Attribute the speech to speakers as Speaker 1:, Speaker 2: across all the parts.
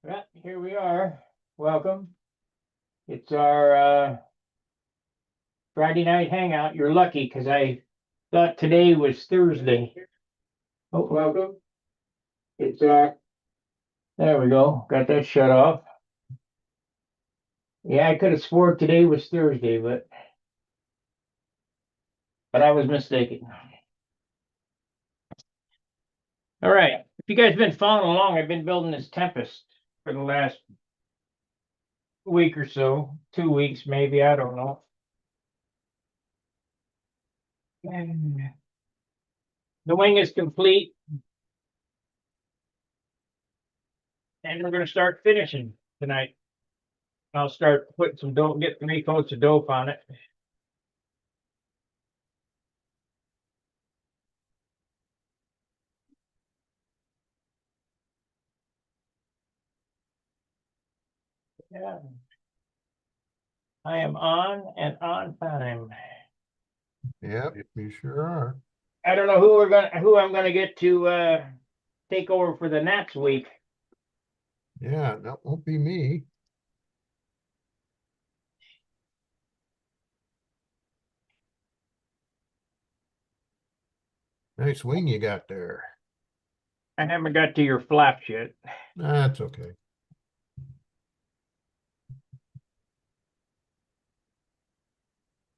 Speaker 1: Well, here we are. Welcome. It's our Friday night hangout. You're lucky because I thought today was Thursday. Oh, welcome. It's there we go. Got that shut off. Yeah, I could have swore today was Thursday, but I was mistaken. All right. If you guys been following along, I've been building this Tempest for the last week or so, 2 weeks maybe, I don't know. And the wing is complete, and we're going to start finishing tonight. I'll start putting some dope, get 3 coats of dope on it. Yeah. I am on and on time.
Speaker 2: Yep, you sure are.
Speaker 1: I don't know who I'm gonna get to take over for the next week.
Speaker 2: Yeah, that won't be me. Nice wing you got there.
Speaker 1: I haven't got to your flaps yet.
Speaker 2: That's okay.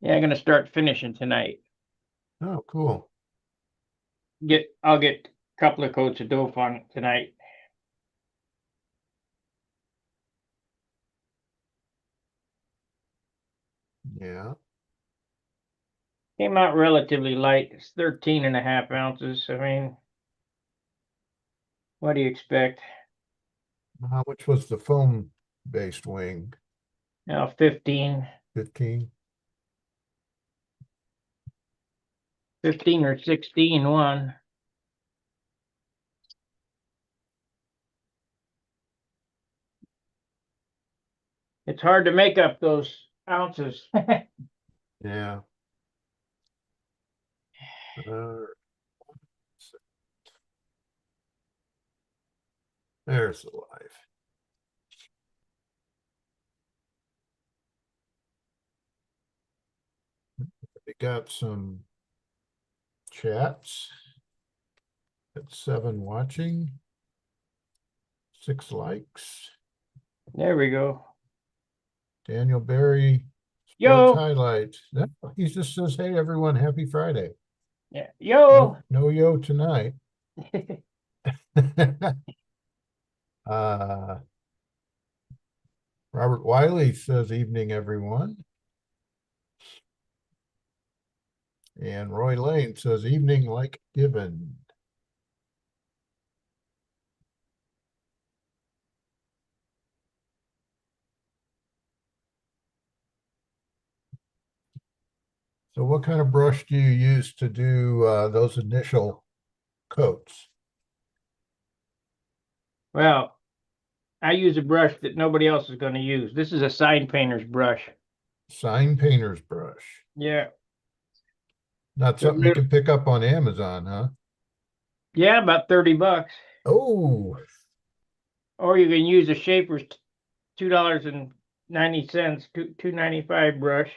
Speaker 1: Yeah, I'm gonna start finishing tonight.
Speaker 2: Oh, cool.
Speaker 1: I'll get a couple of coats of dope on it tonight.
Speaker 2: Yeah.
Speaker 1: Came out relatively light. It's 13.5 ounces. I mean, what do you expect?
Speaker 2: How much was the foam-based wing?
Speaker 1: Now 15.
Speaker 2: 15?
Speaker 1: 15 or 16 one. It's hard to make up those ounces.
Speaker 2: Yeah. There's the live. We got some chats. Got 7 watching. 6 likes.
Speaker 1: There we go.
Speaker 2: Daniel Berry, sports
Speaker 1: Yo.
Speaker 2: highlights. He just says, "Hey everyone, happy Friday."
Speaker 1: Yeah. Yo.
Speaker 2: No yo tonight. uh Robert Wiley says, "Evening, everyone." And Roy Lane says, "Evening like given." So what kind of brush do you use to do those initial coats?
Speaker 1: Well, I use a brush that nobody else is going to use. This is a sign painter's brush.
Speaker 2: Sign painter's brush.
Speaker 1: Yeah.
Speaker 2: Not something you can pick up on Amazon, huh?
Speaker 1: Yeah, about $30.
Speaker 2: Oh,
Speaker 1: Or you can use a Shaper's $2.90, $2.95 brush.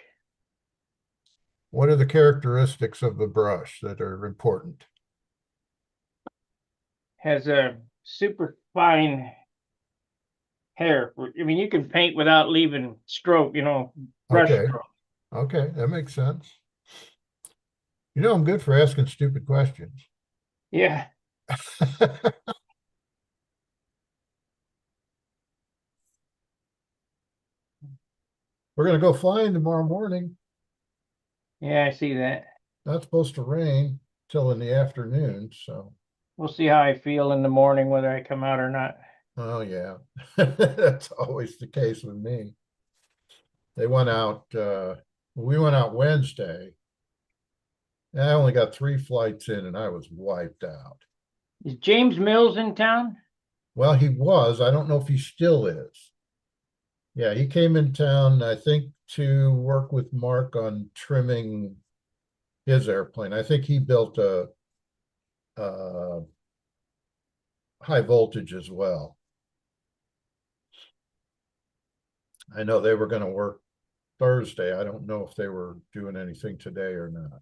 Speaker 2: what are the characteristics of the brush that are important?
Speaker 1: Has a super fine hair. I mean, you can paint without leaving stroke, brush
Speaker 2: Okay.
Speaker 1: stroke.
Speaker 2: Okay, that makes sense. You know, I'm good for asking stupid questions.
Speaker 1: Yeah.
Speaker 2: We're going to go flying tomorrow morning.
Speaker 1: Yeah, I see that.
Speaker 2: Not supposed to rain till in the afternoon, so.
Speaker 1: We'll see how I feel in the morning, whether I come out or not.
Speaker 2: Oh, yeah. That's always the case with me. They went out, we went out Wednesday. And I only got 3 flights in and I was wiped out.
Speaker 1: Is James Mills in town?
Speaker 2: Well, he was. I don't know if he still is. Yeah, he came in town, I think, to work with Mark on trimming his airplane. I think he built a high voltage as well. I know they were gonna work Thursday. I don't know if they were doing anything today or not.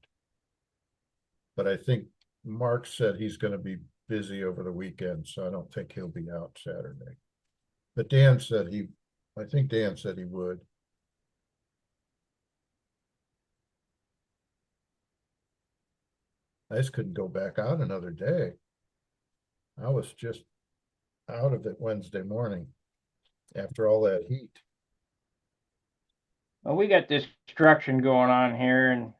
Speaker 2: But I think Mark said he's gonna be busy over the weekend, so I don't think he'll be out Saturday. But Dan said I think Dan said he would. I just couldn't go back out another day. I was just out of it Wednesday morning after all that heat.
Speaker 1: Well, we got this construction going on here, and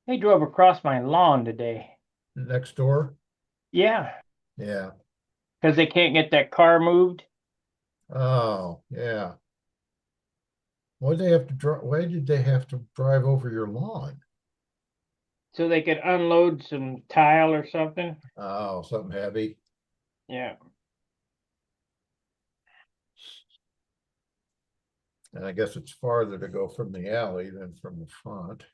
Speaker 1: they drove across my lawn today.
Speaker 2: Next door?
Speaker 1: Yeah,
Speaker 2: Yeah.
Speaker 1: because they can't get that car moved.
Speaker 2: Oh, yeah. Why did they have to drive over your lawn?
Speaker 1: So they could unload some tile or something.
Speaker 2: Oh, something heavy.
Speaker 1: Yeah.
Speaker 2: And I guess it's farther to go from the alley than from the front.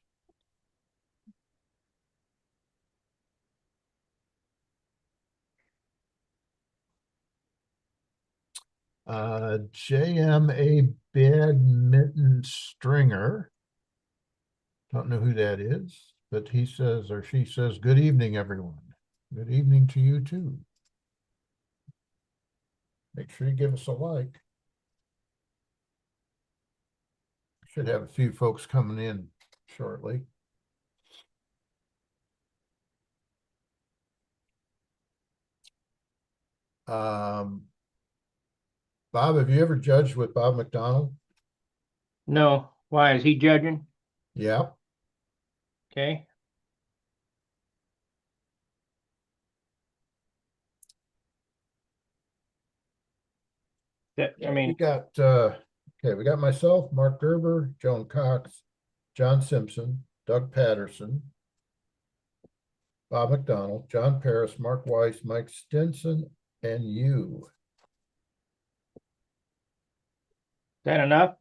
Speaker 2: JMA badminton stringer. Don't know who that is, but he says, or she says, good evening, everyone. Good evening to you too. Make sure you give us a like. Should have a few folks coming in shortly. Bob, have you ever judged with Bob McDonald?
Speaker 1: No. Why is he judging?
Speaker 2: Yeah.
Speaker 1: Okay. I
Speaker 2: We
Speaker 1: mean,
Speaker 2: got we got myself, Mark Gerber, Joan Cox, John Simpson, Doug Patterson, Bob McDonald, John Paris, Mark Weiss, Mike Stinson, and you.
Speaker 1: is that enough?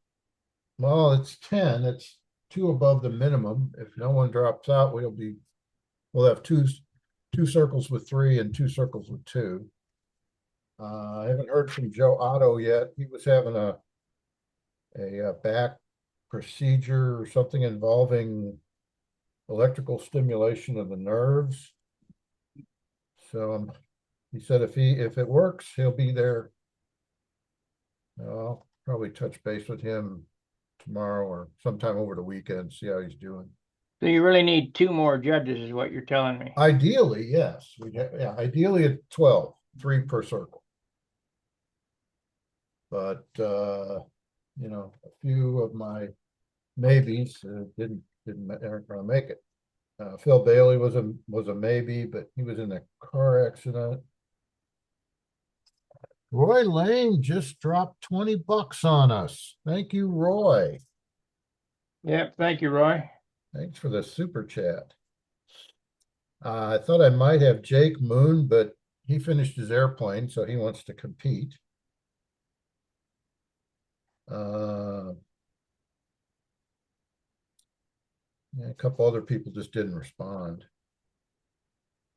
Speaker 2: Well, it's 10. It's 2 above the minimum. If no one drops out, we'll have two circles with 3 and 2 circles with 2. I haven't heard from Joe Otto yet. He was having a back procedure or something involving electrical stimulation of the nerves. So he said if it works, he'll be there. I'll probably touch base with him tomorrow or sometime over the weekend, see how he's doing.
Speaker 1: So you really need 2 more judges, is what you're telling me.
Speaker 2: Ideally, yes. Ideally at 12, 3 per circle. But a few of my maybes aren't gonna make it. Phil Bailey was a maybe, but he was in a car accident. Roy Lane just dropped $20 on us. Thank you, Roy.
Speaker 1: Yep. Thank you, Roy.
Speaker 2: Thanks for the super chat. I thought I might have Jake Moon, but he finished his airplane, so he wants to compete. A couple other people just didn't respond.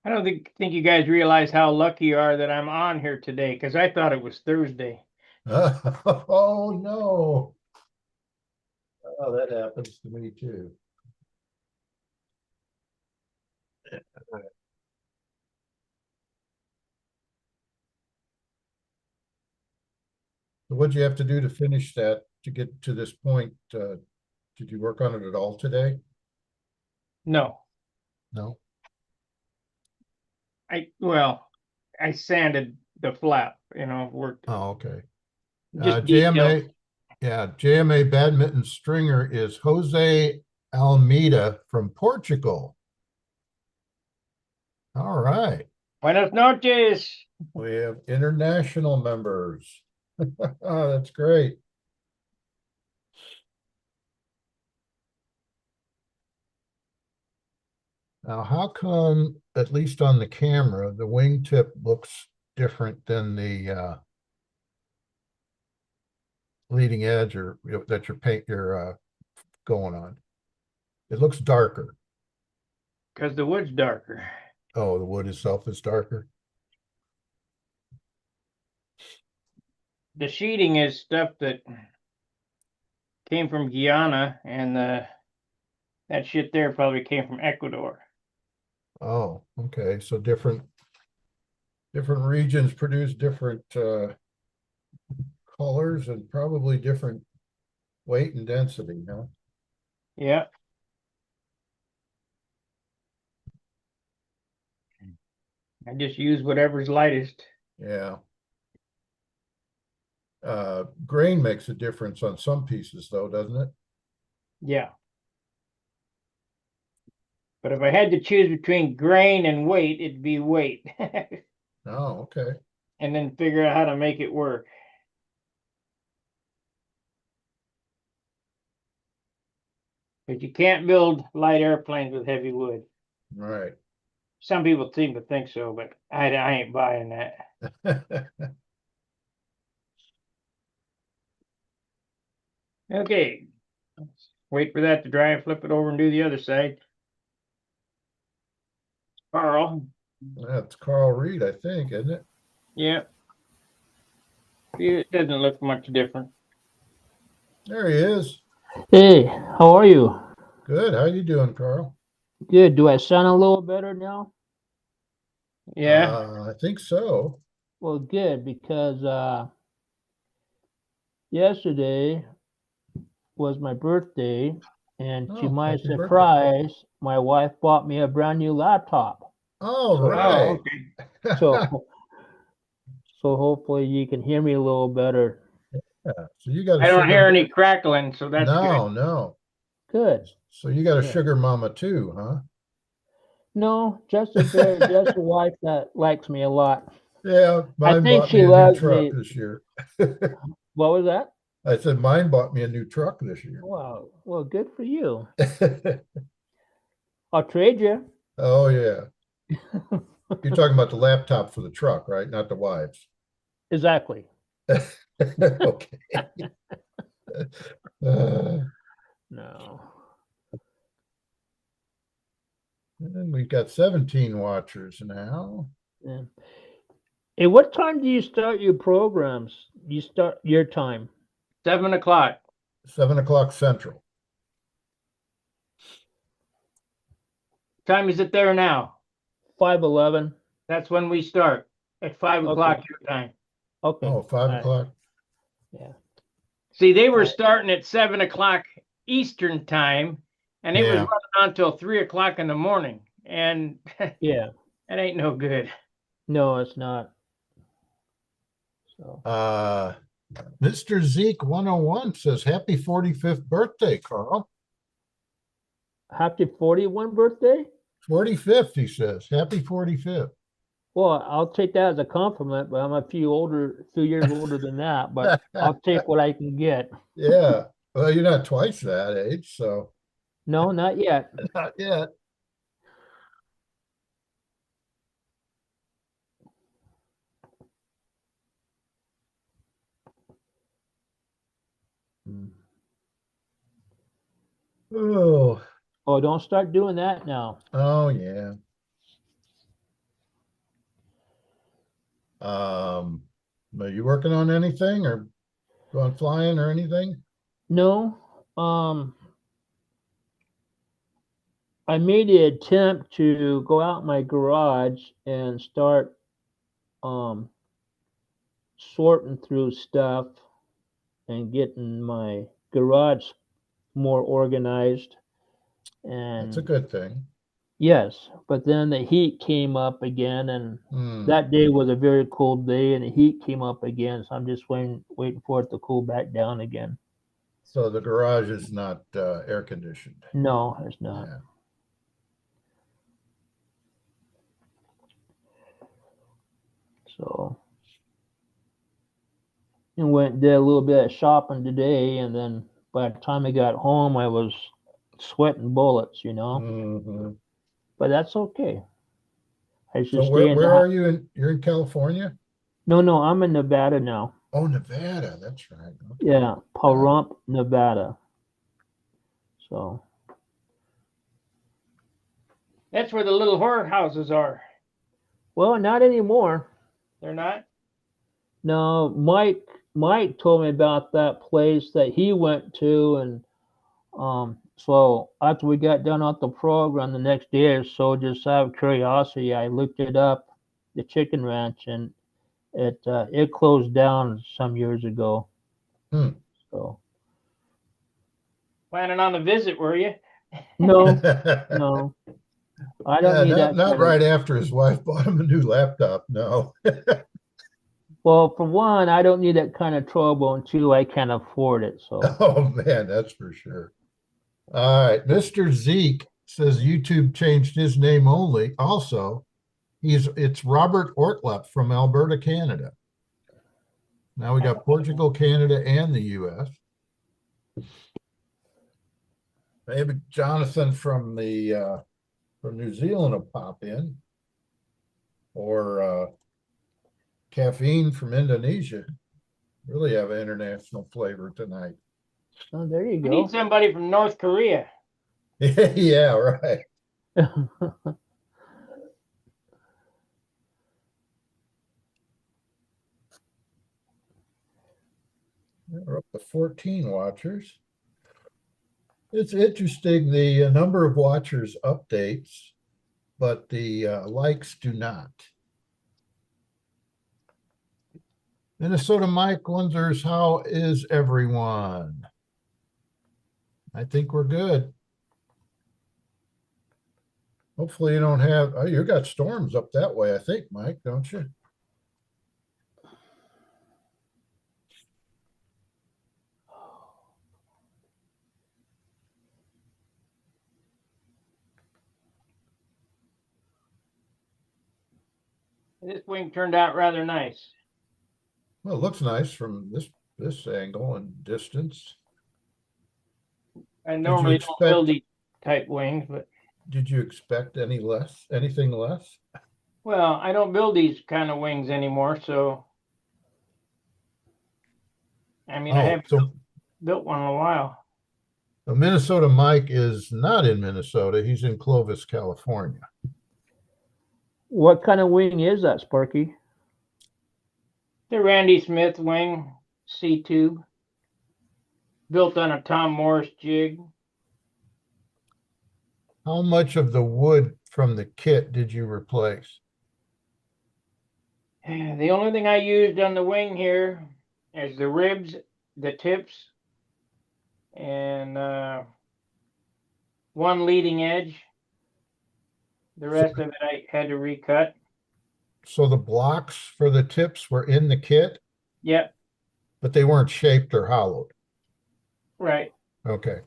Speaker 1: I don't think you guys realize how lucky you are that I'm on here today, because I thought it was Thursday.
Speaker 2: Oh, no. Oh, that happens to me too. What'd you have to do to finish that, to get to this point? Did you work on it at all today?
Speaker 1: No.
Speaker 2: No.
Speaker 1: I sanded the flap, worked
Speaker 2: Oh, okay.
Speaker 1: just details.
Speaker 2: JMA badminton stringer is Jose Almeida from Portugal. All right.
Speaker 1: Buenas noches.
Speaker 2: We have international members. Oh, that's great. Now, how come, at least on the camera, the wingtip looks different than the leading edge or that you're going on? It looks darker.
Speaker 1: Because the wood's darker.
Speaker 2: Oh, the wood itself is darker.
Speaker 1: the sheeting is stuff that came from Guyana, and that shit there probably came from Ecuador.
Speaker 2: Oh, okay. So different regions produce different colors and probably different weight and density, huh?
Speaker 1: Yeah. I just use whatever's lightest.
Speaker 2: Yeah. Grain makes a difference on some pieces though, doesn't it?
Speaker 1: Yeah. But if I had to choose between grain and weight, it'd be weight.
Speaker 2: Oh, okay.
Speaker 1: And then figure out how to make it work. But you can't build light airplanes with heavy wood.
Speaker 2: Right.
Speaker 1: Some people seem to think so, but I ain't buying that. Okay. Wait for that to dry and flip it over and do the other side. Carl.
Speaker 2: That's Carl Reed, I think, isn't it?
Speaker 1: Yeah. It doesn't look much different.
Speaker 2: There he is.
Speaker 3: Hey, how are you?
Speaker 2: Good. How you doing, Carl?
Speaker 3: Good. Do I sound a little better now?
Speaker 1: Yeah.
Speaker 2: I think so.
Speaker 3: Well, good, because yesterday was my birthday, and to
Speaker 2: Oh,
Speaker 3: my
Speaker 2: happy birthday.
Speaker 3: surprise, my wife bought me a brand new laptop.
Speaker 2: All
Speaker 1: Oh,
Speaker 2: right.
Speaker 1: okay.
Speaker 3: So, so hopefully you can hear me a little better.
Speaker 2: Yeah. So you got a
Speaker 1: I don't
Speaker 2: sugar.
Speaker 1: hear any crackling, so that's
Speaker 2: No,
Speaker 1: good.
Speaker 2: no.
Speaker 3: Good.
Speaker 2: So you got a
Speaker 3: Yeah.
Speaker 2: sugar mama too, huh?
Speaker 3: No, just a wife that likes me a lot.
Speaker 2: Yeah,
Speaker 3: I
Speaker 2: mine
Speaker 3: think
Speaker 2: bought me
Speaker 3: she
Speaker 2: a new
Speaker 3: loves
Speaker 2: truck
Speaker 3: me.
Speaker 2: this year.
Speaker 3: What was that?
Speaker 2: I said mine bought me a new truck this year.
Speaker 3: Wow. Well, good for you. I'll trade you.
Speaker 2: Oh yeah. You're talking about the laptop for the truck, right? Not the wives.
Speaker 3: Exactly.
Speaker 2: Okay. Uh,
Speaker 3: No.
Speaker 2: and we've got 17 watchers now.
Speaker 3: Yeah. Hey, what time do you start your programs? You start your time.
Speaker 1: 7 o'clock.
Speaker 2: 7 o'clock Central.
Speaker 1: Time is it there now?
Speaker 3: 5:11.
Speaker 1: That's when we start at 5 o'clock
Speaker 3: Okay.
Speaker 1: your time.
Speaker 3: Okay.
Speaker 2: Oh, 5 o'clock.
Speaker 3: Yeah.
Speaker 1: See, they were
Speaker 3: Alright.
Speaker 1: starting at 7 o'clock Eastern time, and it was
Speaker 2: Yeah.
Speaker 1: running on until 3 o'clock in the morning. And
Speaker 3: Yeah.
Speaker 1: that ain't no good.
Speaker 3: No, it's not. So
Speaker 2: Mr. Zeke 101 says happy 45th birthday, Carl.
Speaker 3: happy 41 birthday?
Speaker 2: 45th, he says. Happy 45th.
Speaker 3: Well, I'll take that as a compliment, but I'm a few years older than that, but I'll take what I can get.
Speaker 2: Yeah. Well, you're not twice that age, so
Speaker 3: No, not yet.
Speaker 2: not yet. Oh,
Speaker 3: Oh, don't start doing that now.
Speaker 2: oh yeah. Are you working on anything or going flying or anything?
Speaker 3: No. I made the attempt to go out in my garage and start um sorting through stuff and getting my garage more organized.
Speaker 2: That's a
Speaker 3: And
Speaker 2: good thing.
Speaker 3: yes, but then the heat came up again, and
Speaker 2: Hmm.
Speaker 3: that day was a very cold day, and the heat came up again. So I'm just waiting for it to cool back down again.
Speaker 2: So the garage is not air conditioned.
Speaker 3: No, it's not.
Speaker 2: Yeah.
Speaker 3: So and went did a little bit of shopping today, and then by the time I got home, I was sweating bullets,
Speaker 2: Mhm.
Speaker 3: But that's okay. I
Speaker 2: So
Speaker 3: should stay in the
Speaker 2: where
Speaker 3: house.
Speaker 2: are you in? You're in California?
Speaker 3: No, I'm in Nevada now.
Speaker 2: Oh, Nevada. That's right. Okay.
Speaker 3: Yeah, Pahrump, Nevada. So
Speaker 1: That's where the little horror houses are.
Speaker 3: well, not anymore.
Speaker 1: They're not?
Speaker 3: No, Mike Mike told me about that place that he went to, and so after we got done with the program the next day or so, just out of curiosity, I looked it up, the chicken ranch, and it closed down some years ago.
Speaker 2: Hmm.
Speaker 3: So
Speaker 1: Planning on the visit, were you?
Speaker 3: no, no, I don't
Speaker 2: Yeah,
Speaker 3: need that
Speaker 2: not
Speaker 3: kind of.
Speaker 2: right after his wife bought him a new laptop. No.
Speaker 3: Well, for one, I don't need that kind of trouble, and two, I can't afford it. So
Speaker 2: Oh man, that's for sure. All right, Mr. Zeke says YouTube changed his name only. Also, it's Robert Ortlepp from Alberta, Canada. Now we got Portugal, Canada, and the U.S. Maybe Jonathan from New Zealand will pop in, or Caffeine from Indonesia. Really have an international flavor tonight.
Speaker 3: oh, there you
Speaker 1: We need
Speaker 3: go.
Speaker 1: somebody from North Korea.
Speaker 2: Yeah, right. We're up to 14 watchers. It's interesting. The number of watchers updates, but the likes do not. Minnesota Mike wonders, how is everyone? I think we're good. Hopefully you don't have, oh, you got storms up that way, I think, Mike, don't you?
Speaker 1: This wing turned out rather nice.
Speaker 2: Well, it looks nice from this angle and distance.
Speaker 1: I
Speaker 2: Did you
Speaker 1: normally don't build
Speaker 2: expect,
Speaker 1: these type wings, but
Speaker 2: did you expect anything less?
Speaker 1: well, I don't build these kind of wings anymore. So, I mean, I
Speaker 2: Oh,
Speaker 1: haven't
Speaker 2: so
Speaker 1: built one in a while.
Speaker 2: Minnesota Mike is not in Minnesota. He's in Clovis, California.
Speaker 3: What kind of wing is that, Sparky?
Speaker 1: The Randy Smith wing C2, built on a Tom Morris jig.
Speaker 2: How much of the wood from the kit did you replace?
Speaker 1: The only thing I used on the wing here is the ribs, the tips, and one leading edge. The rest of it I had to recut.
Speaker 2: So the blocks for the tips were in the kit,
Speaker 1: Yep,
Speaker 2: but they weren't shaped or hollowed.
Speaker 1: right.
Speaker 2: Okay,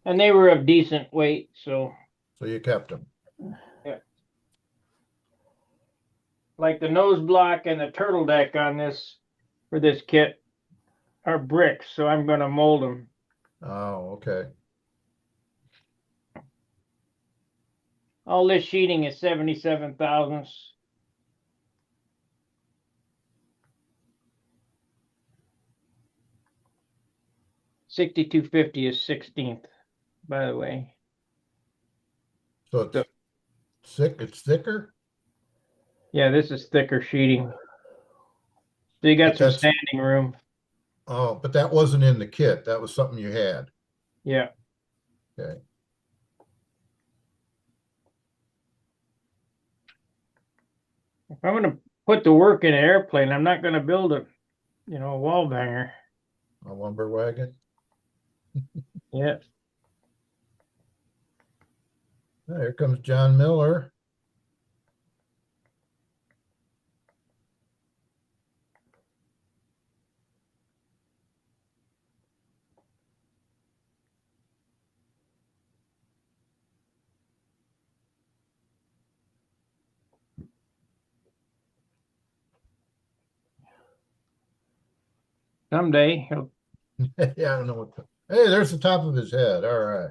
Speaker 1: And they were of decent weight, so
Speaker 2: so you kept them.
Speaker 1: yeah. Like the nose block and the turtle deck on this for this kit are bricks, so I'm going to mold them.
Speaker 2: Oh, okay.
Speaker 1: All this sheeting is 77 thousandths. $62.50 is 16th, by the way.
Speaker 2: So it's thicker?
Speaker 1: Yeah, this is thicker sheeting. So you got
Speaker 2: But
Speaker 1: some
Speaker 2: that's,
Speaker 1: standing room.
Speaker 2: oh, but that wasn't in the kit. That was something you had.
Speaker 1: Yeah.
Speaker 2: Okay.
Speaker 1: If I'm going to put the work in an airplane, I'm not going to build a wall banger.
Speaker 2: A lumber wagon.
Speaker 1: Yeah.
Speaker 2: Oh, here comes John Miller.
Speaker 1: Someday he'll.
Speaker 2: Yeah, I don't know what. Hey, there's the top of his head. All right.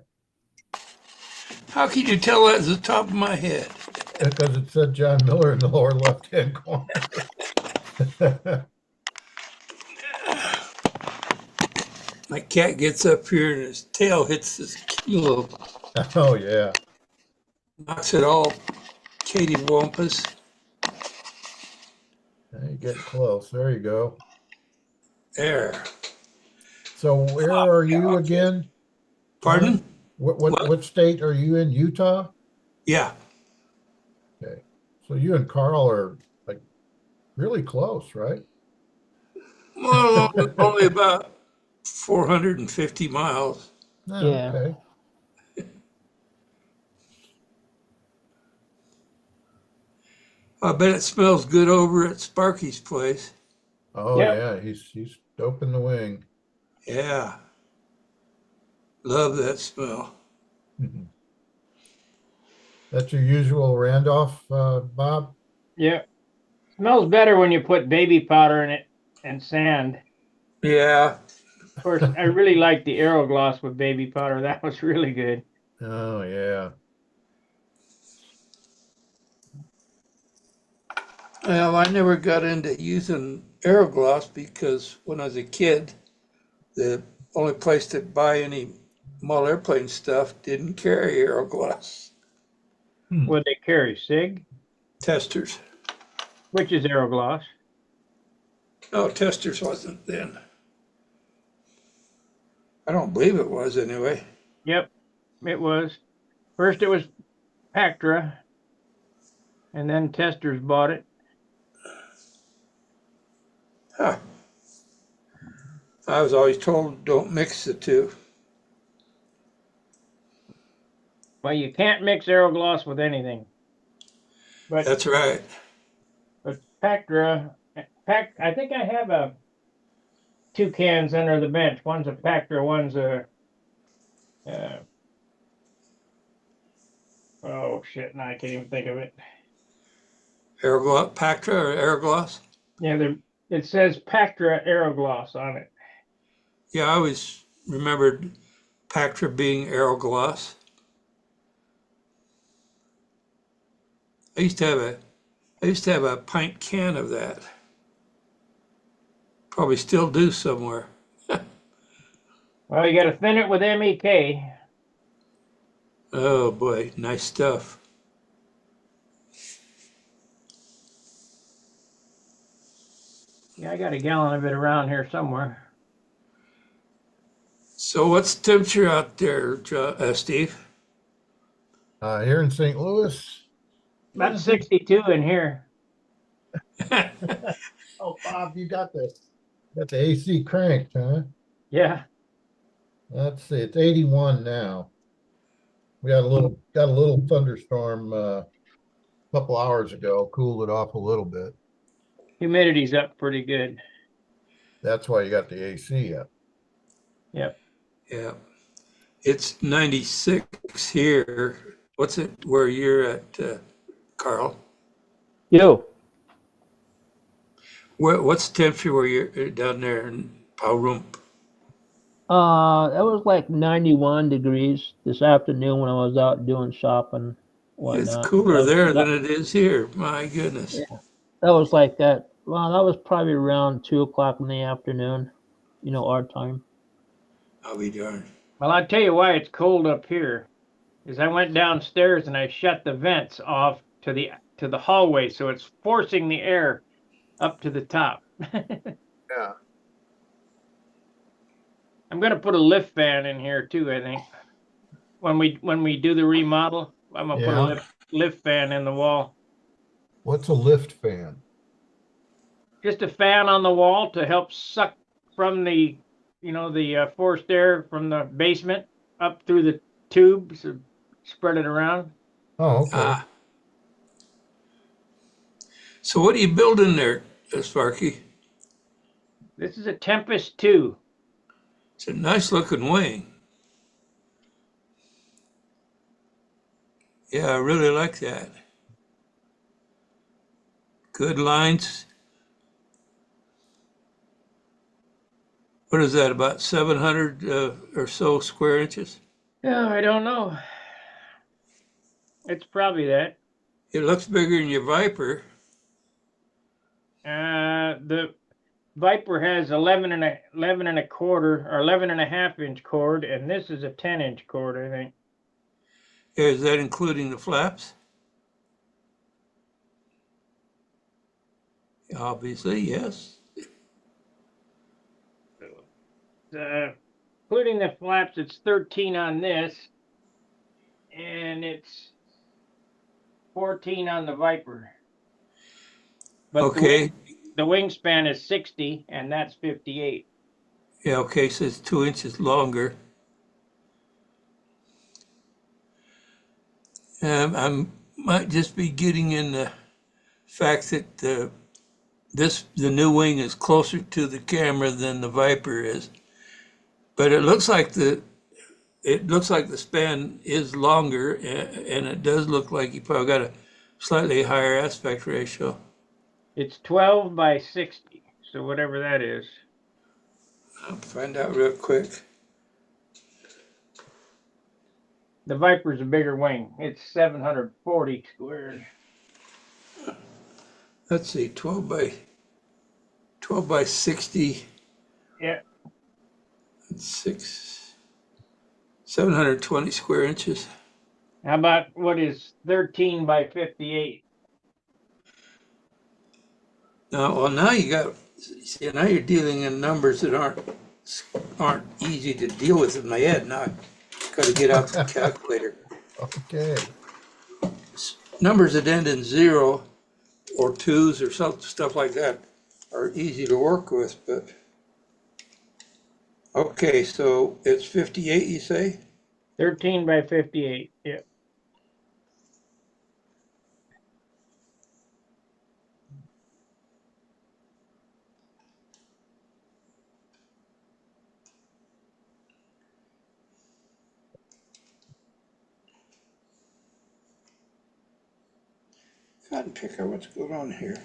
Speaker 4: How can you tell that's the top of my head?
Speaker 2: Because it said John Miller in the lower left-hand corner.
Speaker 4: My cat gets up here and his tail hits this kilo,
Speaker 2: Oh, yeah.
Speaker 4: knocks it all Katie Wampus.
Speaker 2: Now you get close. There you go.
Speaker 4: There.
Speaker 2: So where are you again?
Speaker 4: Pardon?
Speaker 2: What state are you in? Utah?
Speaker 4: Yeah.
Speaker 2: Okay. So you and Carl are like really close, right?
Speaker 4: Well, only about 450 miles.
Speaker 2: Oh,
Speaker 3: Yeah.
Speaker 2: okay.
Speaker 4: I bet it smells good over at Sparky's place.
Speaker 2: Oh
Speaker 1: Yep.
Speaker 2: yeah, he's dope in the wing.
Speaker 4: Yeah. Love that smell.
Speaker 2: That's your usual Randolph, Bob?
Speaker 1: Yeah. Smells better when you put baby powder in it and sand.
Speaker 4: Yeah.
Speaker 1: Of course, I really like the Aerogloss with baby powder. That was really good.
Speaker 2: Oh yeah.
Speaker 4: Well, I never got into using Aerogloss because when I was a kid, the only place to buy any model airplane stuff didn't carry Aerogloss
Speaker 1: What they carry, SIG,
Speaker 4: testers.
Speaker 1: which is Aerogloss.
Speaker 4: No, testers wasn't then. I don't believe it was anyway.
Speaker 1: Yep, it was. First it was Pactra, and then Testers bought it.
Speaker 4: Huh. I was always told don't mix the two.
Speaker 1: Well, you can't mix Aerogloss with anything. But
Speaker 4: That's right.
Speaker 1: Pactra, I think I have two cans under the bench. One's a Pactra, one's a oh shit, now I can't even think of it.
Speaker 4: Aerogloss, Pactra or Aerogloss?
Speaker 1: Yeah, it says Pactra Aerogloss on it.
Speaker 4: Yeah, I always remembered Pactra being Aerogloss. I used to have a pint can of that. Probably still do somewhere.
Speaker 1: Well, you got to thin it with MEK.
Speaker 4: Oh boy, nice stuff.
Speaker 1: Yeah, I got a gallon of it around here somewhere.
Speaker 4: So what's the temperature out there, Steve?
Speaker 2: Here in St. Louis.
Speaker 1: About 62 in here.
Speaker 2: Oh, Bob, you got the AC cranked, huh?
Speaker 1: Yeah.
Speaker 2: Let's see, it's 81 now. We got a little thunderstorm a couple hours ago, cooled it off a little bit.
Speaker 1: Humidity's up pretty good.
Speaker 2: That's why you got the AC up.
Speaker 1: Yep.
Speaker 4: Yeah, it's 96 here. What's it where you're at, Carl?
Speaker 3: You.
Speaker 4: What's the temperature where you're down there in Pahrump?
Speaker 3: It was like 91 degrees this afternoon when I was out doing shopping,
Speaker 4: It's
Speaker 3: whatnot.
Speaker 4: cooler there
Speaker 3: That,
Speaker 4: than it is here. My goodness.
Speaker 3: yeah, that was like that. Well, that was probably around 2 o'clock in the afternoon, our time.
Speaker 4: I'll be darned.
Speaker 1: Well, I'll tell you why it's cold up here. Is I went downstairs and I shut the vents off to the hallway, so it's forcing the air up to the top.
Speaker 2: Yeah.
Speaker 1: I'm gonna put a lift fan in here too, I think. When we do the remodel, I'm gonna put a lift fan in the wall.
Speaker 2: What's a lift fan?
Speaker 1: Just a fan on the wall to help suck from the forced air from the basement up through the tubes, spread it around.
Speaker 2: Oh, okay.
Speaker 4: So what are you building there, Sparky?
Speaker 1: This is a Tempest 2.
Speaker 4: It's a nice looking wing. Yeah, I really like that. Good lines. What is that, about 700 or so square inches?
Speaker 1: Yeah, I don't know. It's probably that.
Speaker 4: It looks bigger than your Viper.
Speaker 1: The Viper has 11 and a quarter or 11 and a half inch cord, and this is a 10-inch cord, I think.
Speaker 4: Is that including the flaps? Obviously, yes.
Speaker 1: including the flaps, it's 13 on this, and it's 14 on the Viper. But
Speaker 4: Okay.
Speaker 1: the wingspan is 60, and that's 58.
Speaker 4: Yeah, okay, so it's 2 inches longer. I might just be getting in the fact that the new wing is closer to the camera than the Viper is, but it looks like the span is longer, and it does look like you probably got a slightly higher aspect ratio.
Speaker 1: It's 12 by 60, so whatever that is.
Speaker 4: I'll find out real quick.
Speaker 1: The Viper's a bigger wing. It's 740 squared.
Speaker 4: Let's see, 12 by 60.
Speaker 1: Yeah,
Speaker 4: That's 720 square inches.
Speaker 1: how about what is 13 by 58?
Speaker 4: Now you got, see, now you're dealing in numbers that aren't easy to deal with in my head. Now I've got to get out the calculator.
Speaker 2: Okay.
Speaker 4: Numbers that end in 0 or 2s or stuff like that are easy to work with, but okay, so it's 58, you say?
Speaker 1: 13 by 58, yeah.
Speaker 4: Cotton picker, what's going on here?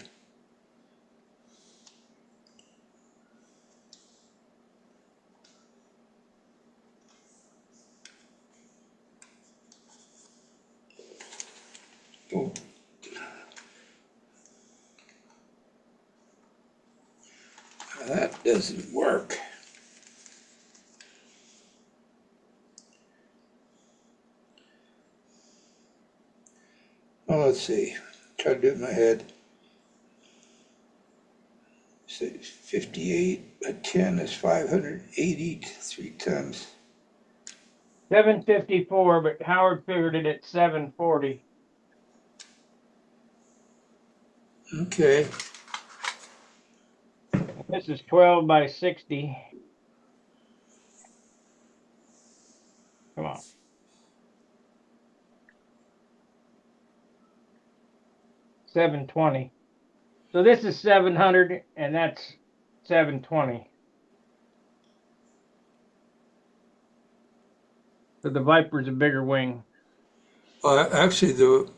Speaker 4: Oh. That doesn't work. Oh, let's see. Try to do it in my head. Say 58 by 10 is 580, 3 times.
Speaker 1: 754, but Howard figured it at 740.
Speaker 4: Okay.
Speaker 1: This is 12 by 60. Come on. $720. So this is 700, and that's 720. So the Viper's a bigger wing.
Speaker 4: Well, actually, the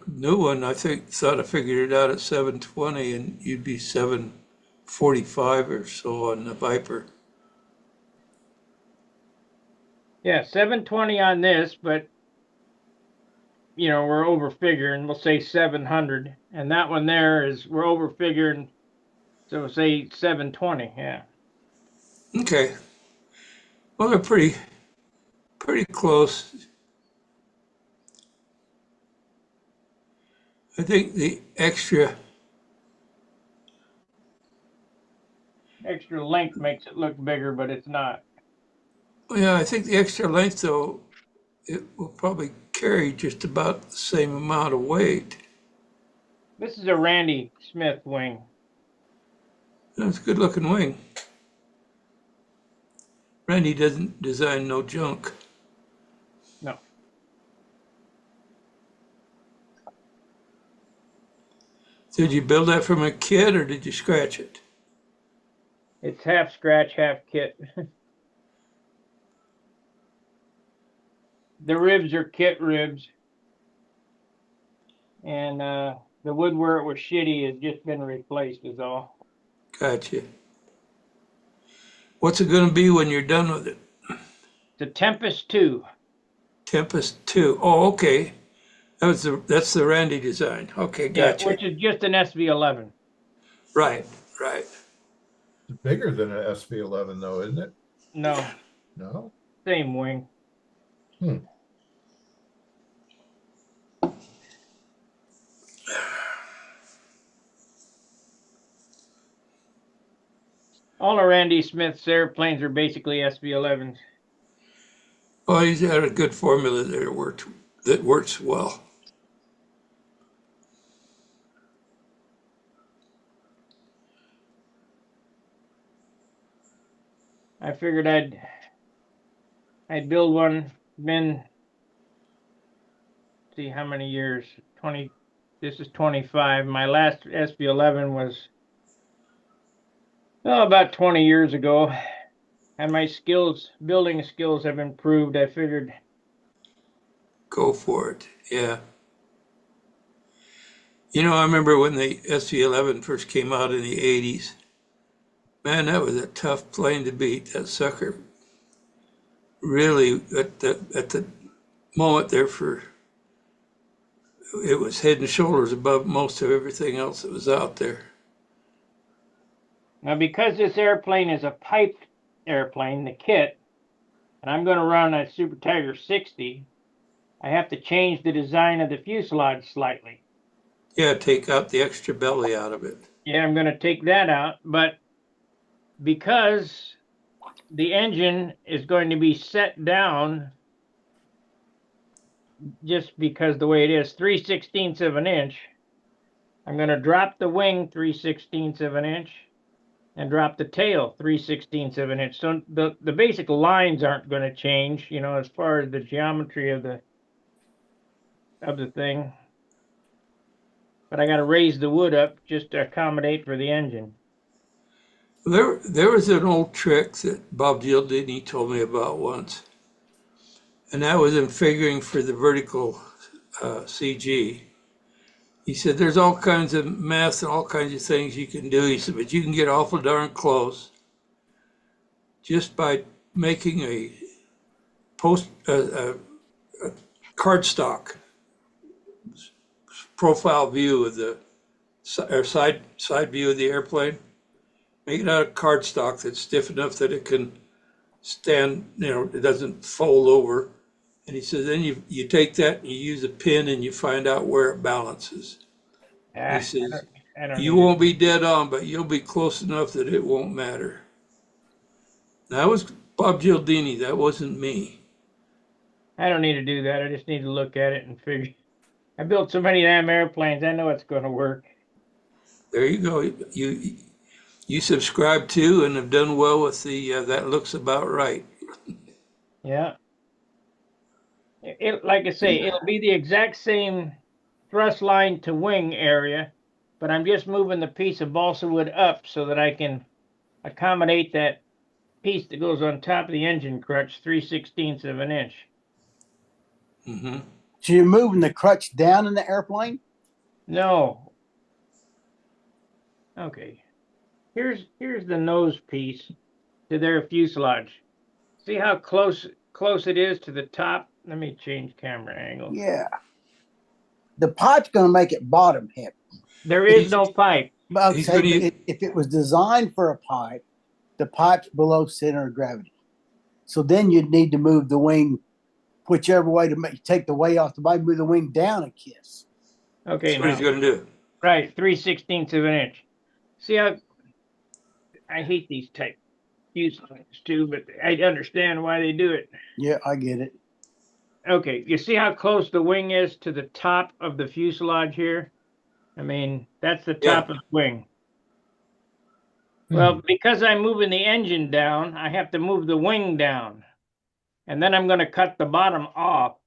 Speaker 4: new one, I thought I figured it out at 720, and you'd be 745 or so on the Viper.
Speaker 1: Yeah, 720 on this, but we're over figuring. We'll say 700, and that one there is we're over figuring. So we'll say 720. Yeah.
Speaker 4: Okay. Well, they're pretty close. I think the extra
Speaker 1: Length makes it look bigger, but it's not.
Speaker 4: yeah, I think the extra length, though, it will probably carry just about the same amount of weight.
Speaker 1: This is a Randy Smith wing.
Speaker 4: That's a good looking wing. Randy doesn't design no junk.
Speaker 1: No,
Speaker 4: Did you build that from a kit or did you scratch it?
Speaker 1: it's half scratch, half kit. The ribs are kit ribs, and the wood where it was shitty has just been replaced. Is all.
Speaker 4: Gotcha. What's it going to be when you're done with it?
Speaker 1: The Tempest 2.
Speaker 4: Tempest 2. Oh, okay. That's the Randy design. Okay,
Speaker 1: Yeah,
Speaker 4: gotcha.
Speaker 1: which is just an SV11.
Speaker 4: Right.
Speaker 2: It's bigger than an SV11 though, isn't it?
Speaker 1: No,
Speaker 2: No?
Speaker 1: same wing. All of Randy Smith's airplanes are basically SB-11s.
Speaker 4: Well, he's had a good formula that works well.
Speaker 1: I figured I'd build one. Been, see how many years? 20. This is 25. My last SB-11 was about 20 years ago, and my building skills have improved. I figured.
Speaker 4: Go for it. Yeah. You know, I remember when the SB-11 first came out in the 80s. Man, that was a tough plane to beat. That sucker really, at the moment there, it was head and shoulders above most of everything else that was out there.
Speaker 1: Now, because this airplane is a piped airplane, the kit, and I'm going to run a Super Tiger 60, I have to change the design of the fuselage slightly.
Speaker 4: Yeah, take out the extra belly out of it.
Speaker 1: Yeah, I'm going to take that out, but because the engine is going to be set down, just because the way it is, 3/16 of an inch, I'm going to drop the wing 3/16 of an inch and drop the tail 3/16 of an inch. So the basic lines aren't going to change, you know, as far as the geometry of the thing. But I got to raise the wood up just to accommodate for the engine.
Speaker 4: There was an old trick that Bob Gialdini told me about once, and that was in figuring for the vertical CG. He said, there's all kinds of math and all kinds of things you can do. He said, but you can get awful darn close just by making a cardstock profile view of the side view of the airplane. Make it out of cardstock that's stiff enough that it can stand, you know, it doesn't fold over. And he says, then you take that and you use a pin and you find out where it balances. He says, you won't be dead on, but you'll be close enough that it won't matter. That was Bob Gialdini. That wasn't me.
Speaker 1: I don't need to do that. I just need to look at it and figure. I built so many damn airplanes. I know it's going to work.
Speaker 4: There you go. You subscribe to and have done well with the that looks about right.
Speaker 1: Yeah. Like I say, it'll be the exact same thrust line to wing area, but I'm just moving the piece of balsa wood up so that I can accommodate that piece that goes on top of the engine crutch, 3/16 of an inch.
Speaker 4: Mm-hmm.
Speaker 5: So you're moving the crutch down in the airplane?
Speaker 1: No. Okay. Here's the nose piece to their fuselage. See how close it is to the top? Let me change camera angle.
Speaker 5: Yeah. The pipe's going to make it bottom heavy.
Speaker 1: There is no pipe.
Speaker 5: But okay, but if it was designed for a pipe, the pipe's below center of gravity. So then you'd need to move the wing whichever way to take the weight off the bike, move the wing down a kiss.
Speaker 1: Okay,
Speaker 4: that's what he's going to do.
Speaker 1: Right, 3/16 of an inch. See how I hate these type fuselages too, but I understand why they do it.
Speaker 5: Yeah, I get it.
Speaker 1: Okay, you see how close the wing is to the top of the fuselage here? I mean, that's the top of the wing. Well, because I'm moving the engine down, I have to move the wing down. And then I'm going to cut the bottom off.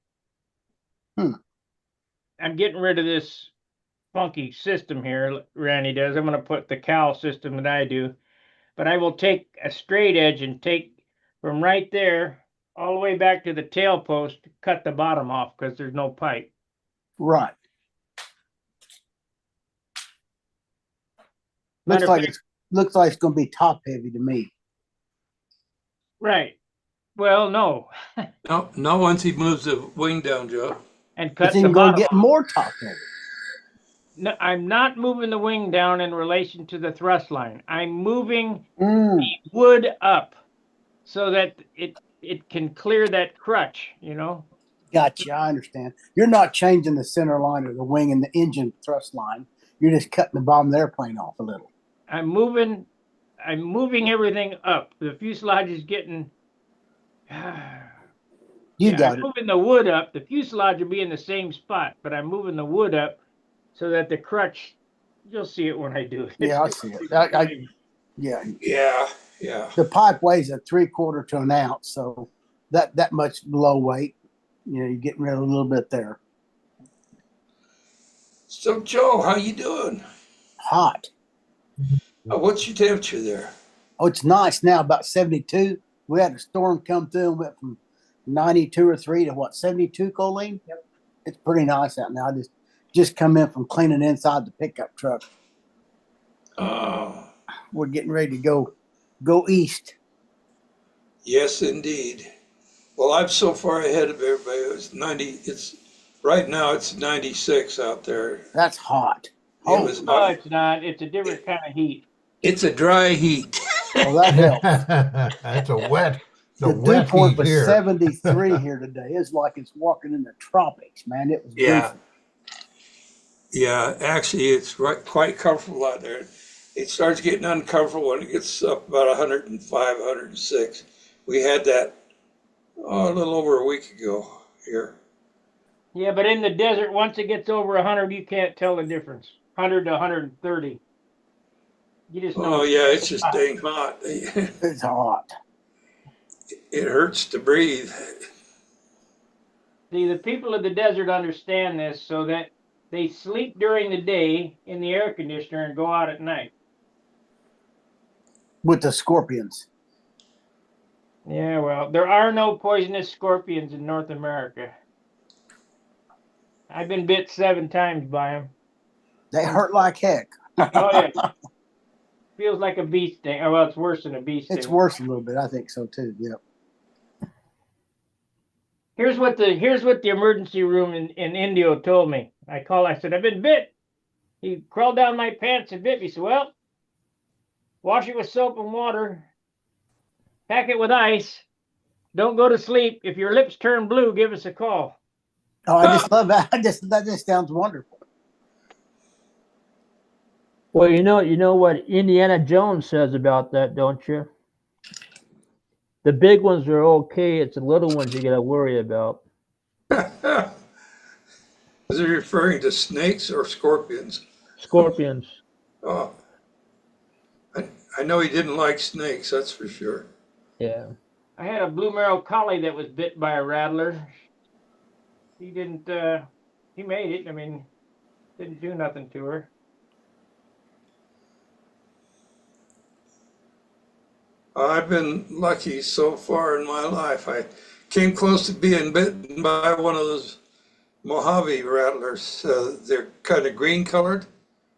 Speaker 1: I'm getting rid of this funky system here, Randy does. I'm going to put the cowl system that I do. But I will take a straight edge and take from right there all the way back to the tail post, cut the bottom off because there's no pipe.
Speaker 5: Right. Looks like it's going to be top heavy to me.
Speaker 1: Right. Well, no.
Speaker 4: No, once he moves the wing down, Joe.
Speaker 1: And cut
Speaker 5: the bottom. Going to get more top heavy.
Speaker 1: No, I'm not moving the wing down in relation to the thrust line. I'm moving the wood up so that it can clear that crutch, you know?
Speaker 5: Gotcha, I understand. You're not changing the center line of the wing and the engine thrust line. You're just cutting the bottom of the airplane off a little.
Speaker 1: I'm moving I'm moving everything up. The fuselage is getting.
Speaker 5: You
Speaker 1: Yeah,
Speaker 5: got
Speaker 1: I'm
Speaker 5: it.
Speaker 1: moving the wood up. The fuselage will be in the same spot, but I'm moving the wood up so that the crutch. You'll see it when I do it.
Speaker 5: Yeah, I see it. Yeah,
Speaker 4: Yeah, yeah.
Speaker 5: the pipe weighs a 3/4 to an ounce, so that much below weight. You know, you're getting rid of a little bit there.
Speaker 4: So Joe, how you doing?
Speaker 5: Hot.
Speaker 4: What's your temperature there?
Speaker 5: Oh, it's nice now, about 72. We had a storm come through and went from 92 or 3 to what, 72, Colleen? Yep. It's pretty nice out now. I just come in from cleaning inside the pickup truck.
Speaker 4: Oh,
Speaker 5: We're getting ready to go east.
Speaker 4: yes, indeed. Well, I'm so far ahead of everybody. It's 90. It's right now. It's 96 out there.
Speaker 5: That's hot.
Speaker 4: It was
Speaker 1: No,
Speaker 4: hot.
Speaker 1: it's not. It's a different kind of heat.
Speaker 4: It's a dry heat.
Speaker 5: Well, that helps.
Speaker 2: It's a wet,
Speaker 5: The dew
Speaker 2: wet
Speaker 5: point
Speaker 2: heat
Speaker 5: was
Speaker 2: here.
Speaker 5: 73 here today. It's like it's walking in the tropics, man. It was
Speaker 4: Yeah.
Speaker 5: beautiful.
Speaker 4: Yeah, actually, it's quite comfortable out there. It starts getting uncomfortable when it gets up about 105, 106. We had that a little over a week ago here.
Speaker 1: Yeah, but in the desert, once it gets over 100, you can't tell the difference. 100 to 130. You just know.
Speaker 4: Oh yeah, it's just
Speaker 1: hot.
Speaker 4: dang hot. It
Speaker 5: It's hot.
Speaker 4: hurts to breathe.
Speaker 1: See, the people of the desert understand this, so that they sleep during the day in the air conditioner and go out at night.
Speaker 5: With the scorpions.
Speaker 1: Yeah, well, there are no poisonous scorpions in North America. I've been bit 7 times by them.
Speaker 5: They hurt like heck.
Speaker 1: Oh yeah, feels like a bee sting. Oh well, it's worse than a bee sting.
Speaker 5: It's worse a little bit. I think so too. Yep.
Speaker 1: Here's what the emergency room in Indio told me. I said, I've been bit. He crawled down my pants and bit me. He said, well, wash it with soap and water. Pack it with ice. Don't go to sleep. If your lips turn blue, give us a call.
Speaker 5: Oh, I just love that. That just sounds wonderful.
Speaker 3: Well, you know what Indiana Jones says about that, don't you? The big ones are okay. It's the little ones you got to worry about.
Speaker 4: Is it referring to snakes or scorpions?
Speaker 3: Scorpions.
Speaker 4: Oh, I know he didn't like snakes, that's for sure.
Speaker 3: Yeah.
Speaker 1: I had a blue marrow collie that was bit by a rattler. He didn't. He made it. I mean, didn't do nothing to her.
Speaker 4: I've been lucky so far in my life. I came close to being bitten by one of those Mojave rattlers. They're kind of green colored.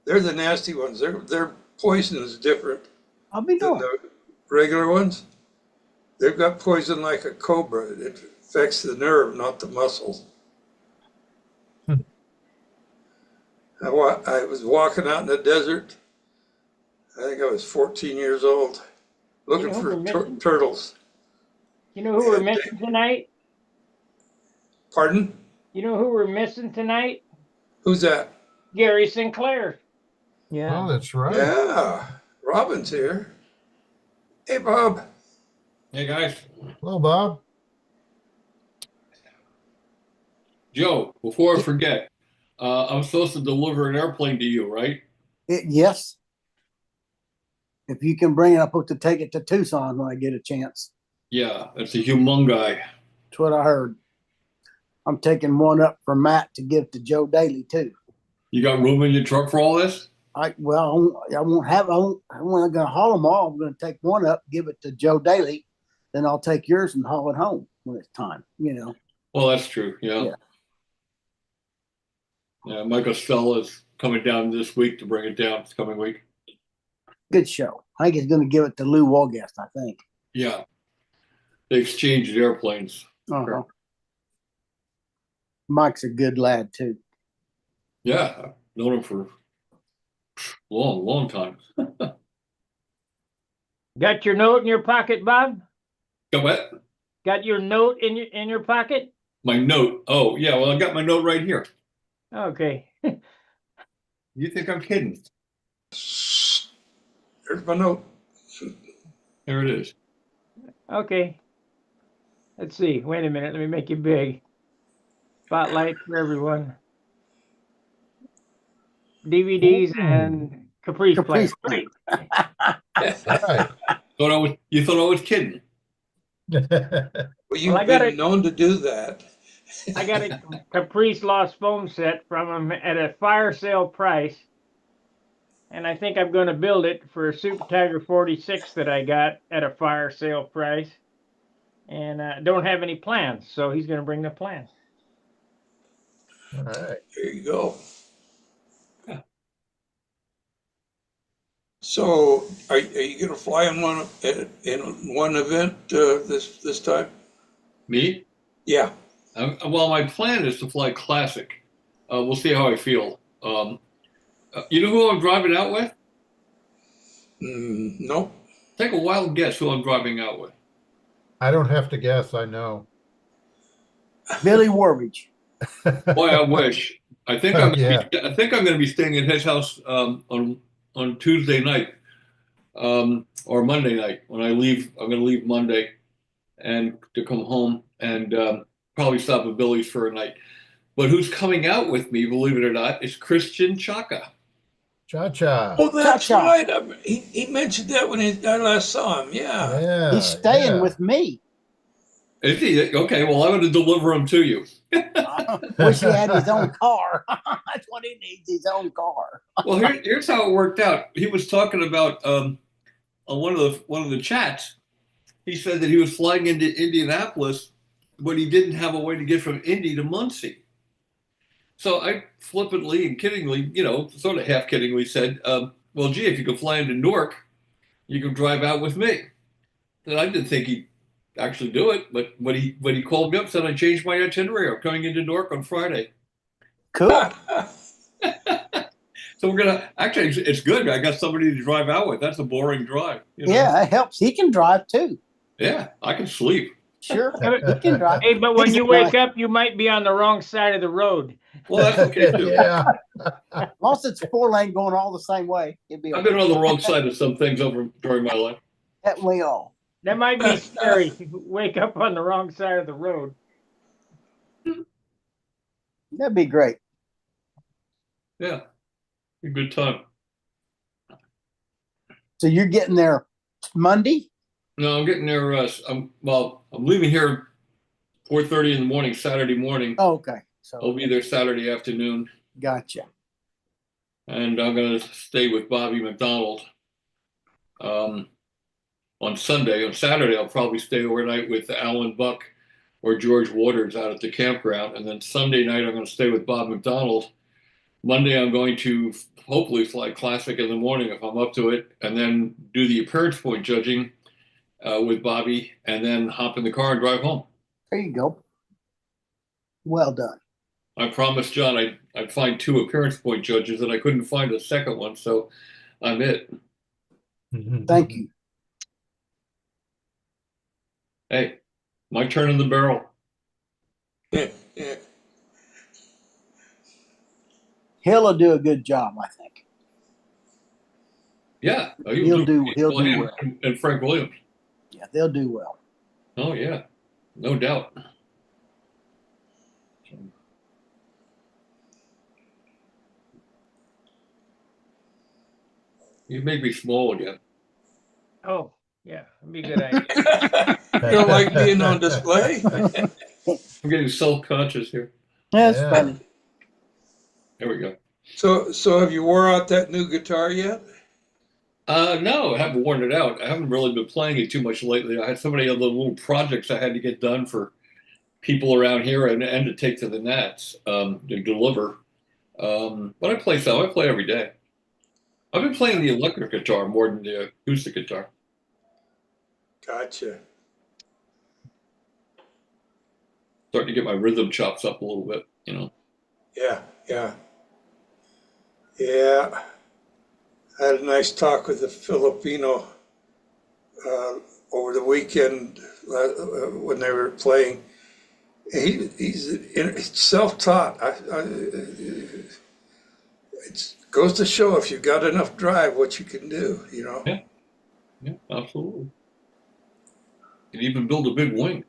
Speaker 4: They're the nasty ones. Their poison is different
Speaker 5: I'll be
Speaker 4: than
Speaker 5: doing.
Speaker 4: the regular ones. They've got poison like a cobra. It affects the nerve, not the muscles. I was walking out in the desert. I think I was 14 years old, looking for turtles.
Speaker 1: You know who we're missing tonight?
Speaker 4: Pardon?
Speaker 1: You know who we're missing tonight?
Speaker 4: Who's that?
Speaker 1: Gary Sinclair.
Speaker 3: Yeah.
Speaker 2: Oh, that's right.
Speaker 4: Yeah, Robin's here. Hey, Bob.
Speaker 6: Hey guys,
Speaker 2: Hello, Bob.
Speaker 6: Joe, before I forget, I'm supposed to deliver an airplane to you, right?
Speaker 5: Yes. If you can bring it, I'm supposed to take it to Tucson when I get a chance.
Speaker 6: Yeah, it's a humongi.
Speaker 5: That's what I heard. I'm taking one up for Matt to give to Joe Daly too.
Speaker 6: You got room in your truck for all this?
Speaker 5: I'm going to haul them all. I'm going to take one up, give it to Joe Daly, then I'll take yours and haul it home when it's time.
Speaker 6: Well, that's true. Yeah. Yeah, Michael Stella's coming down this week to bring it down this coming week.
Speaker 5: Good show. I think he's going to give it to Lou Walgast, I think.
Speaker 6: Yeah. They exchanged airplanes.
Speaker 5: Uh-huh. Mike's a good lad too.
Speaker 6: Yeah, I've known him for a long time.
Speaker 1: Got your note in your pocket, Bob?
Speaker 6: Got what?
Speaker 1: Got your note in your pocket?
Speaker 6: My note. Oh, yeah, well, I got my note right here.
Speaker 1: Okay.
Speaker 6: You think I'm kidding?
Speaker 4: There's my note.
Speaker 6: There it is.
Speaker 1: Okay. Let's see. Wait a minute. Let me make it big. Spotlight for everyone. DVDs and Caprice
Speaker 5: Caprice
Speaker 1: Play.
Speaker 5: Play.
Speaker 2: Right.
Speaker 6: You thought I was kidding.
Speaker 4: Well, you've
Speaker 1: I got
Speaker 4: been
Speaker 1: it.
Speaker 4: known to do that.
Speaker 1: I got a Caprice Lost foam set from him at a fire sale price. And I think I'm going to build it for a Super Tiger 46 that I got at a fire sale price. And don't have any plans, so he's going to bring the plans.
Speaker 2: All right.
Speaker 4: There you go. So, are you going to fly in one event this time?
Speaker 6: Me?
Speaker 4: Yeah.
Speaker 6: Well, my plan is to fly classic. We'll see how I feel. You know who I'm driving out with?
Speaker 4: Nope.
Speaker 6: Take a wild guess who I'm driving out with.
Speaker 2: I don't have to guess. I know.
Speaker 5: Billy Warbridge.
Speaker 6: Boy, I wish. I think I'm.
Speaker 2: Yeah.
Speaker 6: I think I'm going to be staying at his house on Tuesday night or Monday night. When I leave, I'm going to leave Monday and to come home and probably stop at Billy's for a night. But who's coming out with me, believe it or not, is Christian Chaka.
Speaker 2: Cha-cha.
Speaker 4: Oh, that's
Speaker 5: Cha-cha.
Speaker 4: right. He mentioned that when I last saw him. Yeah.
Speaker 2: Yeah.
Speaker 5: He's staying
Speaker 2: yeah.
Speaker 5: with me.
Speaker 6: Is he? Okay, well, I'm going to deliver him to you.
Speaker 5: I wish he had his own car. That's what he needs, his own car.
Speaker 6: Well, here's how it worked out. He was talking about on one of the chats. He said that he was flying into Indianapolis, but he didn't have a way to get from Indy to Muncie. So I flippantly and kiddingly, sort of half kiddingly said, "Well, gee, if you could fly into Newark, you could drive out with me." And I didn't think he'd actually do it, but when he called me up, said I changed my itinerary. I'm coming into Newark on Friday.
Speaker 5: Cool.
Speaker 6: So we're gonna actually. It's good. I got somebody to drive out with. That's a boring drive.
Speaker 5: Yeah, that helps. He can drive too.
Speaker 6: Yeah, I can sleep.
Speaker 5: Sure, he can drive.
Speaker 1: Hey, but when
Speaker 5: He's
Speaker 1: you
Speaker 5: a
Speaker 1: wake
Speaker 5: guy.
Speaker 1: up, you might be on the wrong side of the road.
Speaker 6: Well, that's okay too.
Speaker 2: Yeah.
Speaker 5: As long as it's 4-lane going all the same way, it'd be
Speaker 6: I've
Speaker 5: okay.
Speaker 6: been on the wrong side of some things over during my life.
Speaker 5: That we all.
Speaker 1: That might be scary. Wake up on the wrong side of the road.
Speaker 5: That'd be great.
Speaker 6: Yeah, a good time.
Speaker 5: So you're getting there Monday?
Speaker 6: No, I'm getting there. I'm leaving here 4:30 in the morning, Saturday morning.
Speaker 5: Oh, okay.
Speaker 6: I'll
Speaker 5: So
Speaker 6: be there Saturday afternoon,
Speaker 5: gotcha.
Speaker 6: and I'm going to stay with Bobby McDonald on Sunday. On Saturday, I'll probably stay overnight with Alan Buck or George Waters out at the campground, and then Sunday night I'm going to stay with Bob McDonald. Monday, I'm going to hopefully fly classic in the morning if I'm up to it, and then do the appearance point judging with Bobby, and then hop in the car and drive home.
Speaker 5: There you go. Well done.
Speaker 6: I promised John I'd find 2 appearance point judges, and I couldn't find a second one, so I'm it.
Speaker 5: Thank you.
Speaker 6: Hey, my turn in the barrel.
Speaker 4: Yeah.
Speaker 5: He'll do a good job, I think.
Speaker 6: Yeah,
Speaker 5: He'll do well.
Speaker 6: And Frank Williams.
Speaker 5: Yeah, they'll do well.
Speaker 6: Oh yeah, no doubt. You made me small again.
Speaker 1: Oh, yeah, that'd be a good idea.
Speaker 4: You don't like being on display?
Speaker 6: I'm getting self-conscious here.
Speaker 5: That's
Speaker 2: Yeah.
Speaker 5: funny.
Speaker 6: There we go.
Speaker 4: So have you wore out that new guitar yet?
Speaker 6: No, I haven't worn it out. I haven't really been playing it too much lately. I had so many other little projects I had to get done for people around here and to take to the Nats to deliver. But I play some. I play every day. I've been playing the electric guitar more than the acoustic guitar.
Speaker 4: Gotcha.
Speaker 6: Starting to get my rhythm chops up a little bit,
Speaker 4: Yeah. I had a nice talk with a Filipino over the weekend when they were playing. He's self-taught. It goes to show if you've got enough drive what you can do,
Speaker 6: Yeah, absolutely. can even build a big wing.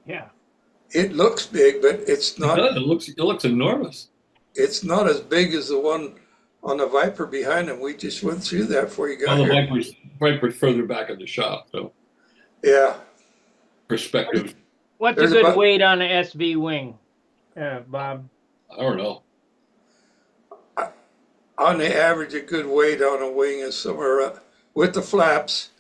Speaker 1: Yeah.
Speaker 4: It looks big, but it's
Speaker 6: It
Speaker 4: not.
Speaker 6: does. It looks enormous.
Speaker 4: It's not as big as the one on the Viper behind him. We just went through that before you got
Speaker 6: Well, the
Speaker 4: here.
Speaker 6: Viper's further back in the shop, so
Speaker 4: Yeah,
Speaker 6: perspective.
Speaker 1: What's
Speaker 4: There's
Speaker 1: a good
Speaker 4: about-
Speaker 1: weight on the SV wing, Bob?
Speaker 6: I don't know.
Speaker 4: on the average, a good weight on a wing is somewhere with the flaps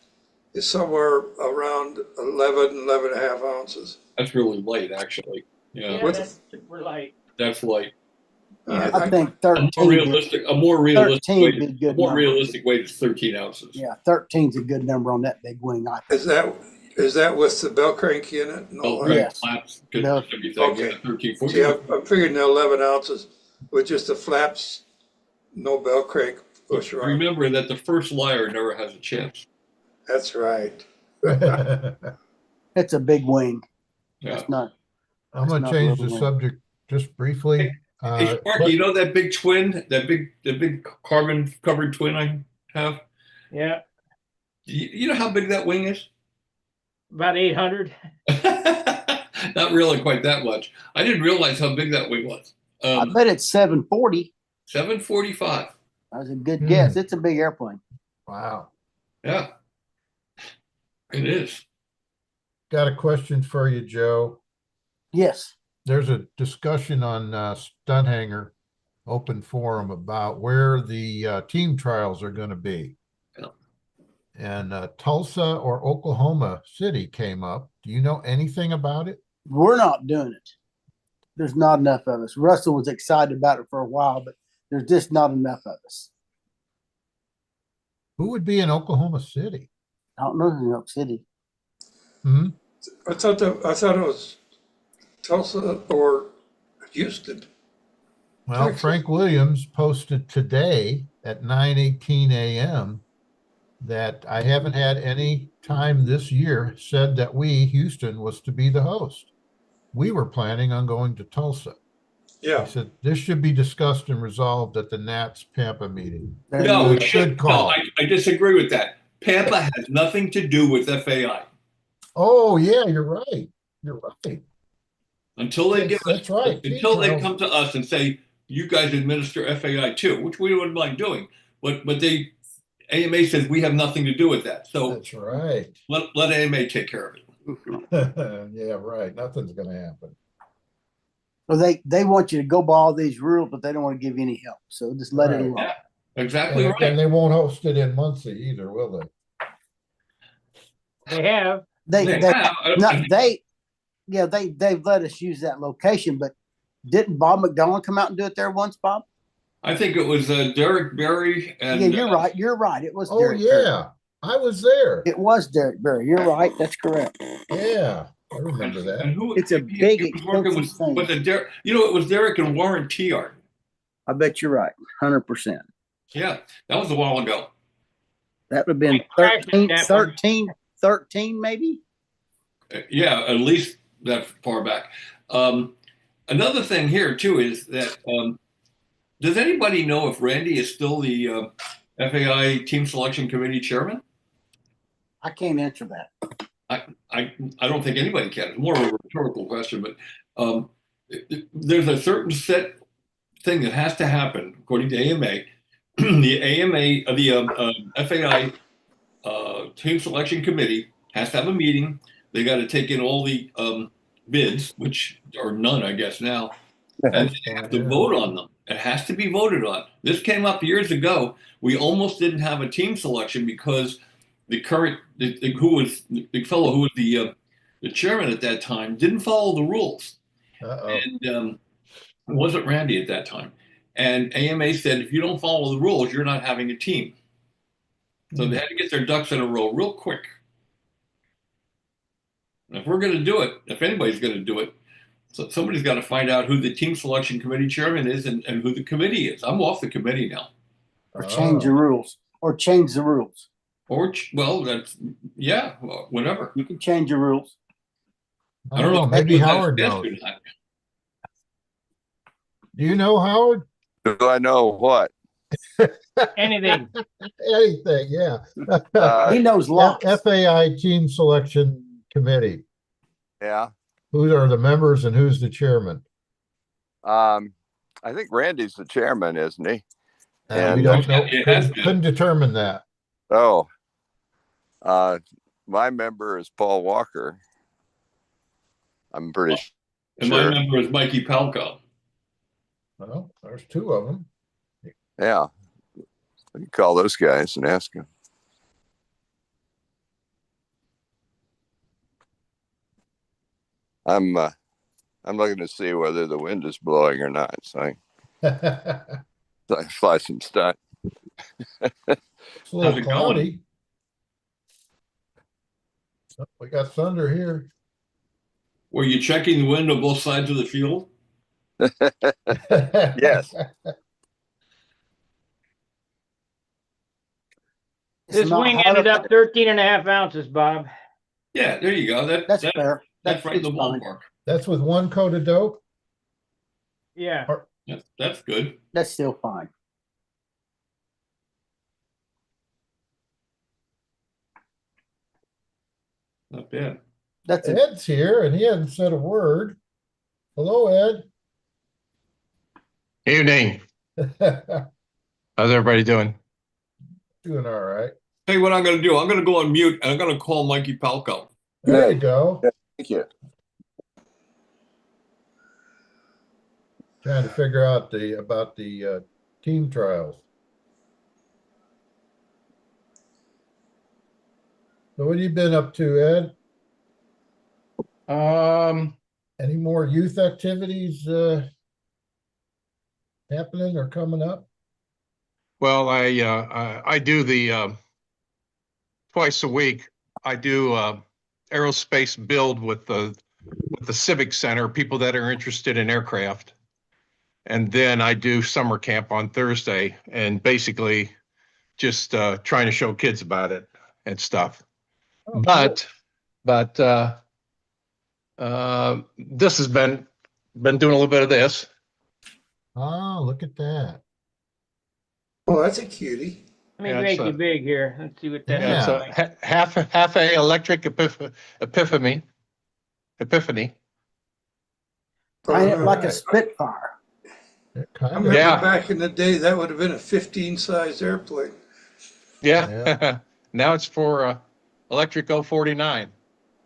Speaker 4: is somewhere around 11 and a half ounces.
Speaker 6: That's really light, actually. Yeah,
Speaker 4: With-
Speaker 1: that's super light.
Speaker 6: that's light.
Speaker 5: I think
Speaker 6: A
Speaker 5: 13.
Speaker 6: more realistic, a more realistic
Speaker 5: 13
Speaker 6: weight.
Speaker 5: would be a
Speaker 6: A
Speaker 5: good
Speaker 6: more
Speaker 5: number.
Speaker 6: realistic weight is 13 ounces.
Speaker 5: Yeah, 13's a good number on that big wing. I think.
Speaker 4: Is that with the bell crank in it? No,
Speaker 6: Belt
Speaker 4: right?
Speaker 6: crank,
Speaker 5: Yes.
Speaker 6: flaps, good
Speaker 5: No.
Speaker 6: everything.
Speaker 4: Okay.
Speaker 6: Yeah, 13,
Speaker 4: See,
Speaker 6: 14.
Speaker 4: I'm figuring the 11 ounces with just the flaps, no bell crank push around.
Speaker 6: Remember that the first liar never has a chance.
Speaker 4: That's right.
Speaker 5: It's a big wing.
Speaker 6: Yeah.
Speaker 5: It's not.
Speaker 2: I'm gonna
Speaker 5: not
Speaker 2: change the
Speaker 5: really.
Speaker 2: subject just briefly.
Speaker 6: Hey, Sparky, you know that big twin, the big carbon covered twin I have?
Speaker 1: Yeah,
Speaker 6: You know how big that wing is?
Speaker 1: about 800.
Speaker 6: Not really quite that much. I didn't realize how big that wing was.
Speaker 5: I bet it's 740.
Speaker 6: 745.
Speaker 5: That was a good
Speaker 2: Hmm.
Speaker 5: guess. It's a big airplane.
Speaker 2: Wow.
Speaker 6: Yeah, it is.
Speaker 2: Got a question for you, Joe.
Speaker 5: Yes.
Speaker 2: There's a discussion on Stunt Hangar open forum about where the team trials are going to be.
Speaker 6: Yeah.
Speaker 2: And Tulsa or Oklahoma City came up. Do you know anything about it?
Speaker 5: We're not doing it. There's not enough of us. Russell was excited about it for a while, but there's just not enough of us.
Speaker 2: Who would be in Oklahoma City?
Speaker 5: I don't know New York City.
Speaker 2: Hmm?
Speaker 4: I thought it was Tulsa or Houston.
Speaker 2: Well,
Speaker 4: Texas.
Speaker 2: Frank Williams posted today at 9:18 a.m. that I haven't had any time this year said that Houston, was to be the host. We were planning on going to Tulsa.
Speaker 4: Yeah.
Speaker 2: He said this should be discussed and resolved at the Nats Pampa meeting.
Speaker 5: There
Speaker 6: No,
Speaker 5: you
Speaker 6: it
Speaker 5: go.
Speaker 6: should.
Speaker 2: call.
Speaker 6: No, I disagree with that. Pampa has nothing to do with FAI
Speaker 2: Oh yeah, you're right. You're right.
Speaker 6: until they
Speaker 2: Yes,
Speaker 6: give us,
Speaker 2: that's right.
Speaker 6: until they
Speaker 2: Details.
Speaker 6: come to us and say, you guys administer FAI too, which we wouldn't mind doing. But AMA says we have nothing to do with that. So
Speaker 2: That's right.
Speaker 6: let AMA take care of it.
Speaker 2: Yeah, right. Nothing's gonna happen.
Speaker 5: Well, they want you to go by all these rules, but they don't want to give you any help. So just let it
Speaker 2: Right.
Speaker 5: alone.
Speaker 6: Yeah. Exactly
Speaker 2: And
Speaker 6: right.
Speaker 2: they won't host it in Muncie either, will they?
Speaker 1: They have.
Speaker 5: They
Speaker 6: They
Speaker 5: they
Speaker 6: have.
Speaker 5: not they've let us use that location, but didn't Bob McDonald come out and do it there once, Bob?
Speaker 6: I think it was Derek Berry and
Speaker 5: Yeah, you're right. You're right. It was
Speaker 2: Oh
Speaker 5: Derek Berry.
Speaker 2: yeah, I was there.
Speaker 5: It was Derek Berry. You're right. That's correct.
Speaker 2: Yeah, I remember
Speaker 6: and
Speaker 2: that.
Speaker 6: who
Speaker 5: It's a
Speaker 6: he
Speaker 5: big,
Speaker 6: was working with,
Speaker 5: expensive thing.
Speaker 6: was it Derek? You know, it was Derek and Warren Tiart.
Speaker 5: I bet you're right. 100%.
Speaker 6: Yeah, that was a while ago.
Speaker 5: That would have been
Speaker 1: I crashed that one.
Speaker 5: 13 maybe.
Speaker 6: Yeah, at least that far back. Another thing here too is that does anybody know if Randy is still the FAI Team Selection Committee chairman?
Speaker 5: I can't answer that.
Speaker 6: I don't think anybody can. It's more of a rhetorical question, but there's a certain set thing that has to happen according to AMA. The FAI Team Selection Committee has to have a meeting. They got to take in all the bids, which are none, I guess now, and they have to vote on them. It has to be voted on. This came up years ago. We almost didn't have a team selection because the fellow who was the chairman at that time didn't follow the rules.
Speaker 2: Uh-oh.
Speaker 6: And it wasn't Randy at that time. And AMA said, if you don't follow the rules, you're not having a team. So they had to get their ducks in a row real quick. And if we're going to do it, if anybody's going to do it, so somebody's got to find out who the team selection committee chairman is and who the committee is. I'm off the committee now.
Speaker 5: Or change the rules. Or change the rules.
Speaker 6: Or, well, that's, yeah, well, whatever.
Speaker 5: You can change your rules.
Speaker 2: I don't know. Maybe Howard knows. Do you know, Howard?
Speaker 7: Do I know what?
Speaker 1: Anything.
Speaker 2: Anything, yeah.
Speaker 5: He knows lots.
Speaker 2: FAI Team Selection Committee.
Speaker 7: Yeah.
Speaker 2: Who are the members and who's the chairman?
Speaker 7: I think Randy's the chairman, isn't he?
Speaker 2: We
Speaker 7: And
Speaker 2: don't know.
Speaker 6: It has been.
Speaker 2: Couldn't determine that.
Speaker 7: oh, my member is Paul Walker. I'm pretty
Speaker 6: And my
Speaker 7: sure.
Speaker 6: member is Mikey Palco.
Speaker 2: Well, there's two of them.
Speaker 7: Yeah. You can call those guys and ask them. I'm looking to see whether the wind is blowing or not. So I fly some stunt.
Speaker 2: It's a
Speaker 6: How's
Speaker 2: little
Speaker 6: it
Speaker 2: cloudy. Oh, we got thunder here.
Speaker 6: Were you checking the wind on both sides of the field?
Speaker 7: Yes.
Speaker 1: This wing ended up 13.5 ounces, Bob.
Speaker 6: Yeah, there you go.
Speaker 5: That's fair.
Speaker 6: That's right in the
Speaker 5: it's fine.
Speaker 6: ballpark.
Speaker 2: That's with one coat of dope.
Speaker 1: Yeah.
Speaker 6: That's good.
Speaker 5: That's still fine.
Speaker 6: Not bad.
Speaker 5: That's it.
Speaker 2: Ed's here and he hasn't said a word. Hello, Ed.
Speaker 8: Evening. How's everybody doing?
Speaker 2: Doing all right.
Speaker 6: Tell you what I'm going to do. I'm going to go on mute and I'm going to call Mikey Palco.
Speaker 2: There you go.
Speaker 7: Thank you.
Speaker 2: Trying to figure out about the team trials. So what have you been up to, Ed? Any more youth activities happening or coming up?
Speaker 8: Well, I do the twice a week. I do aerospace build with the Civic Center, people that are interested in aircraft. And then I do summer camp on Thursday and basically just trying to show kids about it and stuff.
Speaker 2: Oh,
Speaker 8: But this has been doing a little bit of this.
Speaker 2: Ah, look at that.
Speaker 4: Oh, that's a cutie.
Speaker 1: Let me
Speaker 8: Yeah,
Speaker 1: make
Speaker 8: it's
Speaker 1: you big here. Let's see what that
Speaker 2: Yeah.
Speaker 1: looks
Speaker 8: So
Speaker 1: like.
Speaker 8: half a electric epiphany.
Speaker 5: Paint it like a
Speaker 2: Alright.
Speaker 5: Spitfire.
Speaker 2: It
Speaker 4: I
Speaker 2: kind
Speaker 4: remember
Speaker 2: of,
Speaker 8: Yeah.
Speaker 4: back in the day, that would have been a 15-size airplane.
Speaker 8: Yeah. Now it's for electric 049.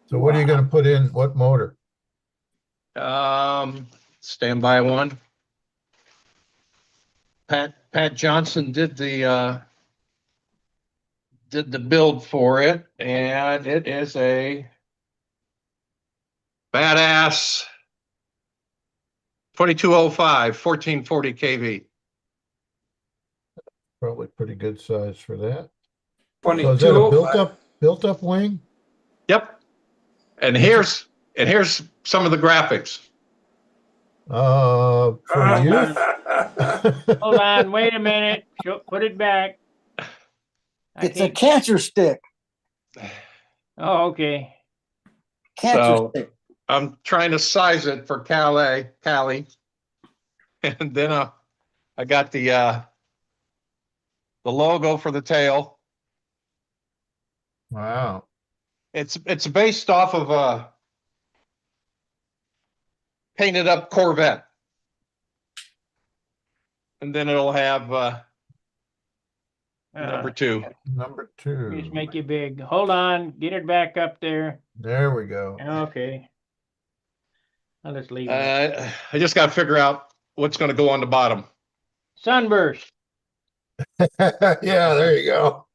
Speaker 2: so what are you going to put in? What motor?
Speaker 8: Standby one. Pat Johnson did the build for it, and it is a badass 2205 1440 kV.
Speaker 2: Probably pretty good size for that. So is that a
Speaker 4: 2205.
Speaker 2: built up wing?
Speaker 8: Yep. And here's some of the graphics.
Speaker 2: For you?
Speaker 1: Hold on, wait a minute. Put it back.
Speaker 5: It's a cancer stick.
Speaker 1: Oh, okay.
Speaker 5: Cancer
Speaker 8: So-
Speaker 5: stick.
Speaker 8: I'm trying to size it for Cali, and then I got the logo for the tail.
Speaker 2: Wow.
Speaker 8: It's based off of a painted up Corvette, and then it'll have number 2.
Speaker 2: Number
Speaker 1: Just
Speaker 2: 2.
Speaker 1: make you big. Hold on, get it back up there.
Speaker 2: There we go.
Speaker 1: Okay. I'll just leave it.
Speaker 8: I just got to figure out what's going to go on the bottom.
Speaker 1: Sunburst.
Speaker 2: Yeah, there you go.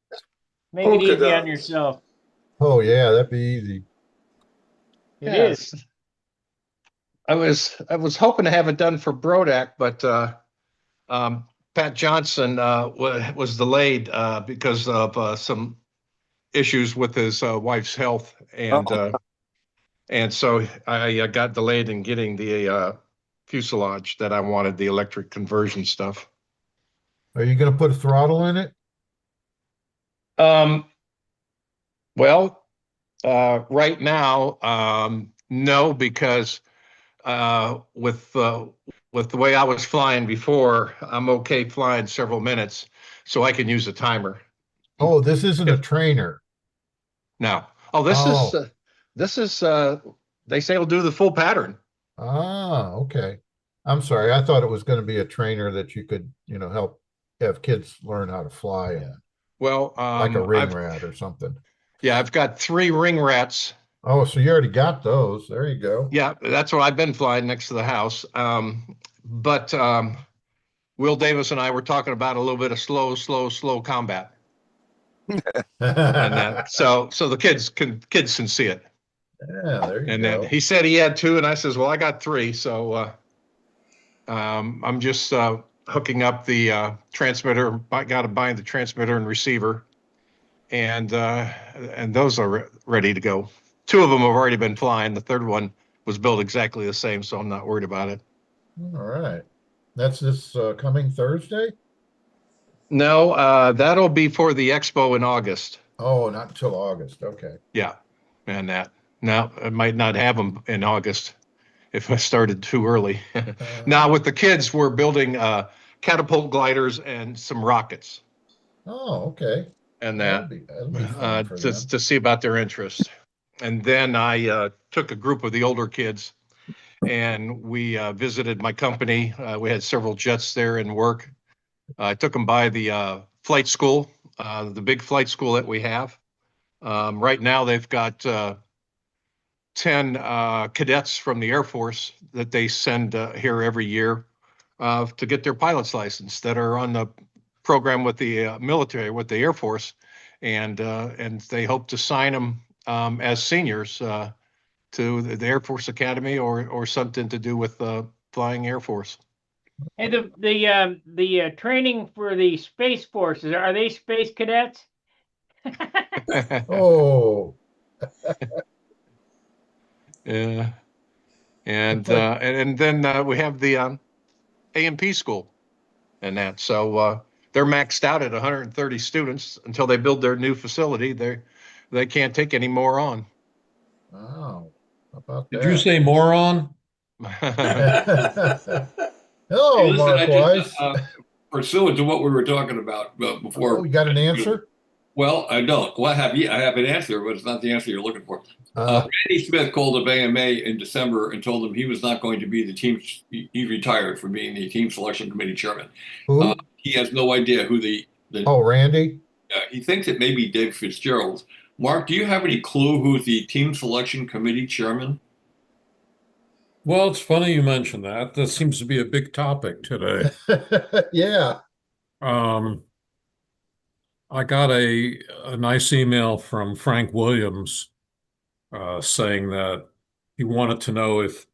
Speaker 1: Make it
Speaker 4: Polka
Speaker 1: easy on
Speaker 4: dots.
Speaker 1: yourself.
Speaker 2: Oh yeah, that'd be easy.
Speaker 1: It is.
Speaker 8: Yes. I was hoping to have it done for Brodak, but Pat Johnson was delayed because of some issues with his wife's health, and so I got delayed in getting the fuselage that I wanted, the electric conversion stuff.
Speaker 2: Are you gonna put a throttle in it?
Speaker 8: Well, right now, no, because with the way I was flying before, I'm okay flying several minutes. so I can use a timer.
Speaker 2: Oh, this isn't a trainer.
Speaker 8: Now, oh, this is they say it'll do the full pattern.
Speaker 2: Ah, okay. I'm sorry. I thought it was going to be a trainer that you could, help have kids learn how to fly in,
Speaker 8: Well,
Speaker 2: like a ring rat or something.
Speaker 8: Yeah, I've got 3 ring rats.
Speaker 2: Oh, so you already got those. There you go.
Speaker 8: Yeah, that's what I've been flying next to the house. But Will Davis and I were talking about a little bit of slow combat, and so the kids can see it.
Speaker 2: Yeah, there you
Speaker 8: And
Speaker 2: go.
Speaker 8: then he said he had 2, and I says, well, I got 3, so I'm just hooking up the transmitter. I got to bind the transmitter and receiver, and those are ready to go. 2 of them have already been flying. The third one was built exactly the same, so I'm not worried about it.
Speaker 2: All right. That's this coming Thursday?
Speaker 8: No, that'll be for the expo in August.
Speaker 2: Oh, not until August. Okay.
Speaker 8: Yeah, and that. Now, I might not have them in August if I started too early. Now, with the kids, we're building catapult gliders and some rockets.
Speaker 2: Oh, okay.
Speaker 8: And
Speaker 2: that'll be fun for them.
Speaker 8: to see about their interest. And then I took a group of the older kids and we visited my company. We had several jets there in work. I took them by the flight school, the big flight school that we have. Right now, they've got 10 cadets from the Air Force that they send here every year to get their pilot's license that are on the program with the military, with the Air Force. And they hope to sign them as seniors to the Air Force Academy or something to do with flying Air Force.
Speaker 1: And the training for the Space Forces, are they space cadets?
Speaker 2: Oh.
Speaker 8: Yeah. And then we have the A&P school and that. So they're maxed out at 130 students until they build their new facility. They can't take any more on.
Speaker 2: Oh, how about
Speaker 9: Did
Speaker 2: that?
Speaker 9: you say moron?
Speaker 2: Hello,
Speaker 6: Hey, listen,
Speaker 2: Mark
Speaker 6: I
Speaker 2: Weiss.
Speaker 6: pursuant to what we were talking about before.
Speaker 2: Oh, you got an answer?
Speaker 6: Well, I don't. Well, I have an answer, but it's not the answer you're looking for. Randy Smith called up AMA in December and told them he was not going to be the team. He retired from being the team selection committee chairman.
Speaker 2: Who?
Speaker 6: He has no idea who the
Speaker 2: Oh, Randy?
Speaker 6: he thinks it may be Dave Fitzgerald. Mark, do you have any clue who's the team selection committee chairman?
Speaker 9: Well, it's funny you mentioned that. That seems to be a big topic today.
Speaker 2: Yeah.
Speaker 9: I got a nice email from Frank Williams saying that he wanted to know if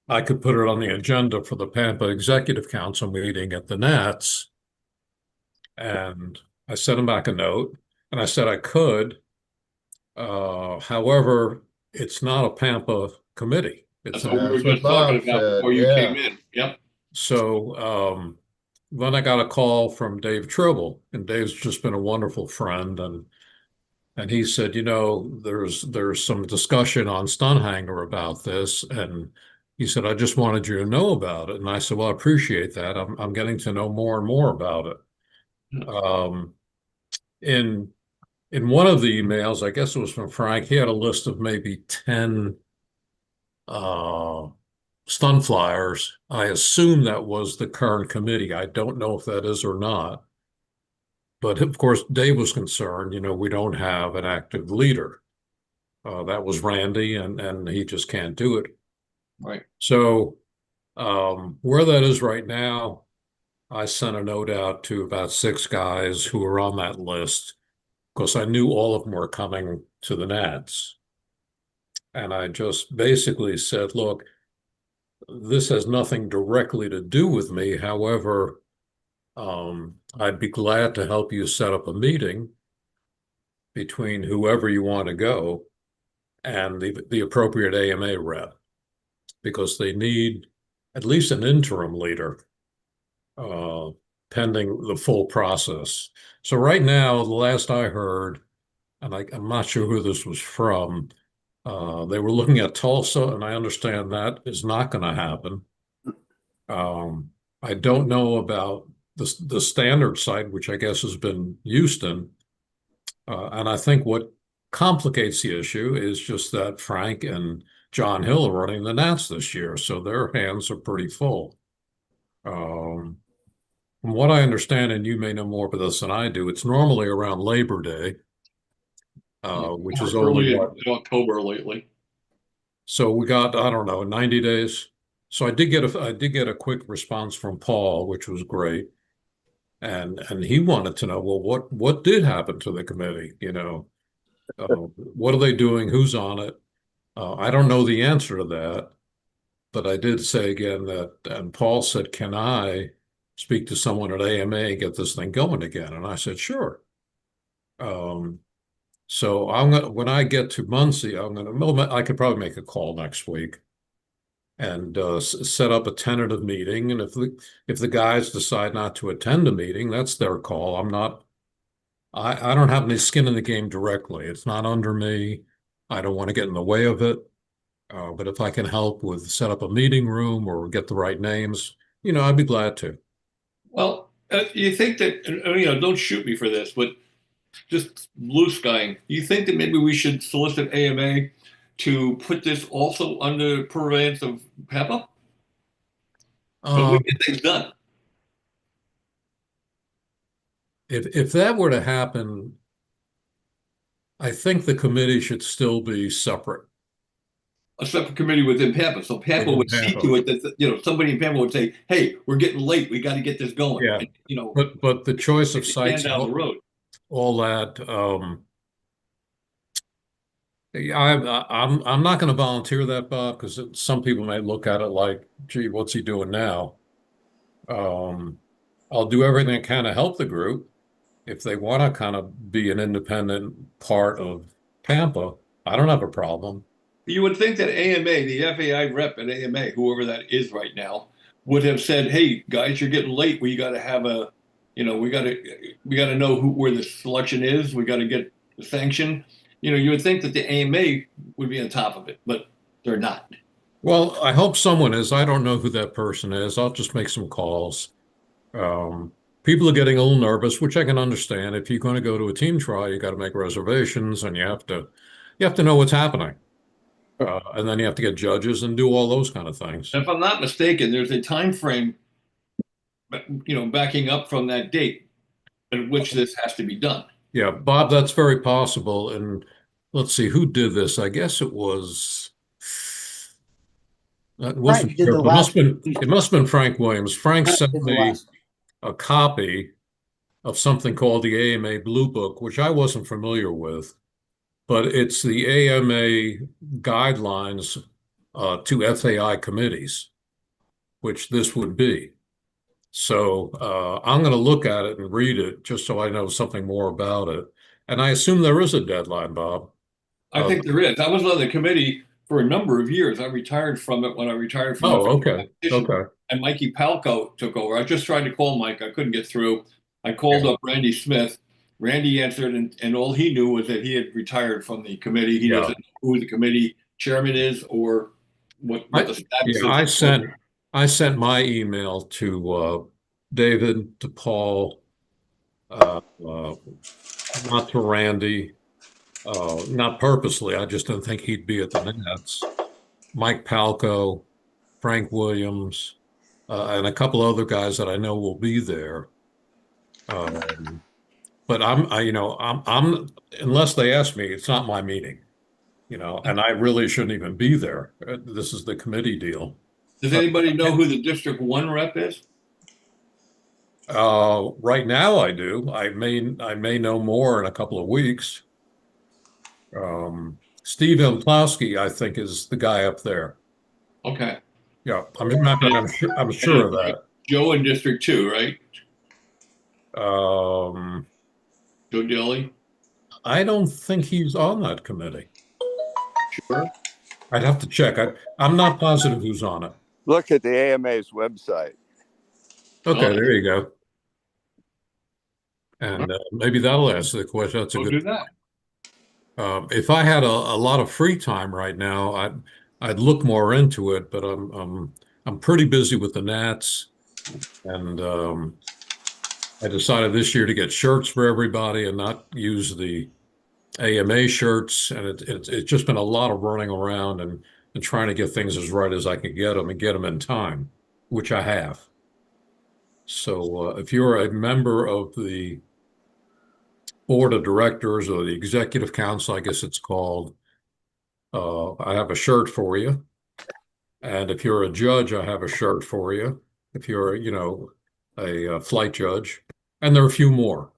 Speaker 9: I could put it on the agenda for the Pampa Executive Council meeting at the Nats. And I sent him back a note and I said I could. However, it's not a Pampa committee.
Speaker 6: That's what we were just talking about before you came in. Yep.
Speaker 9: So then I got a call from Dave Tribble, and Dave's just been a wonderful friend, and he said, there's some discussion on Stunt Hangar about this, and he said, I just wanted you to know about it. And I said, well, I appreciate that. I'm getting to know more and more about it. In one of the emails, I guess it was from Frank, he had a list of maybe 10 stun flyers. I assume that was the current committee. I don't know if that is or not. But of course, Dave was concerned, we don't have an active leader. That was Randy, and he just can't do it.
Speaker 6: Right.
Speaker 9: So where that is right now, I sent a note out to about 6 guys who were on that list because I knew all of them were coming to the Nats. And I just basically said, look, this has nothing directly to do with me. However, I'd be glad to help you set up a meeting between whoever you want to go and the appropriate AMA rep, because they need at least an interim leader pending the full process. So right now, the last I heard, and I'm not sure who this was from, they were looking at Tulsa, and I understand that is not going to happen. I don't know about the standard site, which I guess has been Houston. And I think what complicates the issue is just that Frank and John Hill are running the Nats this year, so their hands are pretty full. From what I understand, and you may know more about this than I do, it's normally around Labor Day, which is only
Speaker 6: early
Speaker 9: what?
Speaker 6: in October lately.
Speaker 9: So we got, I don't know, 90 days. So I did get a quick response from Paul, which was great. And he wanted to know, well, what did happen to the committee? What are they doing? Who's on it? I don't know the answer to that, but I did say again that, and Paul said, can I speak to someone at AMA and get this thing going again? And I said, sure. So when I get to Muncie, I could probably make a call next week and set up a tentative meeting. And if the guys decide not to attend a meeting, that's their call. I don't have any skin in the game directly. It's not under me. I don't want to get in the way of it. But if I can help with set up a meeting room or get the right names, I'd be glad to.
Speaker 6: Well, you think that, don't shoot me for this, but just blue skying. You think that maybe we should solicit AMA to put this also under purveyance of PEPA? So we get things done.
Speaker 9: If that were to happen, I think the committee should still be separate.
Speaker 6: A separate committee within PEPA. So PEPA would see to it that, somebody in PEPA would say, hey, we're getting late. We got to get this going.
Speaker 9: Yeah.
Speaker 6: And,
Speaker 9: but the choice of sites
Speaker 6: down the road.
Speaker 9: All that, I'm not going to volunteer that, Bob, because some people may look at it like, gee, what's he doing now? I'll do everything I can to help the group. If they want to kind of be an independent part of Tampa, I don't have a problem.
Speaker 6: You would think that AMA, the FAI rep at AMA, whoever that is right now, would have said, hey, guys, you're getting late. We got to have we got to know where the selection is. We got to get the sanction. You would think that the AMA would be on top of it, but they're not.
Speaker 9: Well, I hope someone is. I don't know who that person is. I'll just make some calls. People are getting a little nervous, which I can understand. If you're going to go to a team trial, you got to make reservations, and you have to know what's happening. And then you have to get judges and do all those kind of things.
Speaker 6: If I'm not mistaken, there's a time frame, backing up from that date at which this has to be done.
Speaker 9: Yeah, Bob, that's very possible. And let's see, who did this? I guess it was. It wasn't. It must have been Frank Williams. Frank sent me a copy of something called the AMA Blue Book, which I wasn't familiar with. But it's the AMA guidelines to FAI committees, which this would be. So I'm going to look at it and read it just so I know something more about it. And I assume there is a deadline, Bob.
Speaker 6: I think there is. I was on the committee for a number of years. I retired from it when I retired from it.
Speaker 9: Oh, okay. Okay.
Speaker 6: And Mikey Palco took over. I just tried to call Mike. I couldn't get through. I called up Randy Smith. Randy answered, and all he knew was that he had retired from the committee. He doesn't know who the committee chairman is or what the status is.
Speaker 9: I sent my email to David, to Paul, not to Randy, not purposely. I just didn't think he'd be at the Nats. Mike Palco, Frank Williams, and a couple other guys that I know will be there. But I'm unless they ask me, it's not my meeting, and I really shouldn't even be there. This is the committee deal.
Speaker 6: Does anybody know who the District 1 rep is?
Speaker 9: Right now I do. I may know more in a couple of weeks. Steve Ilplowski, I think, is the guy up there.
Speaker 6: Okay.
Speaker 9: Yeah, I'm sure of that.
Speaker 6: Joe in District 2, right? Joe Daly?
Speaker 9: I don't think he's on that committee.
Speaker 6: Sure.
Speaker 9: I'd have to check. I'm not positive who's on it.
Speaker 7: Look at the AMA's website.
Speaker 9: Okay, there you go. And maybe that'll answer the question. That's a good.
Speaker 6: Do that.
Speaker 9: If I had a lot of free time right now, I'd look more into it. But I'm pretty busy with the Nats, and I decided this year to get shirts for everybody and not use the AMA shirts. And it's just been a lot of running around and trying to get things as right as I can get them and get them in time, which I have. So if you're a member of the board of directors or the executive council, I guess it's called, I have a shirt for you. And if you're a judge, I have a shirt for you. If you're, a flight judge, and there are a few more.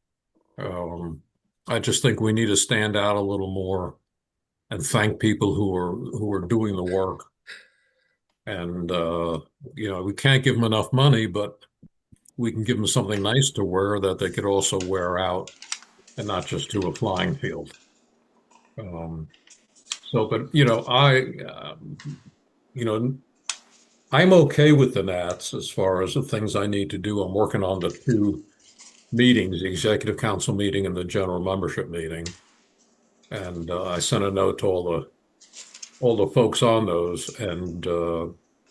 Speaker 9: I just think we need to stand out a little more and thank people who are doing the work. And we can't give them enough money, but we can give them something nice to wear that they could also wear out and not just to a flying field. I'm okay with the Nats as far as the things I need to do. I'm working on the two meetings, the executive council meeting and the general membership meeting. And I sent a note to all the folks on those and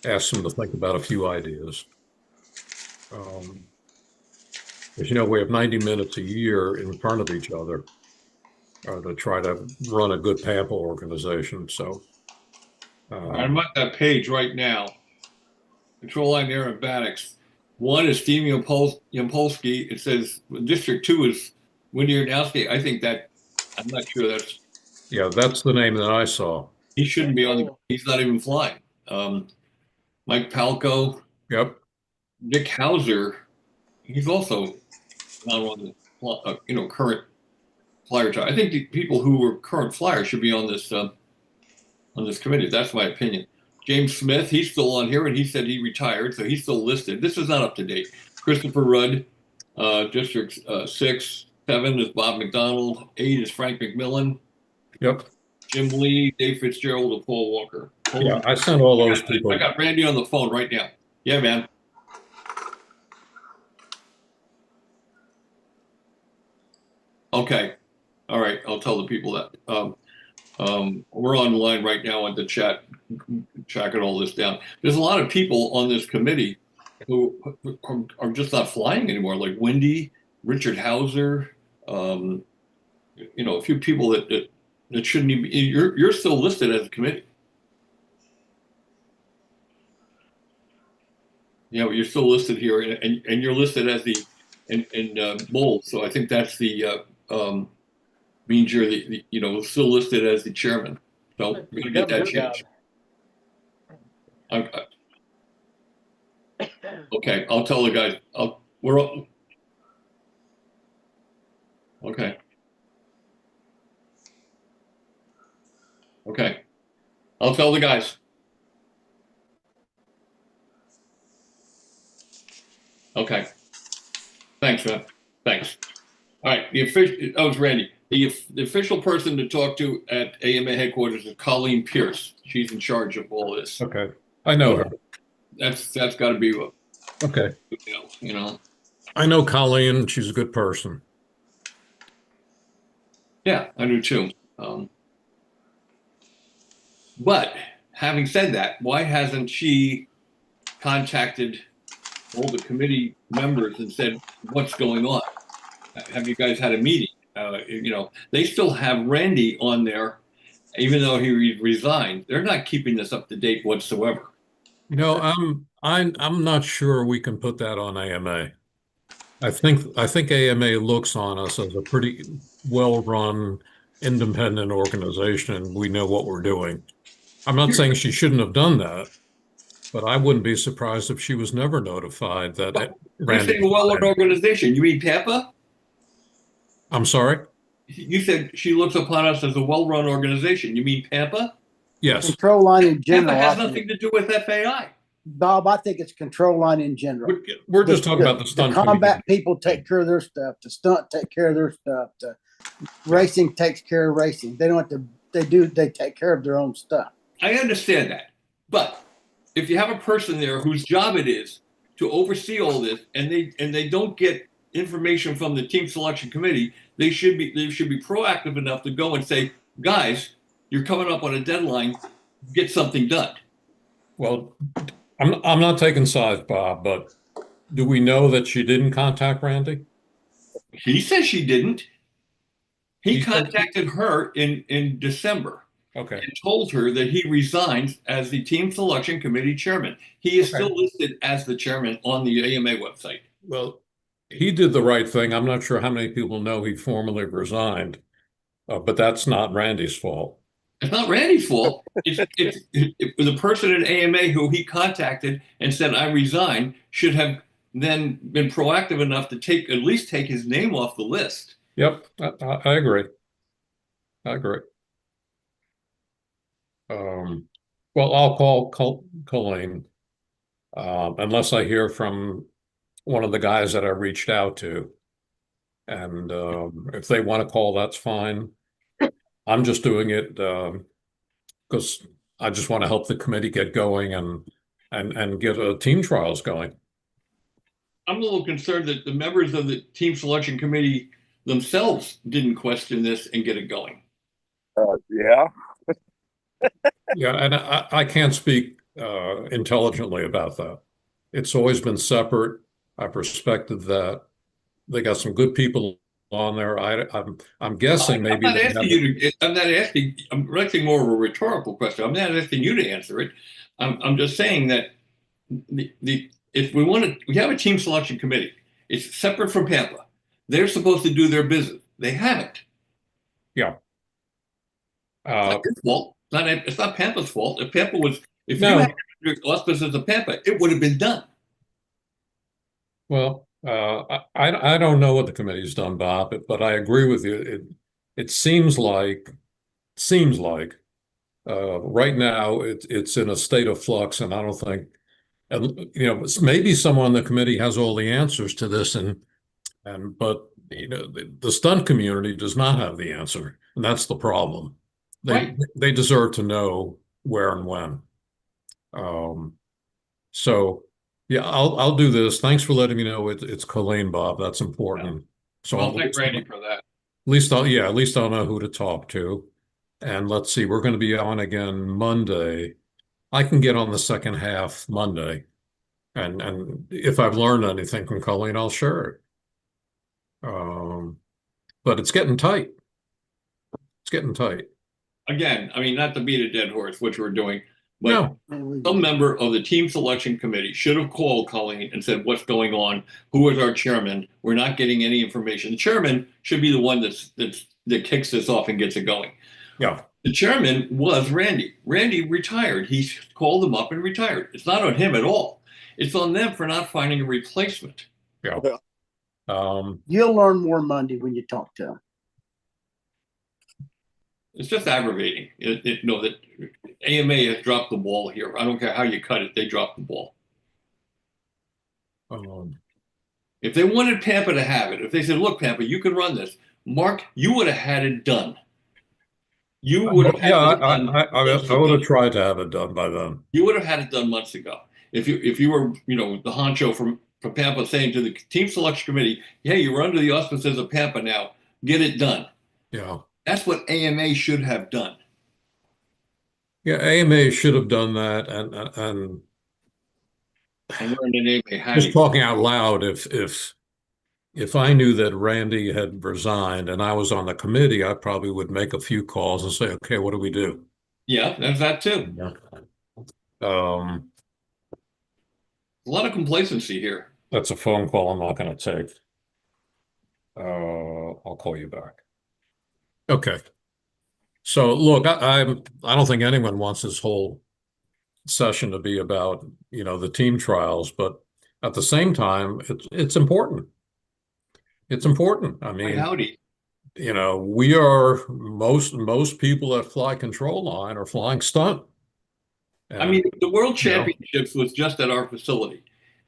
Speaker 9: asked them to think about a few ideas. As you know, we have 90 minutes a year in front of each other to try to run a good Pampa organization. So
Speaker 6: I'm at that page right now. Control line aerobatics. One is Steve Yampolsky. It says District 2 is Wendy Yardowski. I think that, I'm not sure that's.
Speaker 9: Yeah, that's the name that I saw.
Speaker 6: He shouldn't be on, he's not even flying. Mike Palco.
Speaker 9: Yep.
Speaker 6: Nick Hauser. He's also not on the, current flyer chart. I think the people who were current flyers should be on this committee. That's my opinion. James Smith, he's still on here, and he said he retired, so he's still listed. This is not up to date. Christopher Rudd, District 6, 7 is Bob McDonald, 8 is Frank McMillan.
Speaker 9: Yep.
Speaker 6: Jim Lee, Dave Fitzgerald, and Paul Walker.
Speaker 9: Yeah, I sent all those people.
Speaker 6: I got Randy on the phone right now. Yeah, man. Okay. All right. I'll tell the people that. We're online right now at the chat, tracking all this down. There's a lot of people on this committee who are just not flying anymore, like Wendy, Richard Hauser, a few people that shouldn't even be. You're still listed as a committee. Yeah, but you're still listed here, and you're listed as the in bold. So I think that's the means you're the still listed as the chairman. So we're gonna get that changed. Okay, I'll tell the guys. Okay. Okay, I'll tell the guys. Okay. Thanks, man. Thanks. All right. The official. Oh, it's Randy. The official person to talk to at AMA headquarters is Colleen Pierce. She's in charge of all this.
Speaker 9: Okay, I know her.
Speaker 6: That's got to be
Speaker 9: okay.
Speaker 6: I
Speaker 9: know Colleen. She's a good person.
Speaker 6: Yeah, I do too. But having said that, why hasn't she contacted all the committee members and said, what's going on? Have you guys had a meeting? They still have Randy on there, even though he resigned. They're not keeping this up to date whatsoever.
Speaker 9: I'm not sure we can put that on AMA. I think AMA looks on us as a pretty well-run, independent organization, and we know what we're doing. I'm not saying she shouldn't have done that, but I wouldn't be surprised if she was never notified that
Speaker 6: Randy. You're saying a well-run organization. You mean Pampa?
Speaker 9: I'm sorry?
Speaker 6: You said she looks upon us as a well-run organization. You mean Pampa?
Speaker 9: Yes.
Speaker 5: Control line in general.
Speaker 6: Pampa has nothing to do with FAI.
Speaker 5: Bob, I think it's control line in general.
Speaker 9: We're just talking about the stunt.
Speaker 5: The combat people take care of their stuff. The stunt take care of their stuff. The racing takes care of racing. They don't have to. They take care of their own stuff.
Speaker 6: I understand that, but if you have a person there whose job it is to oversee all this, and they don't get information from the team selection committee, they should be proactive enough to go and say, guys, you're coming up on a deadline, get something done.
Speaker 9: Well, I'm not taking sides, Bob, but do we know that she didn't contact Randy?
Speaker 6: He says she didn't. He
Speaker 9: He said-
Speaker 6: contacted her in December
Speaker 9: Okay.
Speaker 6: and told her that he resigns as the team selection committee chairman. He is
Speaker 9: Okay.
Speaker 6: still listed as the chairman on the AMA website.
Speaker 9: Well, he did the right thing. I'm not sure how many people know he formally resigned, but that's not Randy's fault.
Speaker 6: It's not Randy's fault. It's the person at AMA who he contacted and said, I resign, should have then been proactive enough to at least take his name off the list.
Speaker 9: Yep, I agree. I agree. Well, I'll call Colleen, unless I hear from one of the guys that I reached out to. And if they want to call, that's fine. I'm just doing it because I just want to help the committee get going and get team trials going.
Speaker 6: I'm a little concerned that the members of the team selection committee themselves didn't question this and get it going.
Speaker 7: Yeah.
Speaker 9: Yeah, and I can't speak intelligently about that. It's always been separate. I've respected that. They got some good people on there. I'm guessing maybe
Speaker 6: I'm not asking. I'm asking more of a rhetorical question. I'm not asking you to answer it. I'm just saying that if we have a team selection committee. It's separate from Pampa. They're supposed to do their business. They haven't.
Speaker 9: Yeah.
Speaker 6: It's not your fault. It's not Pampa's fault. If Pampa was, if
Speaker 9: No.
Speaker 6: you had auspices of Pampa, it would have been done.
Speaker 9: Well, I don't know what the committee's done, Bob, but I agree with you. It seems like right now it's in a state of flux, and I don't think, and maybe someone on the committee has all the answers to this, but the stunt community does not have the answer, and that's the problem. They deserve to know where and when. So yeah, I'll do this. Thanks for letting me know it's Colleen, Bob. That's important. So
Speaker 6: I'll thank Randy for that.
Speaker 9: At least I'll know who to talk to. And let's see, we're going to be on again Monday. I can get on the second half Monday. And if I've learned anything from Colleen, I'll share it. But it's getting tight. It's getting tight.
Speaker 6: Again, I mean, not to beat a dead horse, which we're doing, but
Speaker 9: No.
Speaker 6: some member of the team selection committee should have called Colleen and said, what's going on? Who is our chairman? We're not getting any information. The chairman should be the one that kicks this off and gets it going.
Speaker 9: Yeah.
Speaker 6: The chairman was Randy. Randy retired. He called them up and retired. It's not on him at all. It's on them for not finding a replacement.
Speaker 9: Yeah.
Speaker 5: You'll learn more Monday when you talk to him.
Speaker 6: It's just aggravating. That AMA has dropped the ball here. I don't care how you cut it. They dropped the ball. If they wanted Pampa to have it, if they said, look, Pampa, you can run this. Mark, you would have had it done. You would have had it done.
Speaker 9: I would have tried to have it done by then.
Speaker 6: You would have had it done months ago. If you were, the honcho from Pampa saying to the team selection committee, hey, you're under the auspices of Pampa now, get it done.
Speaker 9: Yeah.
Speaker 6: That's what AMA should have done.
Speaker 9: Yeah, AMA should have done that, and
Speaker 6: we're in an AMA
Speaker 9: just talking out loud, if I knew that Randy had resigned and I was on the committee, I probably would make a few calls and say, okay, what do we do?
Speaker 6: Yeah, there's that too.
Speaker 9: Yeah.
Speaker 6: A lot of complacency here.
Speaker 9: That's a phone call I'm not going to take. I'll call you back. Okay. So look, I don't think anyone wants this whole session to be about, the team trials, but at the same time, it's important. It's important. I mean,
Speaker 6: howdy.
Speaker 9: We are most people that fly control line are flying stunt. And,
Speaker 6: I mean, the World Championships was just at our facility.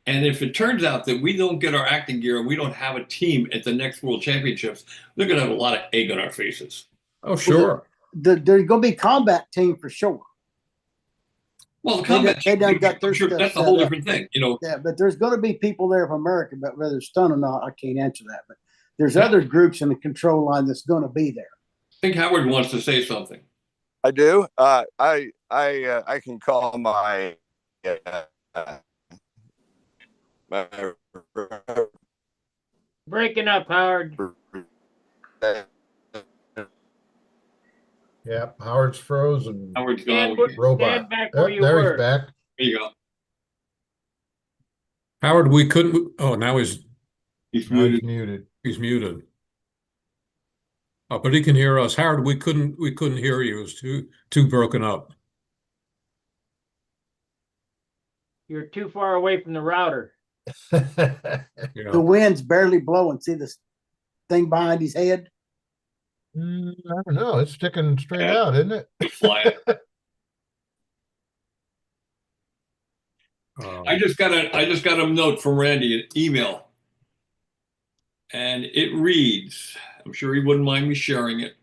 Speaker 6: And if it turns out that we don't get our acting gear and we don't have a team at the next World Championships, they're going to have a lot of egg on our faces.
Speaker 9: Oh, sure.
Speaker 5: There's going to be combat team for sure.
Speaker 6: Well, the combat
Speaker 5: they done got their
Speaker 6: sure,
Speaker 5: stuff
Speaker 6: that's a
Speaker 5: set
Speaker 6: whole
Speaker 5: up.
Speaker 6: different thing,
Speaker 5: Yeah, but there's going to be people there from America, but whether it's stunt or not, I can't answer that. But there's other groups in the control line that's going to be there.
Speaker 6: I think Howard wants to say something.
Speaker 7: I do. I can call my
Speaker 1: Breaking up, Howard.
Speaker 2: Yeah, Howard's frozen.
Speaker 6: Howard's
Speaker 1: Stand,
Speaker 6: gone.
Speaker 2: Robot.
Speaker 1: stand back where
Speaker 2: Yep,
Speaker 1: you
Speaker 2: there
Speaker 1: were.
Speaker 2: he's back.
Speaker 6: There you go.
Speaker 9: Howard, we couldn't. Oh, now
Speaker 6: He's
Speaker 2: Now
Speaker 6: muted.
Speaker 2: he's muted.
Speaker 9: he's muted. Oh, but he can hear us. Howard, we couldn't hear you. It was too broken up.
Speaker 1: You're too far away from the router.
Speaker 9: Yeah.
Speaker 5: The wind's barely blowing. See this thing behind his head?
Speaker 2: I don't know. It's sticking straight
Speaker 6: Yeah.
Speaker 2: out, isn't it?
Speaker 6: Fly.
Speaker 9: Um,
Speaker 6: I just got a note from Randy, an email, and it reads. I'm sure he wouldn't mind me sharing it.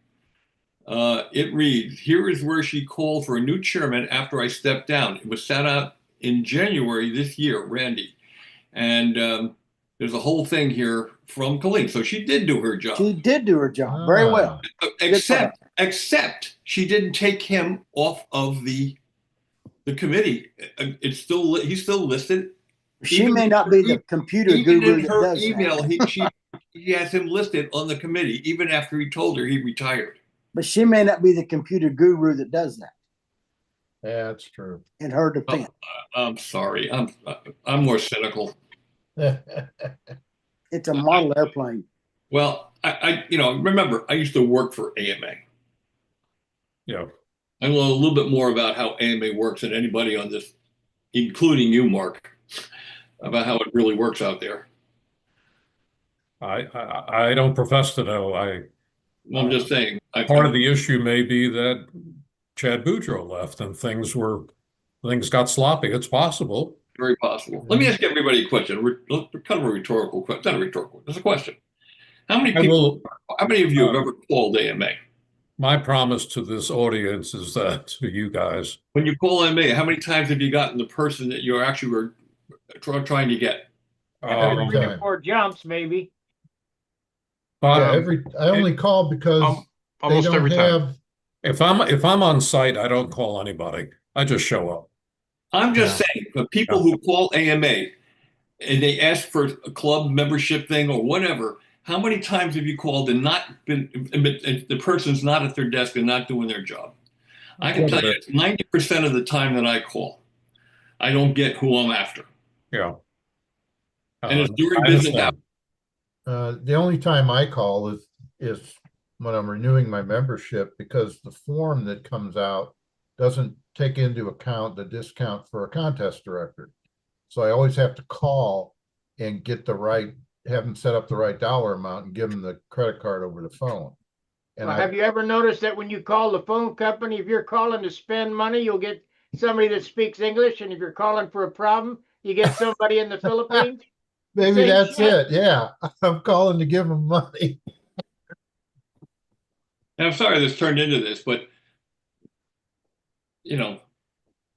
Speaker 6: It reads, "Here is where she called for a new chairman after I stepped down. It was sent out in January this year, Randy, and there's a whole thing here from Colleen. So she did do her job.
Speaker 5: She did do her job very well.
Speaker 6: Except she didn't take him off of the committee. It's still he's still listed.
Speaker 5: She
Speaker 6: Even
Speaker 5: may not be the computer
Speaker 6: even
Speaker 5: guru
Speaker 6: in
Speaker 5: that
Speaker 6: her
Speaker 5: does
Speaker 6: email,
Speaker 5: that.
Speaker 6: he has him listed on the committee, even after he told her he retired.
Speaker 5: But she may not be the computer guru that does that,
Speaker 2: Yeah, that's true.
Speaker 5: in her defense.
Speaker 6: I'm sorry. I'm more cynical.
Speaker 5: It's a model airplane.
Speaker 6: Well, I remember I used to work for AMA.
Speaker 9: yeah.
Speaker 6: I know a little bit more about how AMA works than anybody on this, including you, Mark, about how it really works out there.
Speaker 9: I don't profess to know.
Speaker 6: I'm just saying.
Speaker 9: Part of the issue may be that Chad Boudreaux left and things got sloppy. It's possible.
Speaker 6: Very possible. Let me ask everybody a question. Kind of a rhetorical question. Not a rhetorical. It's a question. How many people? How many of you have ever called AMA?
Speaker 9: My promise to this audience is that to you guys.
Speaker 6: When you call AMA, how many times have you gotten the person that you actually were trying to get?
Speaker 2: Every
Speaker 1: Three or
Speaker 2: time.
Speaker 1: 4 jumps, maybe.
Speaker 2: Yeah, I only call because they
Speaker 8: almost
Speaker 2: don't
Speaker 8: every time.
Speaker 2: have.
Speaker 9: If I'm on site, I don't call anybody. I just show up.
Speaker 6: I'm just saying, the people who call AMA and they ask for a club membership thing or whatever, how many times have you called and the person's not at their desk and not doing their job? I can tell you it's 90% of the time that I call, I don't get who I'm after.
Speaker 9: Yeah.
Speaker 6: And it's during business hours.
Speaker 2: The only time I call is when I'm renewing my membership, because the form that comes out doesn't take into account the discount for a contest director. So I always have to call and have them set up the right dollar amount and give them the credit card over the phone. And
Speaker 1: Well, have you ever noticed that when you call the phone company, if you're calling to spend money, you'll get somebody that speaks English, and if you're calling for a problem, you get somebody in the Philippines?
Speaker 2: maybe
Speaker 1: Same
Speaker 2: that's
Speaker 1: shit.
Speaker 2: it. Yeah, I'm calling to give them money.
Speaker 6: And I'm sorry this turned into this, but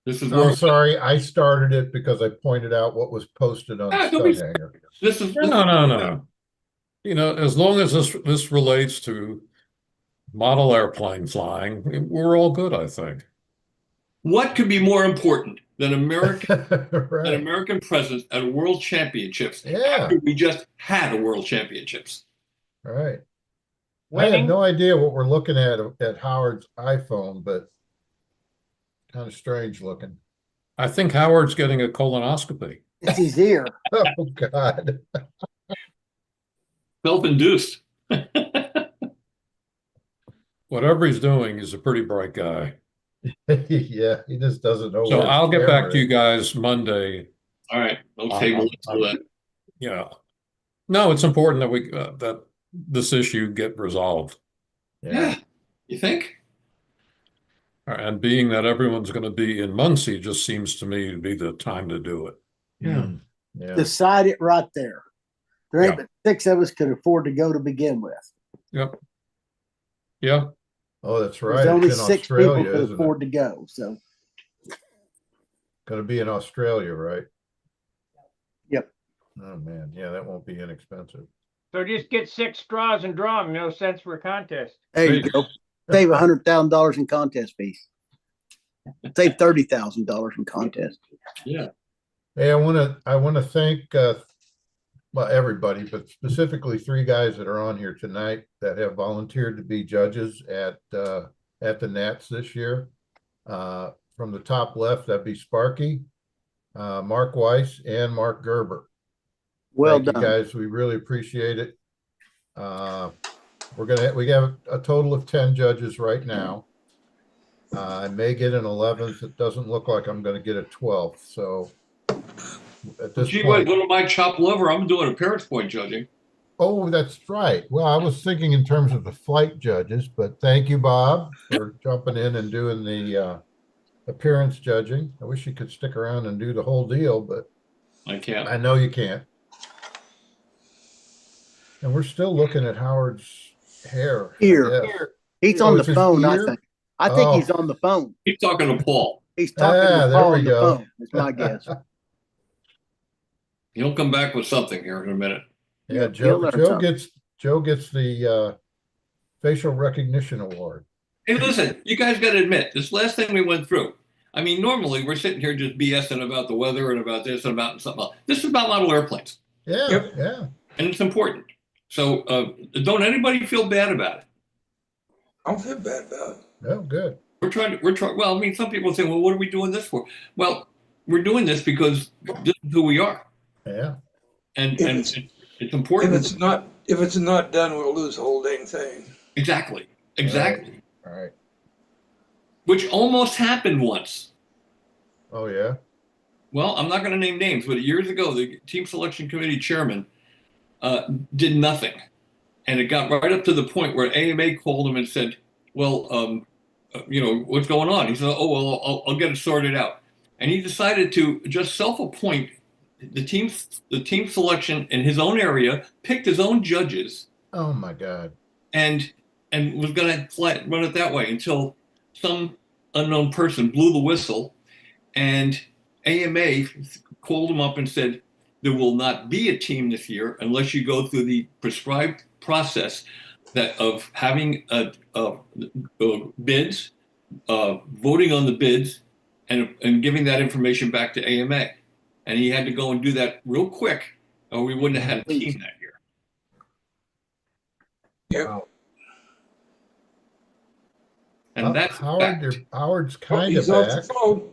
Speaker 6: this is
Speaker 2: I'm
Speaker 6: where
Speaker 2: sorry, I started it because I pointed out what was posted on Stunt Hangar.
Speaker 9: No. As long as this relates to model airplane flying, we're all good, I think.
Speaker 6: What could be more important than American
Speaker 2: Right.
Speaker 6: an American presence at World Championships
Speaker 2: Yeah.
Speaker 6: after we just had a World Championships?
Speaker 2: Right. I
Speaker 1: Winning.
Speaker 2: have no idea what we're looking at Howard's iPhone, but kind of strange looking.
Speaker 9: I think Howard's getting a colonoscopy.
Speaker 5: It's his ear.
Speaker 2: Oh God.
Speaker 6: Self-induced.
Speaker 9: Whatever he's doing, he's a pretty bright guy.
Speaker 2: Yeah, he just doesn't know.
Speaker 9: So
Speaker 2: where his
Speaker 9: I'll get back
Speaker 2: camera
Speaker 9: to you
Speaker 2: is.
Speaker 9: guys Monday.
Speaker 6: All right, I'll table it till then.
Speaker 9: Yeah. No, it's important that that this issue get resolved.
Speaker 6: Yeah, you think?
Speaker 9: And being that everyone's going to be in Muncie just seems to me to be the time to do it.
Speaker 2: Yeah. Yeah.
Speaker 5: Decide it right there. There ain't
Speaker 9: Yeah.
Speaker 5: but 6 of us could afford to go to begin with.
Speaker 9: Yep. Yeah.
Speaker 2: Oh, that's right.
Speaker 5: There's only
Speaker 2: It's in
Speaker 5: 6 people
Speaker 2: Australia,
Speaker 5: could
Speaker 2: isn't
Speaker 5: afford
Speaker 2: it?
Speaker 5: to go. So,
Speaker 2: Going to be in Australia, right?
Speaker 5: yep.
Speaker 2: Oh man, yeah, that won't be inexpensive.
Speaker 1: So just get 6 straws and draw them. No sense for a contest.
Speaker 5: There you go. Save $100,000 in contest fees. Save $30,000 in contest.
Speaker 6: Yeah.
Speaker 2: Hey, I want to thank well, everybody, but specifically 3 guys that are on here tonight that have volunteered to be judges at the Nats this year. From the top left, that'd be Sparky, Mark Weiss, and Mark Gerber.
Speaker 5: Well
Speaker 2: Thank you
Speaker 5: done.
Speaker 2: guys. We really appreciate it. We have a total of 10 judges right now. I may get an 11th. It doesn't look like I'm going to get a 12th. So at this
Speaker 6: Gee,
Speaker 2: point,
Speaker 6: go to my chopped liver. I'm doing appearance point judging.
Speaker 2: oh, that's right. Well, I was thinking in terms of the flight judges, but thank you, Bob, for jumping in and doing the appearance judging. I wish you could stick around and do the whole deal, but
Speaker 6: I can't.
Speaker 2: I know you can't. And we're still looking at Howard's hair.
Speaker 5: Ear. He's
Speaker 2: Oh,
Speaker 5: on the
Speaker 2: it's his
Speaker 5: phone, I
Speaker 2: ear?
Speaker 5: think. I think he's
Speaker 2: Oh.
Speaker 5: on the phone.
Speaker 6: Keep talking to Paul.
Speaker 5: He's talking
Speaker 2: Ah,
Speaker 5: to
Speaker 2: there
Speaker 5: Paul
Speaker 2: we
Speaker 5: on the
Speaker 2: go.
Speaker 5: phone, is my guess.
Speaker 6: He'll come back with something here in a minute.
Speaker 2: Yeah,
Speaker 5: Yep, he'll learn something.
Speaker 2: Joe gets the facial recognition award.
Speaker 6: Hey, listen, you guys got to admit, this last thing we went through, I mean, normally we're sitting here just BSing about the weather and about this and about something else. This is about model airplanes.
Speaker 2: Yeah,
Speaker 4: Yep.
Speaker 2: yeah.
Speaker 6: And it's important. So don't anybody feel bad about it.
Speaker 4: I don't feel bad about it.
Speaker 2: Oh, good.
Speaker 6: Well, I mean, some people say, well, what are we doing this for? Well, we're doing this because this is who we are.
Speaker 2: Yeah.
Speaker 6: And
Speaker 4: If
Speaker 6: it's important.
Speaker 4: If it's not done, we'll lose the whole dang thing.
Speaker 6: Exactly.
Speaker 2: All right.
Speaker 6: Which almost happened once.
Speaker 2: Oh, yeah.
Speaker 6: Well, I'm not going to name names, but years ago, the team selection committee chairman did nothing. And it got right up to the point where AMA called him and said, well, what's going on? He said, oh, well, I'll get it sorted out. And he decided to just self-appoint the team selection in his own area, picked his own judges.
Speaker 2: Oh, my God.
Speaker 6: And was going to run it that way until some unknown person blew the whistle, and AMA called him up and said, there will not be a team this year unless you go through the prescribed process of having bids, voting on the bids, and giving that information back to AMA. And he had to go and do that real quick, or we wouldn't have had a team that year.
Speaker 4: Yep.
Speaker 2: Wow.
Speaker 6: And that's
Speaker 2: Howard's kind of
Speaker 4: He's off the
Speaker 2: back.
Speaker 4: phone.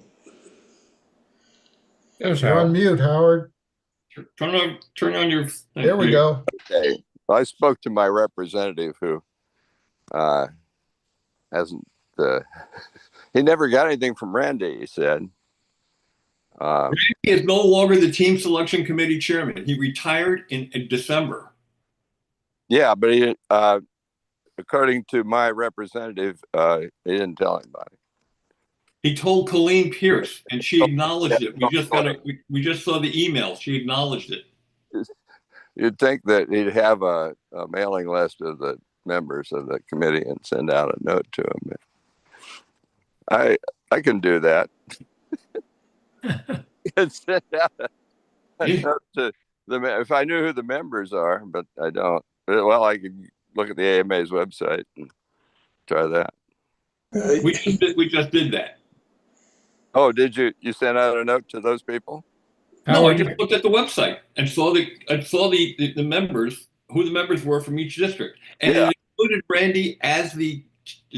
Speaker 9: There's
Speaker 2: You're on
Speaker 9: Howard.
Speaker 2: mute, Howard.
Speaker 6: Turn on your.
Speaker 2: There we go.
Speaker 7: Okay. I spoke to my representative who hasn't, he never got anything from Randy, he said.
Speaker 6: Randy is no longer the team selection committee chairman. He retired in December.
Speaker 7: Yeah, but he, according to my representative, he didn't tell anybody.
Speaker 6: He told Colleen Pierce, and she acknowledged it. We just saw the email. She acknowledged it.
Speaker 7: You'd think that he'd have a mailing list of the members of the committee and send out a note to them. I can do that. And send out a note to if I knew who the members are, but I don't. Well, I could look at the AMA's website and try that.
Speaker 6: We just did that.
Speaker 7: Oh, did you? You sent out a note to those people?
Speaker 6: No, I just looked at the website and saw the members, who the members were from each district, and it included Randy as the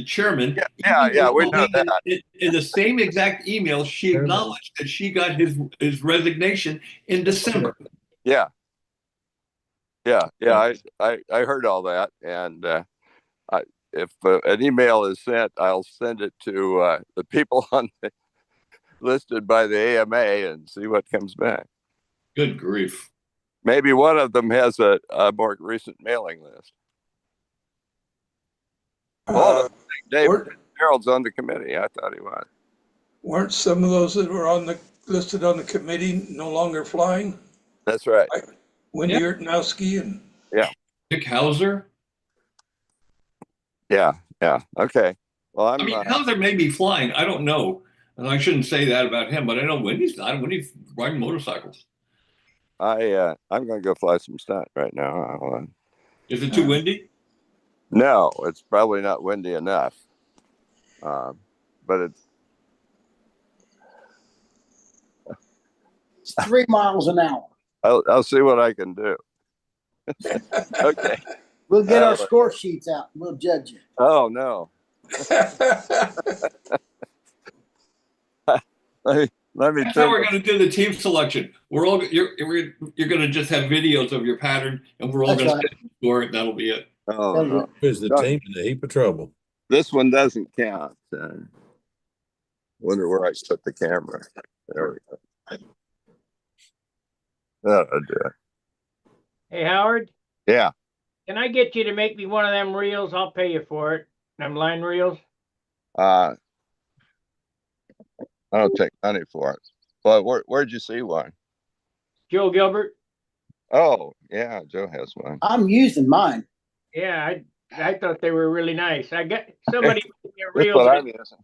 Speaker 6: chairman.
Speaker 7: Yeah, we know that.
Speaker 6: In the same exact email, she acknowledged that she got his resignation in December.
Speaker 7: Yeah. I heard all that, and if an email is sent, I'll send it to the people listed by the AMA and see what comes back.
Speaker 6: Good grief!
Speaker 7: Maybe one of them has a more recent mailing list. David Harold's on the committee. I thought he was.
Speaker 4: Weren't some of those that were listed on the committee no longer flying?
Speaker 7: That's right.
Speaker 4: Like Wendy Ertnowski and
Speaker 6: Dick Hauser.
Speaker 7: Yeah. Okay. Well,
Speaker 6: I mean, Hauser may be flying. I don't know, and I shouldn't say that about him. But I know Wendy's not. Wendy's riding motorcycles.
Speaker 7: I'm going to go fly some stunt right now.
Speaker 6: Is it too windy?
Speaker 7: No, it's probably not windy enough. But
Speaker 5: it's 3 miles an hour.
Speaker 7: I'll see what I can do. Okay.
Speaker 5: We'll get our score sheets out. And we'll judge you.
Speaker 7: Oh no. Let me
Speaker 6: That's how
Speaker 7: turn
Speaker 6: we're going to do the team selection. We're all you're going to just have videos of your pattern, and we're all
Speaker 5: That's
Speaker 6: going
Speaker 5: right.
Speaker 6: to score it. That'll be it.
Speaker 7: Oh
Speaker 5: That'll
Speaker 7: no.
Speaker 10: Is the
Speaker 7: No.
Speaker 10: team in a heap of trouble?
Speaker 7: This one doesn't count. Wonder where I put the camera. There we go. Oh dear.
Speaker 1: Hey, Howard,
Speaker 7: Yeah.
Speaker 1: can I get you to make me one of them reels? I'll pay you for it. Them line reels.
Speaker 7: I don't take money for it. But where'd you see one?
Speaker 1: Joe Gilbert.
Speaker 7: Oh, yeah, Joe has one.
Speaker 5: I'm using mine.
Speaker 1: Yeah, I thought they were really nice. I got somebody made me a
Speaker 7: That's
Speaker 1: reel.
Speaker 7: what I'm using.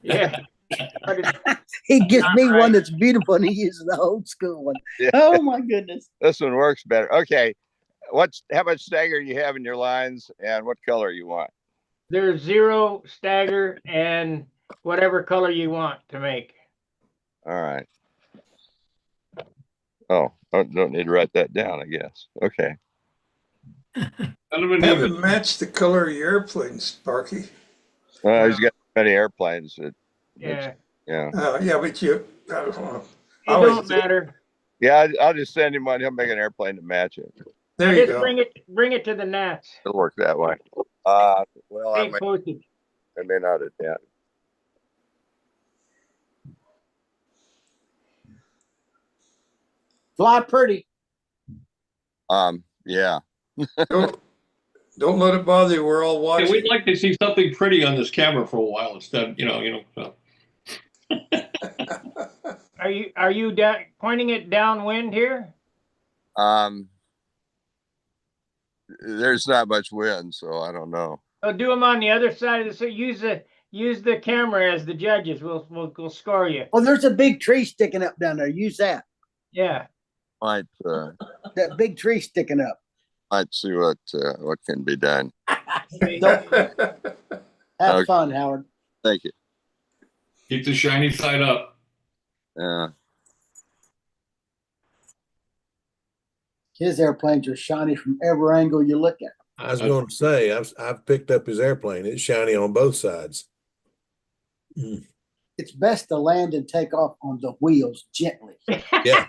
Speaker 1: Yeah. But
Speaker 5: He gives me
Speaker 1: All right.
Speaker 5: one that's beautiful and he uses the old school one.
Speaker 7: Yeah.
Speaker 5: Oh my goodness.
Speaker 7: This one works better. Okay. How much stagger you have in your lines and what color you want?
Speaker 1: There's 0 stagger and whatever color you want to make.
Speaker 7: All right. Oh, I don't need to write that down, I guess. Okay.
Speaker 4: Have it match the color of your airplane, Sparky.
Speaker 7: He's got many airplanes.
Speaker 1: Yeah.
Speaker 7: Yeah.
Speaker 4: Yeah, but you, I don't know.
Speaker 1: It don't matter.
Speaker 7: Yeah, I'll just send him one. He'll make an airplane to match it.
Speaker 4: There you
Speaker 1: Just
Speaker 4: go.
Speaker 1: bring it to the Nats.
Speaker 7: It'll work that way. Well, I
Speaker 1: Pay postage.
Speaker 7: may not attend.
Speaker 5: Fly pretty.
Speaker 7: Yeah.
Speaker 4: Don't let it bother you. We're all
Speaker 6: Yeah,
Speaker 4: watching.
Speaker 6: we'd like to see something pretty on this camera for a while instead, so.
Speaker 1: Are you pointing it downwind here?
Speaker 7: There's not much wind, so I don't know.
Speaker 1: Oh, do them on the other side of the. So use the camera as the judges. We'll score you.
Speaker 5: Well, there's a big tree sticking up down there. Use that.
Speaker 1: Yeah.
Speaker 7: Might
Speaker 5: That big tree sticking up.
Speaker 7: might see what can be done.
Speaker 5: Have
Speaker 7: Okay.
Speaker 5: fun, Howard.
Speaker 7: Thank you.
Speaker 6: Keep the shiny side up.
Speaker 7: Yeah.
Speaker 5: His airplanes are shiny from every angle you look at.
Speaker 10: I was going to say, I've picked up his airplane. It's shiny on both sides.
Speaker 5: It's best to land and take off on the wheels gently.
Speaker 10: Yeah.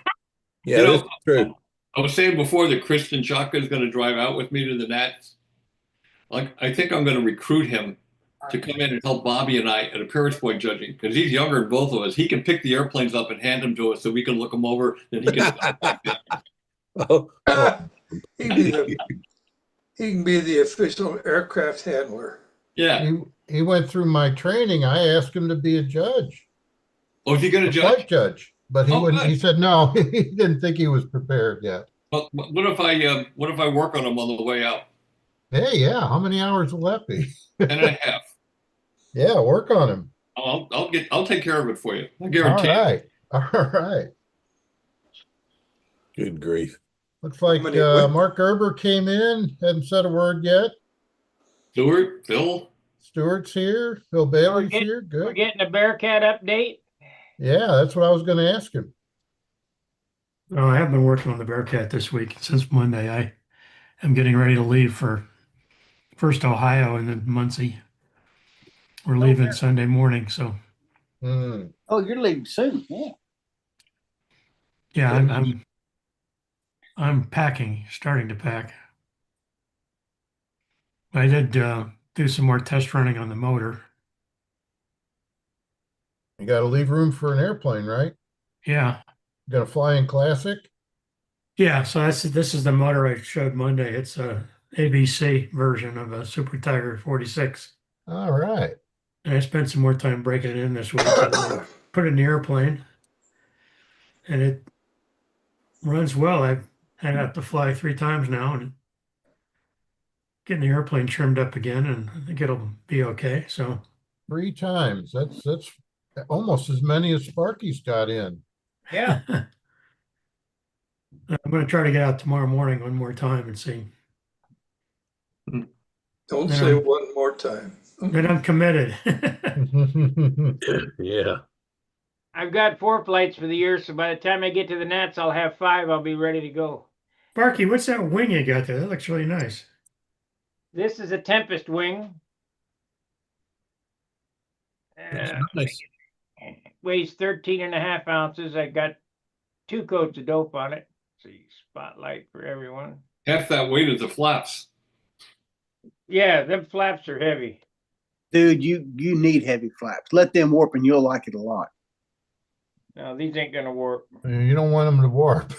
Speaker 10: Yeah,
Speaker 6: You know,
Speaker 10: that's true.
Speaker 6: I was saying before that Kristen Chaka is going to drive out with me to the Nats. I think I'm going to recruit him to come in and help Bobby and I at appearance point judging because he's younger than both of us. He can pick the airplanes up and hand them to us so we can look them over. Then he can.
Speaker 10: Oh,
Speaker 4: He can be the official aircraft handler.
Speaker 6: Yeah.
Speaker 2: He went through my training. I asked him to be a judge,
Speaker 6: Oh, is he going
Speaker 2: a
Speaker 6: to
Speaker 2: flight
Speaker 6: judge?
Speaker 2: judge, but he
Speaker 6: Oh,
Speaker 2: wouldn't.
Speaker 6: good.
Speaker 2: He said no. He didn't think he was prepared yet.
Speaker 6: Well, what if I work on him on the way out?
Speaker 2: Hey, yeah. How many hours will that be?
Speaker 6: 10.5.
Speaker 2: Yeah, work on him.
Speaker 6: I'll take care of it for you. I
Speaker 2: All
Speaker 6: guarantee.
Speaker 2: right. All right.
Speaker 10: good grief.
Speaker 2: Looks like
Speaker 4: what-
Speaker 2: Mark Gerber came in, hadn't said a word yet.
Speaker 6: Stuart, Phil.
Speaker 2: Stewart's here. Phil Bailey's
Speaker 1: get-
Speaker 2: here.
Speaker 1: We're
Speaker 2: Good.
Speaker 1: getting a Bearcat update.
Speaker 2: Yeah, that's what I was going to ask him.
Speaker 11: Oh, I have been working on the Bearcat this week since Monday. I am getting ready to leave for first Ohio and then Muncie. We're leaving Sunday morning, so
Speaker 2: Hmm.
Speaker 5: Oh, you're leaving soon. Yeah.
Speaker 11: yeah, I'm packing, starting to pack. I did do some more test running on the motor.
Speaker 2: You got to leave room for an airplane, right?
Speaker 11: Yeah,
Speaker 2: Going to fly in classic?
Speaker 11: yeah. So this is the motor I showed Monday. It's a ABC version of a Super Tiger 46.
Speaker 2: All right.
Speaker 11: And I spent some more time breaking it in this week. And put it in the airplane, and it runs well. I've had it to fly 3 times now, and getting the airplane trimmed up again, and I think it'll be okay. So
Speaker 2: 3 times. That's almost as many as Sparky's got in.
Speaker 1: Yeah.
Speaker 11: I'm going to try to get out tomorrow morning one more time and see.
Speaker 4: Don't
Speaker 11: Yeah.
Speaker 4: say one more time.
Speaker 11: Then I'm committed.
Speaker 10: Yeah.
Speaker 1: I've got 4 flights for the year, so by the time I get to the Nats, I'll have 5. I'll be ready to go.
Speaker 11: Barky, what's that wing you got there? That looks really nice.
Speaker 1: This is a Tempest wing.
Speaker 10: That's nice.
Speaker 1: Weighs 13.5 ounces. I got 2 coats of dope on it. See, spotlight for everyone.
Speaker 6: Half that weight is the flaps.
Speaker 1: Yeah, them flaps are heavy.
Speaker 5: Dude, you need heavy flaps. Let them warp and you'll like it a lot.
Speaker 1: No, these ain't gonna warp.
Speaker 2: You don't want them to warp.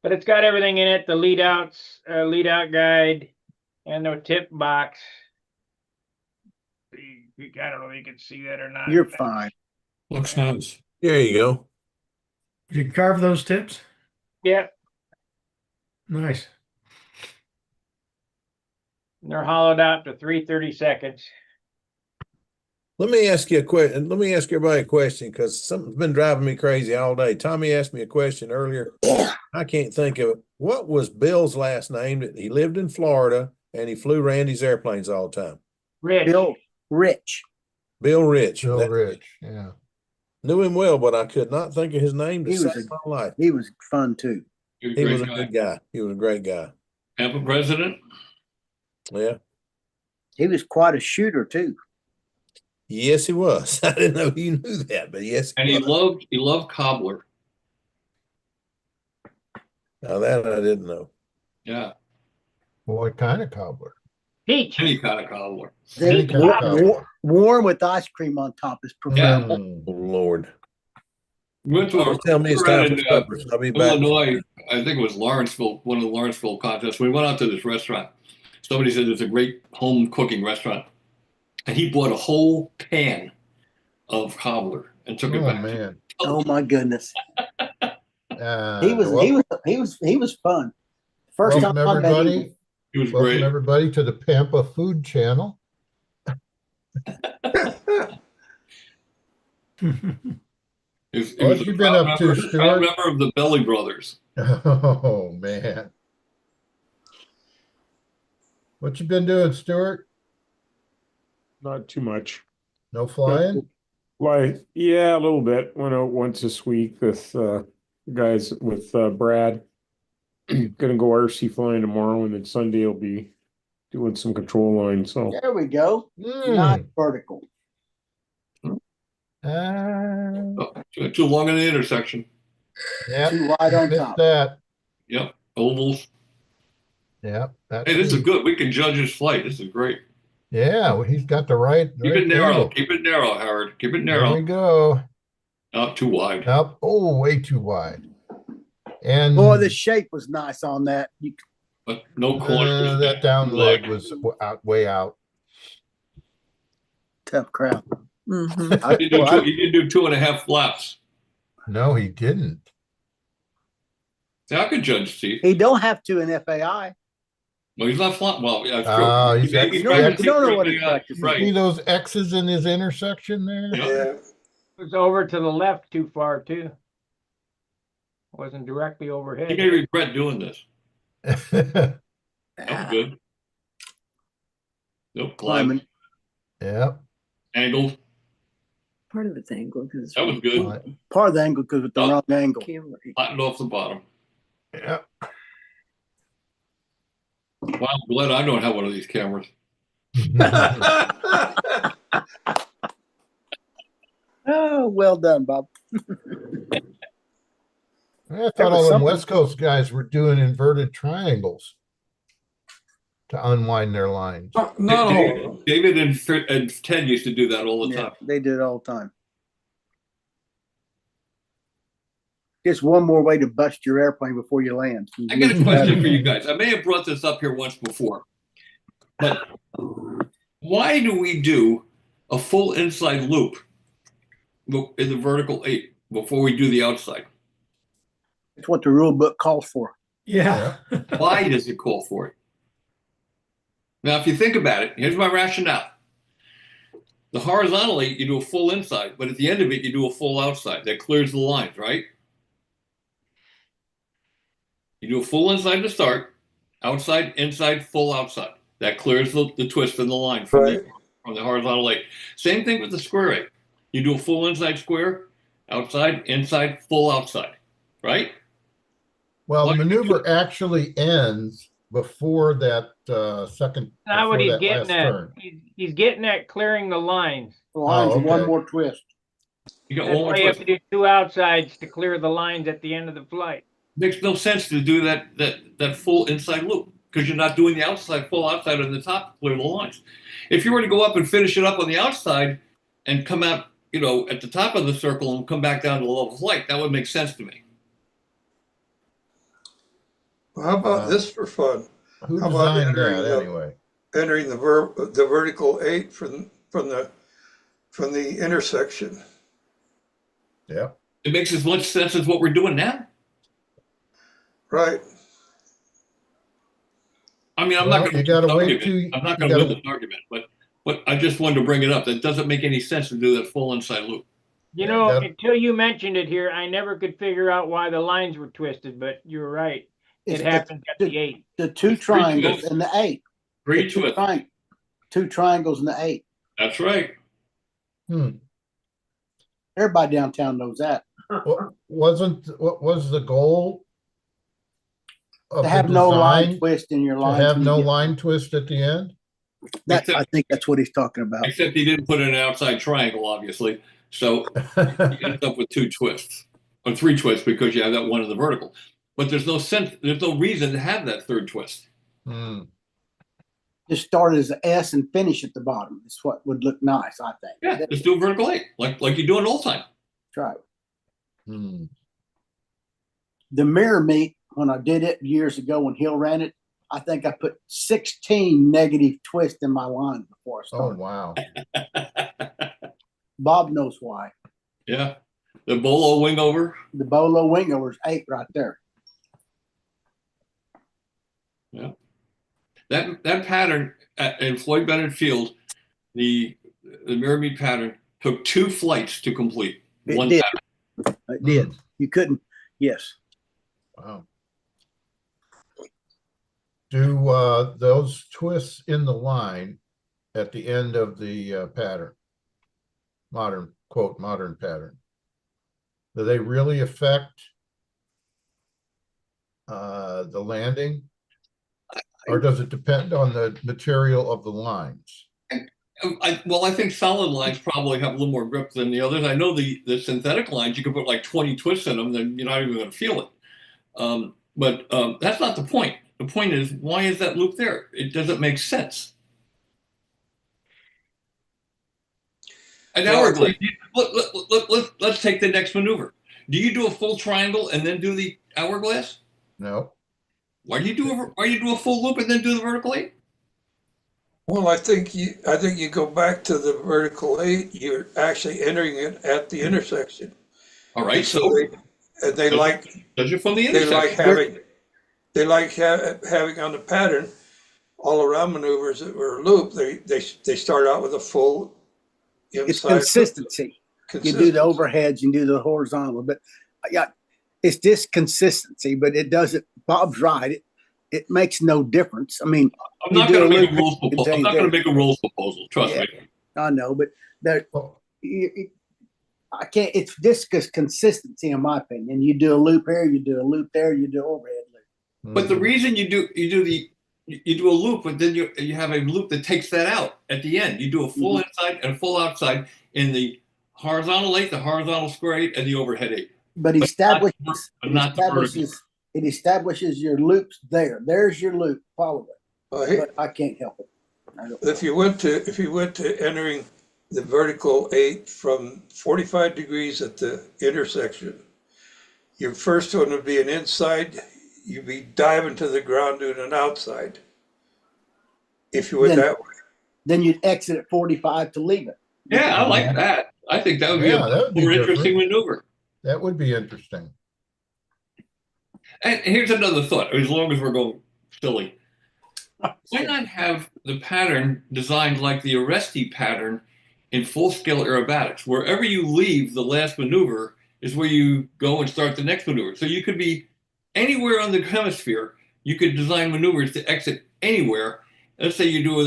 Speaker 1: But it's got everything in it, the lead out guide and the tip box. I don't know if you can see that or not.
Speaker 5: You're fine.
Speaker 9: Looks nice.
Speaker 10: There you go.
Speaker 11: Did you carve those tips?
Speaker 1: Yeah,
Speaker 11: Nice.
Speaker 1: and they're hollowed out to 3/32.
Speaker 10: Let me ask you a question. Let me ask everybody a question because something's been driving me crazy all day. Tommy asked me a question earlier. I can't think of it. What was Bill's last name? He lived in Florida and he flew Randy's airplanes all the time.
Speaker 1: Rich.
Speaker 5: Bill Rich.
Speaker 10: Bill Rich.
Speaker 2: Bill
Speaker 10: That-
Speaker 2: Rich, yeah.
Speaker 10: Knew him well, but I could not think of his name to
Speaker 5: He was
Speaker 10: save my life.
Speaker 5: He was fun too.
Speaker 6: You're a
Speaker 10: He
Speaker 6: great
Speaker 10: was a
Speaker 6: guy.
Speaker 10: good guy. He was a great guy.
Speaker 6: Tampa president.
Speaker 10: Yeah.
Speaker 5: He was quite a shooter too.
Speaker 10: Yes, he was. I didn't know you knew that, but yes,
Speaker 6: And he loved cobbler.
Speaker 10: Now that I didn't know.
Speaker 6: Yeah.
Speaker 2: What kind of cobbler?
Speaker 1: Peach.
Speaker 6: Any kind of cobbler.
Speaker 2: Any kind of cobbler.
Speaker 5: Warm with ice cream on top is preferred.
Speaker 6: Yeah.
Speaker 10: Oh, Lord.
Speaker 6: We went to a
Speaker 10: Tell me it's time for supper. So I'll be back.
Speaker 6: Illinois, I think it was Lawrenceville, one of the Lawrenceville contests. We went out to this restaurant. Somebody said it's a great home cooking restaurant. And he bought a whole pan of cobbler and took it
Speaker 2: Oh,
Speaker 6: back.
Speaker 2: man.
Speaker 5: Oh my goodness.
Speaker 2: Uh,
Speaker 5: He was fun. First
Speaker 2: welcome
Speaker 5: time I met him.
Speaker 2: everybody.
Speaker 6: He was
Speaker 2: Welcome
Speaker 6: great.
Speaker 2: everybody to the Pampa Food Channel.
Speaker 6: It
Speaker 2: What
Speaker 6: was
Speaker 2: you
Speaker 6: a
Speaker 2: been
Speaker 6: proud
Speaker 2: up to,
Speaker 6: member-
Speaker 2: Stuart?
Speaker 6: proud member of the Belly Brothers.
Speaker 2: Oh, man. What you been doing, Stuart?
Speaker 12: Not too much.
Speaker 2: No flying?
Speaker 12: Why, yeah, a little bit. Went out once this week with guys with Brad. Gonna go RC flying tomorrow, and then Sunday I'll be doing some control lines. So
Speaker 5: There we go. Not vertical.
Speaker 6: Too long in the intersection.
Speaker 2: Yeah,
Speaker 5: Too wide on
Speaker 2: missed
Speaker 5: top.
Speaker 2: that.
Speaker 6: Yep. Ovals.
Speaker 2: Yeah.
Speaker 6: Hey, this is good. We can judge his flight. This is great.
Speaker 2: Yeah, well, he's got the right.
Speaker 6: Keep it narrow.
Speaker 2: angle.
Speaker 6: Keep it narrow, Howard. Keep it
Speaker 2: There we
Speaker 6: narrow.
Speaker 2: go.
Speaker 6: Not too wide.
Speaker 2: Up. Oh, way too wide. And
Speaker 5: Boy, the shape was nice on that.
Speaker 6: But no corners.
Speaker 2: that down leg was way out.
Speaker 5: Tough crowd.
Speaker 6: He did do 2.5 flaps.
Speaker 2: No, he didn't.
Speaker 6: See, I could judge Steve.
Speaker 5: He don't have to in FAI.
Speaker 6: Well, he's not flat. Well, yeah,
Speaker 2: Oh, he's
Speaker 6: maybe
Speaker 2: ex-
Speaker 6: practicing
Speaker 5: you don't know what
Speaker 6: for
Speaker 5: he's
Speaker 6: the,
Speaker 5: practicing.
Speaker 6: right.
Speaker 2: See those X's in his intersection there?
Speaker 6: Yeah.
Speaker 4: Yeah.
Speaker 1: It was over to the left too far too. Wasn't directly
Speaker 6: He
Speaker 1: overhead.
Speaker 6: may regret doing this. That was good. Nope.
Speaker 5: Climbing.
Speaker 2: Yep.
Speaker 6: Angled.
Speaker 13: Part of it's angle because
Speaker 6: That was good.
Speaker 5: Part of the angle because with the wrong angle.
Speaker 13: camera.
Speaker 6: Flattened off the bottom.
Speaker 2: Yep.
Speaker 6: Wow, I'm glad I don't have one of these cameras.
Speaker 5: Oh, well done, Bob.
Speaker 2: I thought all them West Coast guys were doing inverted triangles to unwind their lines.
Speaker 4: Not all.
Speaker 6: David and Ted used to do that all the
Speaker 5: Yeah,
Speaker 6: time.
Speaker 5: they do it all the time. Just one more way to bust your airplane before you land.
Speaker 6: I got a question for you guys. I may have brought this up here once before, but why do we do a full inside loop in the vertical 8 before we do the outside?
Speaker 5: It's what the rule book calls for.
Speaker 11: Yeah.
Speaker 6: Why does it call for it? Now, if you think about it, here's my rationale. The horizontally, you do a full inside, but at the end of it, you do a full outside. That clears the lines, right? You do a full inside to start, outside, inside, full outside. That clears the twist in the line from, from the horizontal leg. Same thing with the square 8. You do a full inside square, outside, inside, full outside, right?
Speaker 2: Well, the
Speaker 6: Why-
Speaker 2: maneuver actually ends before that second,
Speaker 1: Not what
Speaker 2: before
Speaker 1: he's
Speaker 2: that
Speaker 1: getting
Speaker 2: last
Speaker 1: at.
Speaker 2: turn.
Speaker 1: He's getting at clearing the lines.
Speaker 5: The lines,
Speaker 2: Oh,
Speaker 5: one
Speaker 2: okay.
Speaker 5: more twist.
Speaker 6: You got
Speaker 1: That's
Speaker 6: one more
Speaker 1: why you have
Speaker 6: twist.
Speaker 1: to do 2 outsides to clear the lines at the end of the flight.
Speaker 6: Makes no sense to do that full inside loop because you're not doing the outside, full outside on the top to clear the lines. If you were to go up and finish it up on the outside and come out, at the top of the circle and come back down to the level flight, that would make sense to me.
Speaker 4: Well, how about this for fun?
Speaker 2: Who
Speaker 4: How about
Speaker 2: designed
Speaker 4: entering
Speaker 2: that anyway?
Speaker 4: Entering the vertical 8 from the intersection.
Speaker 2: Yeah.
Speaker 6: It makes as much sense as what we're doing now.
Speaker 4: Right.
Speaker 6: I mean, I'm
Speaker 2: Well,
Speaker 6: not going
Speaker 2: you
Speaker 6: to
Speaker 2: gotta
Speaker 6: win
Speaker 2: wait
Speaker 6: this
Speaker 2: till
Speaker 6: argument. I'm not
Speaker 2: you
Speaker 6: going to win
Speaker 2: gotta-
Speaker 6: this argument, but I just wanted to bring it up. That doesn't make any sense to do that full inside loop.
Speaker 1: You
Speaker 2: Yeah,
Speaker 1: know,
Speaker 2: that-
Speaker 1: until you mentioned it here, I never could figure out why the lines were twisted, but you're right.
Speaker 5: It's
Speaker 1: It happens at the 8.
Speaker 5: the two
Speaker 6: It's three
Speaker 5: triangles
Speaker 6: twists.
Speaker 5: and the 8.
Speaker 6: Three
Speaker 5: The two,
Speaker 6: twists.
Speaker 5: two triangles and the 8.
Speaker 6: That's right.
Speaker 5: Everybody downtown knows that.
Speaker 2: What was the goal of
Speaker 5: To
Speaker 2: the
Speaker 5: have no line
Speaker 2: design?
Speaker 5: twist in your
Speaker 2: To
Speaker 5: lines.
Speaker 2: have
Speaker 5: when you
Speaker 2: no
Speaker 5: get-
Speaker 2: line twist at the end?
Speaker 5: I think that's what he's talking about.
Speaker 6: Except he didn't put in an outside triangle, obviously. So you end up with 2 twists or 3 twists because you have that one in the vertical. But there's no sense, there's no reason to have that third twist.
Speaker 5: Just start as an S and finish at the bottom. It's what would look nice, I think.
Speaker 6: Yeah, just do a vertical 8, like you do an all time.
Speaker 5: Try it. The mirror meet, when I did it years ago when Hill ran it, I think I put 16 negative twists in my line before I
Speaker 2: Oh,
Speaker 5: started.
Speaker 2: wow.
Speaker 5: Bob knows why.
Speaker 6: Yeah. The bolo wing over.
Speaker 5: The bolo wing over is 8 right there.
Speaker 6: Yeah. That pattern in Floyd Bennett Field, the mirror meet pattern took 2 flights to complete.
Speaker 5: It
Speaker 6: One
Speaker 5: did.
Speaker 6: pattern.
Speaker 5: It did. You couldn't. Yes.
Speaker 2: Wow. Do those twists in the line at the end of the pattern, modern pattern, do they really affect the landing? Or does it depend on the material of the lines?
Speaker 6: I think solid lines probably have a little more grip than the others. I know the synthetic lines, you could put like 20 twists in them, then you're not even going to feel it. But that's not the point. The point is, why is that loop there? It doesn't make sense. An hourglass. Let's take the next maneuver. Do you do a full triangle and then do the hourglass?
Speaker 2: No.
Speaker 6: Why do you do a full loop and then do the vertical 8?
Speaker 4: Well, I think you go back to the vertical 8. You're actually entering it at the intersection.
Speaker 6: All right.
Speaker 4: They like
Speaker 6: does it from the
Speaker 4: they
Speaker 6: intersection?
Speaker 4: like having on the pattern all around maneuvers that were loop. They start out with a full inside.
Speaker 5: It's consistency. You do the overheads, you do the horizontal, but yeah, it's just consistency. But it doesn't. Bob's right. It makes no difference. I mean,
Speaker 6: I'm not going to make a rules proposal. I'm not going to make a rules proposal. Trust me.
Speaker 5: I know, but there, I can't. It's just consistency, in my opinion. You do a loop here, you do a loop there, you do overhead loop.
Speaker 6: But the reason you do a loop, but then you have a loop that takes that out at the end. You do a full inside and a full outside in the horizontal 8, the horizontal square 8, and the overhead 8.
Speaker 5: But it establishes your loops there. There's your loop. Follow it. But I can't help it.
Speaker 4: If you went to entering the vertical 8 from 45 degrees at the intersection, your first one would be an inside. You'd be diving to the ground doing an outside. If you went that way,
Speaker 5: then you'd exit at 45 to leave it.
Speaker 6: Yeah, I like that. I think that would be a more interesting maneuver.
Speaker 2: That would be interesting.
Speaker 6: And here's another thought, as long as we're going silly. Why not have the pattern designed like the Arresti pattern in full-scale aerobatics? Wherever you leave the last maneuver is where you go and start the next maneuver. So you could be anywhere on the hemisphere. You could design maneuvers to exit anywhere. Let's say you do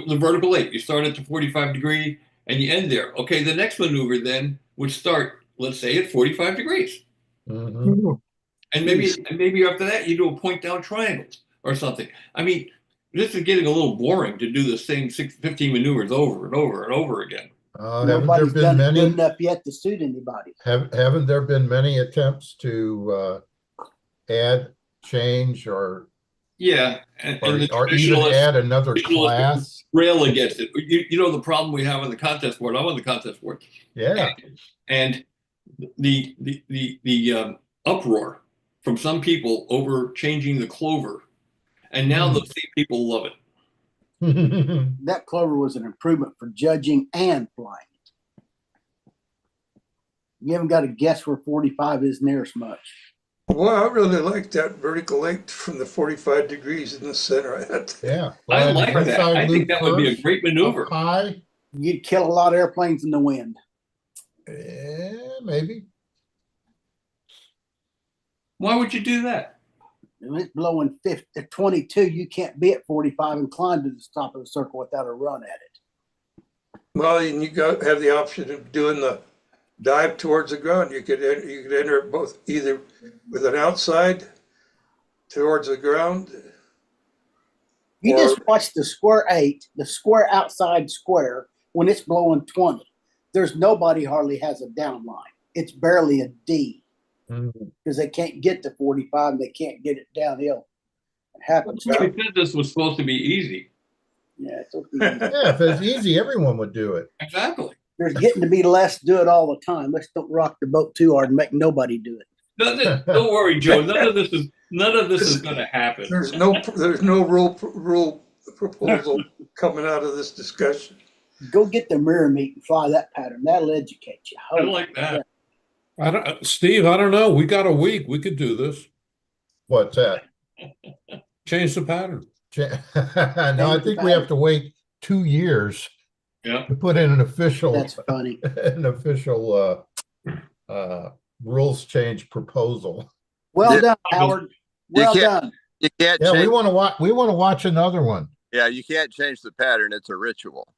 Speaker 6: the vertical 8. You start at the 45 degree and you end there. Okay, the next maneuver then would start, let's say, at 45 degrees. And maybe after that, you do a point down triangles or something. I mean, this is getting a little boring to do the same 15 maneuvers over and over and over again.
Speaker 2: Haven't there
Speaker 5: Nobody's
Speaker 2: been
Speaker 5: done it
Speaker 2: many?
Speaker 5: good enough yet to suit anybody.
Speaker 2: Haven't there been many attempts to add, change, or
Speaker 6: Yeah, and the
Speaker 2: or even
Speaker 6: traditionalists
Speaker 2: add another class?
Speaker 6: rail against it. You know the problem we have on the contest board. I'm on the contest board.
Speaker 2: Yeah.
Speaker 6: And the uproar from some people over changing the clover, and now the same people love it.
Speaker 5: That clover was an improvement for judging and flying. You haven't got to guess where 45 is near as much.
Speaker 4: Well, I really like that vertical length from the 45 degrees in the center.
Speaker 2: Yeah.
Speaker 6: I like that. I think that would be a great maneuver.
Speaker 2: High.
Speaker 5: You'd kill a lot of airplanes in the wind.
Speaker 2: Maybe.
Speaker 6: Why would you do that?
Speaker 5: When it's blowing 22, you can't be at 45 and climb to the top of the circle without a run at it.
Speaker 4: Well, and you have the option of doing the dive towards the ground. You could enter it both either with an outside towards the ground.
Speaker 5: You just watch the square 8, the square outside square, when it's blowing 20. There's nobody hardly has a down line. It's barely a D because they can't get to 45 and they can't get it downhill. It happens.
Speaker 6: We said this was supposed to be easy.
Speaker 5: Yeah, it's okay.
Speaker 2: Yeah, if it's easy, everyone would do it.
Speaker 6: Exactly.
Speaker 5: There's getting to be less do it all the time. Let's don't rock the boat too hard and make nobody do it.
Speaker 6: Don't worry, Joe. None of this is going to happen.
Speaker 4: There's no rule proposal coming out of this discussion.
Speaker 5: Go get the mirror meet and fly that pattern. That'll educate you.
Speaker 6: I like that.
Speaker 9: Steve, I don't know. We got a week. We could do this.
Speaker 2: What's that?
Speaker 9: Change the pattern.
Speaker 2: No, I think we have to wait 2 years to put in an official.
Speaker 5: That's funny.
Speaker 2: An official rules change proposal.
Speaker 5: Well done, Howard. Well done.
Speaker 7: You can't.
Speaker 2: Yeah,
Speaker 7: change,
Speaker 2: we want to watch another one.
Speaker 7: Yeah, you can't change the pattern. It's a ritual.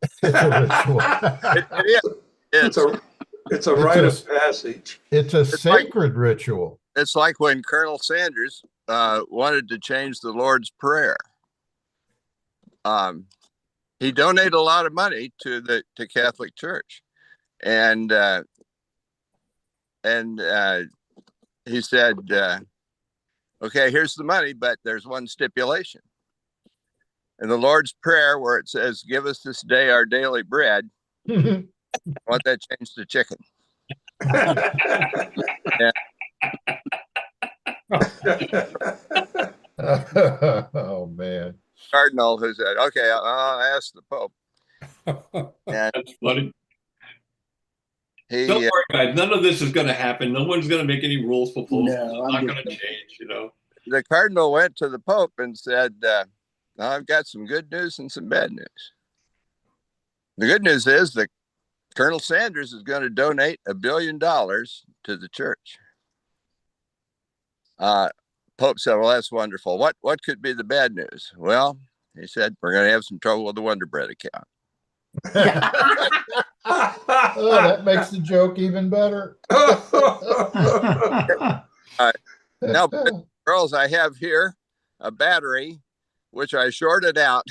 Speaker 2: It's a ritual.
Speaker 7: It is.
Speaker 4: It's a rite of passage.
Speaker 2: It's a sacred ritual.
Speaker 7: It's like when Colonel Sanders wanted to change the Lord's Prayer. He donated a lot of money to the Catholic Church, and he said, "Okay, here's the money, but there's one stipulation. In the Lord's Prayer, where it says, 'Give us this day our daily bread,' I want that changed to chicken."
Speaker 2: Oh man.
Speaker 7: Cardinal who said, "Okay, I'll ask the Pope." And
Speaker 6: that's funny.
Speaker 7: Don't
Speaker 6: worry, guys. None of this is going to happen. No one's going to make any rules proposals.
Speaker 5: No,
Speaker 6: it's not going to change,
Speaker 7: The Cardinal went to the Pope and said, "I've got some good news and some bad news. The good news is that Colonel Sanders is going to donate $1 billion to the church." Pope said, "Well, that's wonderful. What could be the bad news?" Well, he said, "We're going to have some trouble with the Wonder Bread account."
Speaker 2: Oh, that makes the joke even better.
Speaker 7: Now, girls, I have here a battery which I shorted out.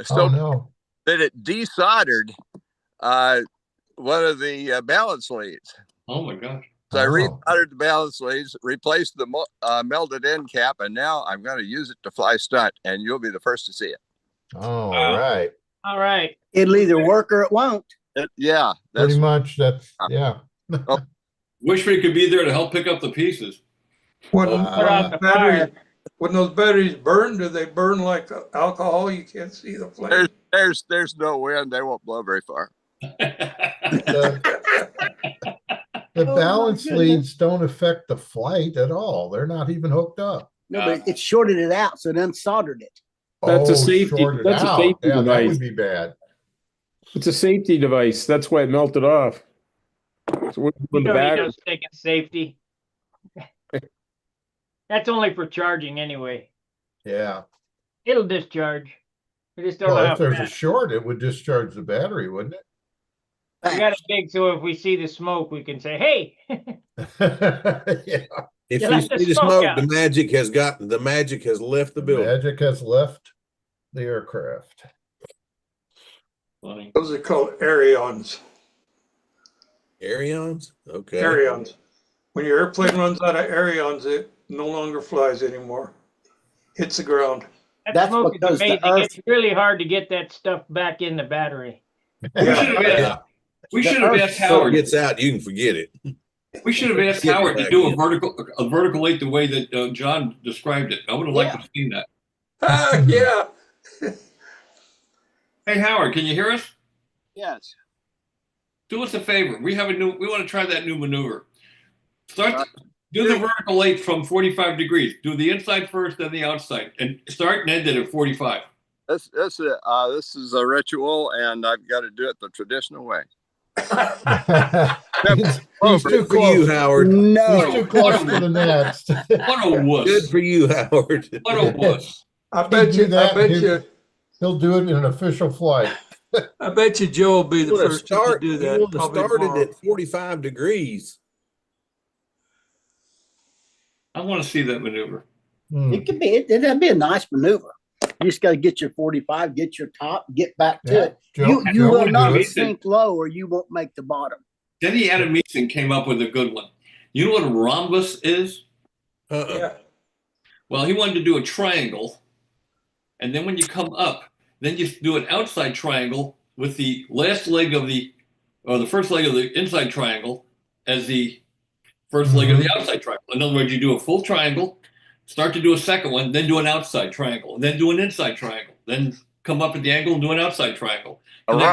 Speaker 7: So
Speaker 2: no.
Speaker 7: that it desoldered one of the balance leads.
Speaker 6: Oh my gosh.
Speaker 7: So I resoldered the balance leads, replaced the melted end cap, and now I'm going to use it to fly stunt, and you'll be the first to see it.
Speaker 2: All right.
Speaker 1: All right.
Speaker 5: It'll either work or it won't.
Speaker 7: Yeah. That's
Speaker 2: Pretty much. That's, yeah.
Speaker 6: Wish we could be there to help pick up the pieces.
Speaker 4: When those batteries burn, do they burn like alcohol? You can't see the flame.
Speaker 7: There's no wind. They won't blow very far.
Speaker 2: The balance leads don't affect the flight at all. They're not even hooked up.
Speaker 5: No, but it shorted it out, so it unsoldered it.
Speaker 12: That's a safety.
Speaker 2: shorted
Speaker 12: That's a
Speaker 2: out.
Speaker 12: safety
Speaker 2: Yeah, that
Speaker 12: device.
Speaker 2: would be bad.
Speaker 12: It's a safety device. That's why it melted off. So when
Speaker 1: You
Speaker 12: the
Speaker 1: don't need
Speaker 12: battery,
Speaker 1: no sticking safety. That's only for charging anyway.
Speaker 2: Yeah.
Speaker 1: It'll discharge. We just don't know
Speaker 2: Well,
Speaker 1: how
Speaker 2: if there's a
Speaker 1: fast.
Speaker 2: short, it would discharge the battery, wouldn't it?
Speaker 1: We got it big, so if we see the smoke, we can say, "Hey,
Speaker 2: Yeah,
Speaker 10: If
Speaker 1: You
Speaker 10: you
Speaker 1: let the
Speaker 10: see the
Speaker 1: smoke
Speaker 10: smoke,
Speaker 1: out.
Speaker 10: the magic has left the building.
Speaker 2: magic has left the aircraft.
Speaker 9: Funny.
Speaker 4: Those are called aerions.
Speaker 10: Aerions? Okay.
Speaker 4: Aerions. When your airplane runs out of aerions, it no longer flies anymore. Hits the ground.
Speaker 1: That
Speaker 5: That's
Speaker 1: smoke is
Speaker 5: because the
Speaker 1: amazing.
Speaker 5: Earth-
Speaker 1: It's really hard to get that stuff back in the battery.
Speaker 6: We should have asked,
Speaker 10: Yeah.
Speaker 6: we
Speaker 5: The
Speaker 6: should have
Speaker 5: Earth-
Speaker 6: asked
Speaker 10: So it
Speaker 6: Howard.
Speaker 10: gets out, you can forget it.
Speaker 6: We should have asked
Speaker 10: Get it
Speaker 6: Howard to
Speaker 10: back
Speaker 6: do
Speaker 10: in.
Speaker 6: a vertical eight the way that John described it. I would have liked to have seen that.
Speaker 4: Ah, yeah.
Speaker 6: Hey Howard, can you hear us?
Speaker 14: Yes.
Speaker 6: Do us a favor. We want to try that new maneuver. Do the vertical eight from 45 degrees. Do the inside first, then the outside, and start and end it at 45.
Speaker 7: This is a ritual, and I've got to do it the traditional way.
Speaker 2: He's too
Speaker 10: Good for
Speaker 2: close.
Speaker 10: you, Howard.
Speaker 5: No.
Speaker 2: He's too close to the nets.
Speaker 6: What a wuss.
Speaker 10: Good for you, Howard.
Speaker 6: What a wuss.
Speaker 4: I bet you.
Speaker 2: He'll do it in an official flight.
Speaker 4: I bet you Joe will be the
Speaker 10: You wanna
Speaker 4: first one to do that.
Speaker 10: You want to
Speaker 4: probably
Speaker 10: start it
Speaker 4: tomorrow.
Speaker 10: at 45 degrees.
Speaker 6: I want to see that maneuver.
Speaker 5: It could be. That'd be a nice maneuver. You just got to get your 45, get your top, get back to
Speaker 2: Yeah,
Speaker 5: it.
Speaker 2: Joe-
Speaker 5: You
Speaker 2: Joe
Speaker 5: will
Speaker 2: would
Speaker 5: not
Speaker 2: do it.
Speaker 5: sink low, or you won't make the bottom.
Speaker 6: Denny Adamson came up with a good one. You know what a rhombus is?
Speaker 4: Yeah.
Speaker 6: Well, he wanted to do a triangle, and then when you come up, then you do an outside triangle with the last leg of the first leg of the inside triangle as the first leg of the outside triangle. In other words, you do a full triangle, start to do a second one, then do an outside triangle, and then do an inside triangle, then come up at the angle and do an outside triangle. And then-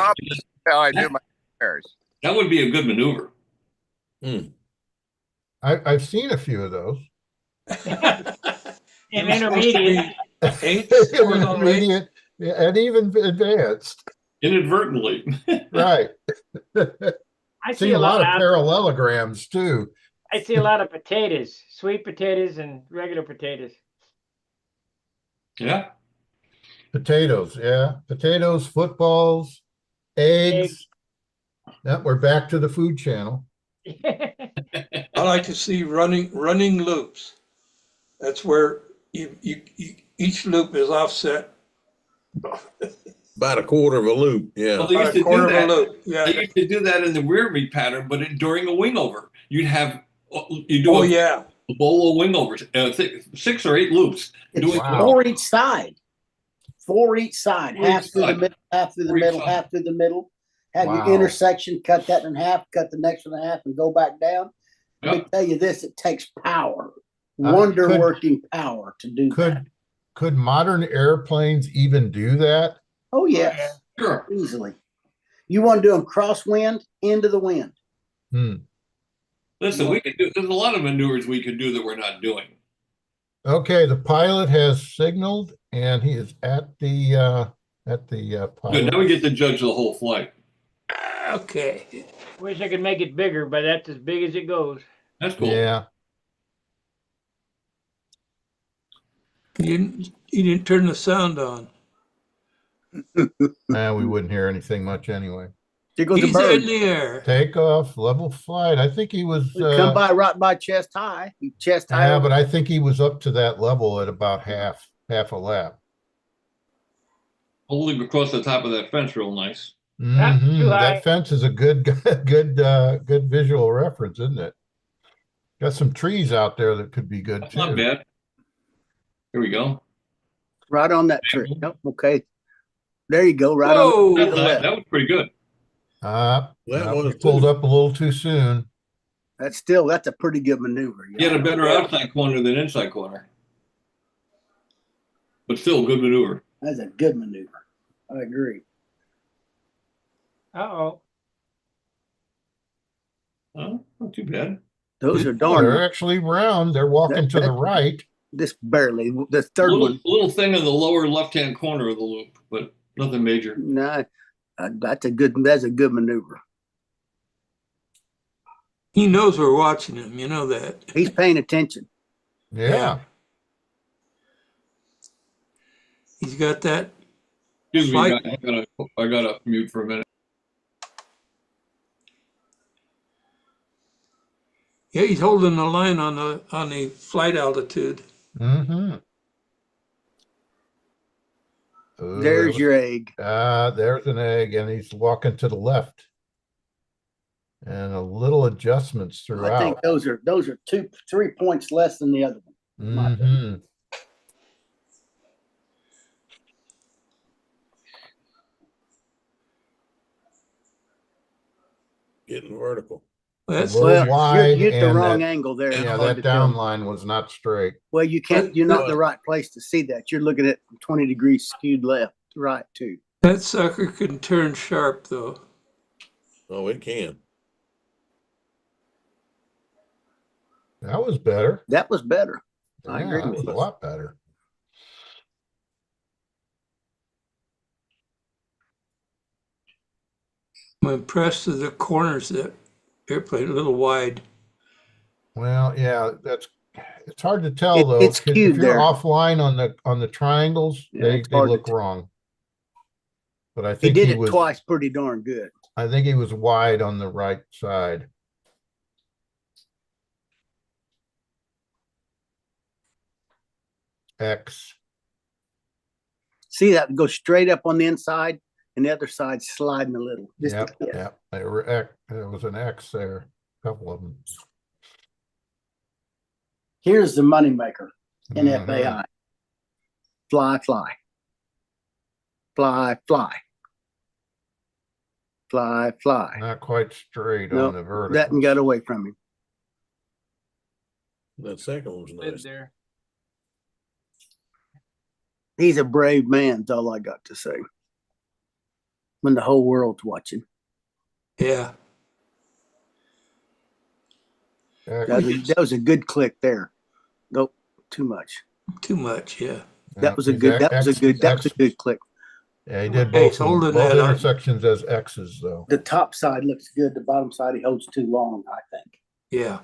Speaker 7: How I do my pairs.
Speaker 6: that would be a good maneuver.
Speaker 2: I've seen a few of those.
Speaker 1: And intermediate.
Speaker 2: Intermediate and even advanced.
Speaker 6: Inadvertently.
Speaker 2: Right.
Speaker 1: I
Speaker 2: See a lot of parallelograms too.
Speaker 1: I see a lot of potatoes, sweet potatoes and regular potatoes.
Speaker 6: Yeah.
Speaker 2: Potatoes, yeah. Potatoes, footballs, eggs. Yeah, we're back to the food channel.
Speaker 4: I like to see running loops. That's where you each loop is offset.
Speaker 10: About a quarter of a loop. Yeah.
Speaker 6: Well, they used
Speaker 4: About a
Speaker 6: to
Speaker 4: quarter
Speaker 6: do
Speaker 4: of a
Speaker 6: that.
Speaker 4: loop. Yeah.
Speaker 6: They used to do that in the rear meat pattern, but during a wing over, you do
Speaker 4: yeah.
Speaker 6: a bowl of wing overs, 6 or 8 loops.
Speaker 5: It's
Speaker 6: Doing
Speaker 5: four each side. Four each side.
Speaker 6: Four
Speaker 5: Half
Speaker 6: each
Speaker 5: through the
Speaker 6: side.
Speaker 5: middle, half through the
Speaker 6: Four each
Speaker 5: middle,
Speaker 6: side.
Speaker 5: half through the middle. Have
Speaker 2: Wow.
Speaker 5: your intersection, cut that in half, cut the next one in half, and go back down. Let me
Speaker 6: Yep.
Speaker 5: tell you this: it takes power,
Speaker 2: Could-
Speaker 5: wonder-working power to do that.
Speaker 2: Could modern airplanes even do that?
Speaker 5: Oh yes,
Speaker 6: Sure.
Speaker 5: easily. You want to do them crosswind, into the wind.
Speaker 6: Listen, there's a lot of maneuvers we could do that we're not doing.
Speaker 2: Okay, the pilot has signaled and he is at the
Speaker 6: Good.
Speaker 2: pilot.
Speaker 6: Now we get to judge the whole flight.
Speaker 4: Okay.
Speaker 1: Wish I could make it bigger, but that's as big as it goes.
Speaker 6: That's cool.
Speaker 2: Yeah.
Speaker 4: You didn't turn the sound on.
Speaker 2: We wouldn't hear anything much anyway.
Speaker 5: There goes the
Speaker 4: He's
Speaker 5: bird.
Speaker 4: in the air.
Speaker 2: Takeoff, level flight. I think he was
Speaker 5: Come by right by chest high. Chest high.
Speaker 2: yeah, but I think he was up to that level at about half a lap.
Speaker 6: Holding across the top of that fence real nice.
Speaker 1: Not too high.
Speaker 2: That fence is a good visual reference, isn't it? Got some trees out there that could be good
Speaker 6: That's
Speaker 2: too.
Speaker 6: not bad. Here we go.
Speaker 5: Right on that tree. Nope, okay. There you go. Right
Speaker 4: Whoa.
Speaker 5: on the
Speaker 6: That,
Speaker 5: left.
Speaker 6: that was pretty good.
Speaker 10: That was
Speaker 2: pulled
Speaker 10: too.
Speaker 2: up a little too soon.
Speaker 5: That's a pretty good maneuver.
Speaker 6: You had a better outside corner than inside corner. But still, good maneuver.
Speaker 5: That's a good maneuver. I agree.
Speaker 1: Uh-oh.
Speaker 6: Oh, not too bad.
Speaker 5: Those are
Speaker 2: They're
Speaker 5: darn.
Speaker 2: actually round. They're walking to the right.
Speaker 5: This barely. The third one.
Speaker 6: Little thing in the lower left-hand corner of the loop, but nothing major.
Speaker 5: No, that's a good maneuver.
Speaker 4: He knows we're watching him. You know that.
Speaker 5: He's paying attention.
Speaker 2: Yeah.
Speaker 4: He's got that.
Speaker 6: Excuse me,
Speaker 4: Flight.
Speaker 6: I gotta mute for a minute.
Speaker 4: Yeah, he's holding the line on the flight altitude.
Speaker 2: Mm-hmm.
Speaker 5: There's your egg.
Speaker 2: There's an egg, and he's walking to the left. And a little adjustments throughout.
Speaker 5: I think those are 3 points less than the other one.
Speaker 2: Mm-hmm.
Speaker 10: Getting vertical.
Speaker 4: That's
Speaker 2: A little
Speaker 5: Well,
Speaker 2: wide,
Speaker 5: you're at the
Speaker 2: and
Speaker 5: wrong
Speaker 2: that,
Speaker 5: angle there. It's
Speaker 2: yeah,
Speaker 5: hard
Speaker 2: that
Speaker 5: to tell.
Speaker 2: down line was not straight.
Speaker 5: Well, you're not in the right place to see that. You're looking at 20 degrees skewed left, right too.
Speaker 4: that sucker can turn sharp though.
Speaker 10: Oh, it can.
Speaker 2: That was better.
Speaker 5: That was better. I
Speaker 2: Yeah,
Speaker 5: agree
Speaker 2: that
Speaker 5: with
Speaker 2: was
Speaker 5: you.
Speaker 2: a lot better.
Speaker 4: I'm impressed with the corners of that airplane, a little wide.
Speaker 2: Well, yeah, it's hard to tell though.
Speaker 5: It's
Speaker 2: 'Cause
Speaker 5: skewed
Speaker 2: if you're
Speaker 5: there.
Speaker 2: offline on the triangles,
Speaker 5: Yeah,
Speaker 2: they
Speaker 5: it's hard to
Speaker 2: look
Speaker 5: tell.
Speaker 2: wrong. But I
Speaker 5: He
Speaker 2: think
Speaker 5: did
Speaker 2: he
Speaker 5: it
Speaker 2: was
Speaker 5: twice pretty darn good.
Speaker 2: I think he was wide on the right side. X.
Speaker 5: See that go straight up on the inside and the other side sliding a little. Just
Speaker 2: Yep,
Speaker 5: a bit.
Speaker 2: yep. There was an X there. A couple of them.
Speaker 5: Here's the moneymaker in
Speaker 2: Mhm.
Speaker 5: FAI. Fly, fly. Fly, fly. Fly, fly.
Speaker 2: Not quite straight
Speaker 5: No,
Speaker 2: on the vertical.
Speaker 5: that and got away from him.
Speaker 10: That second one was nice.
Speaker 1: There.
Speaker 5: He's a brave man, is all I got to say. When the whole world's watching.
Speaker 4: Yeah.
Speaker 5: That was a good click there. Nope, too much.
Speaker 4: Too much, yeah.
Speaker 5: That was a good click.
Speaker 2: Yeah, he did
Speaker 4: Hey,
Speaker 2: both,
Speaker 4: holding
Speaker 2: both
Speaker 4: that on.
Speaker 2: intersections as X's though.
Speaker 5: The top side looks good. The bottom side he holds too long, I think.
Speaker 4: Yeah.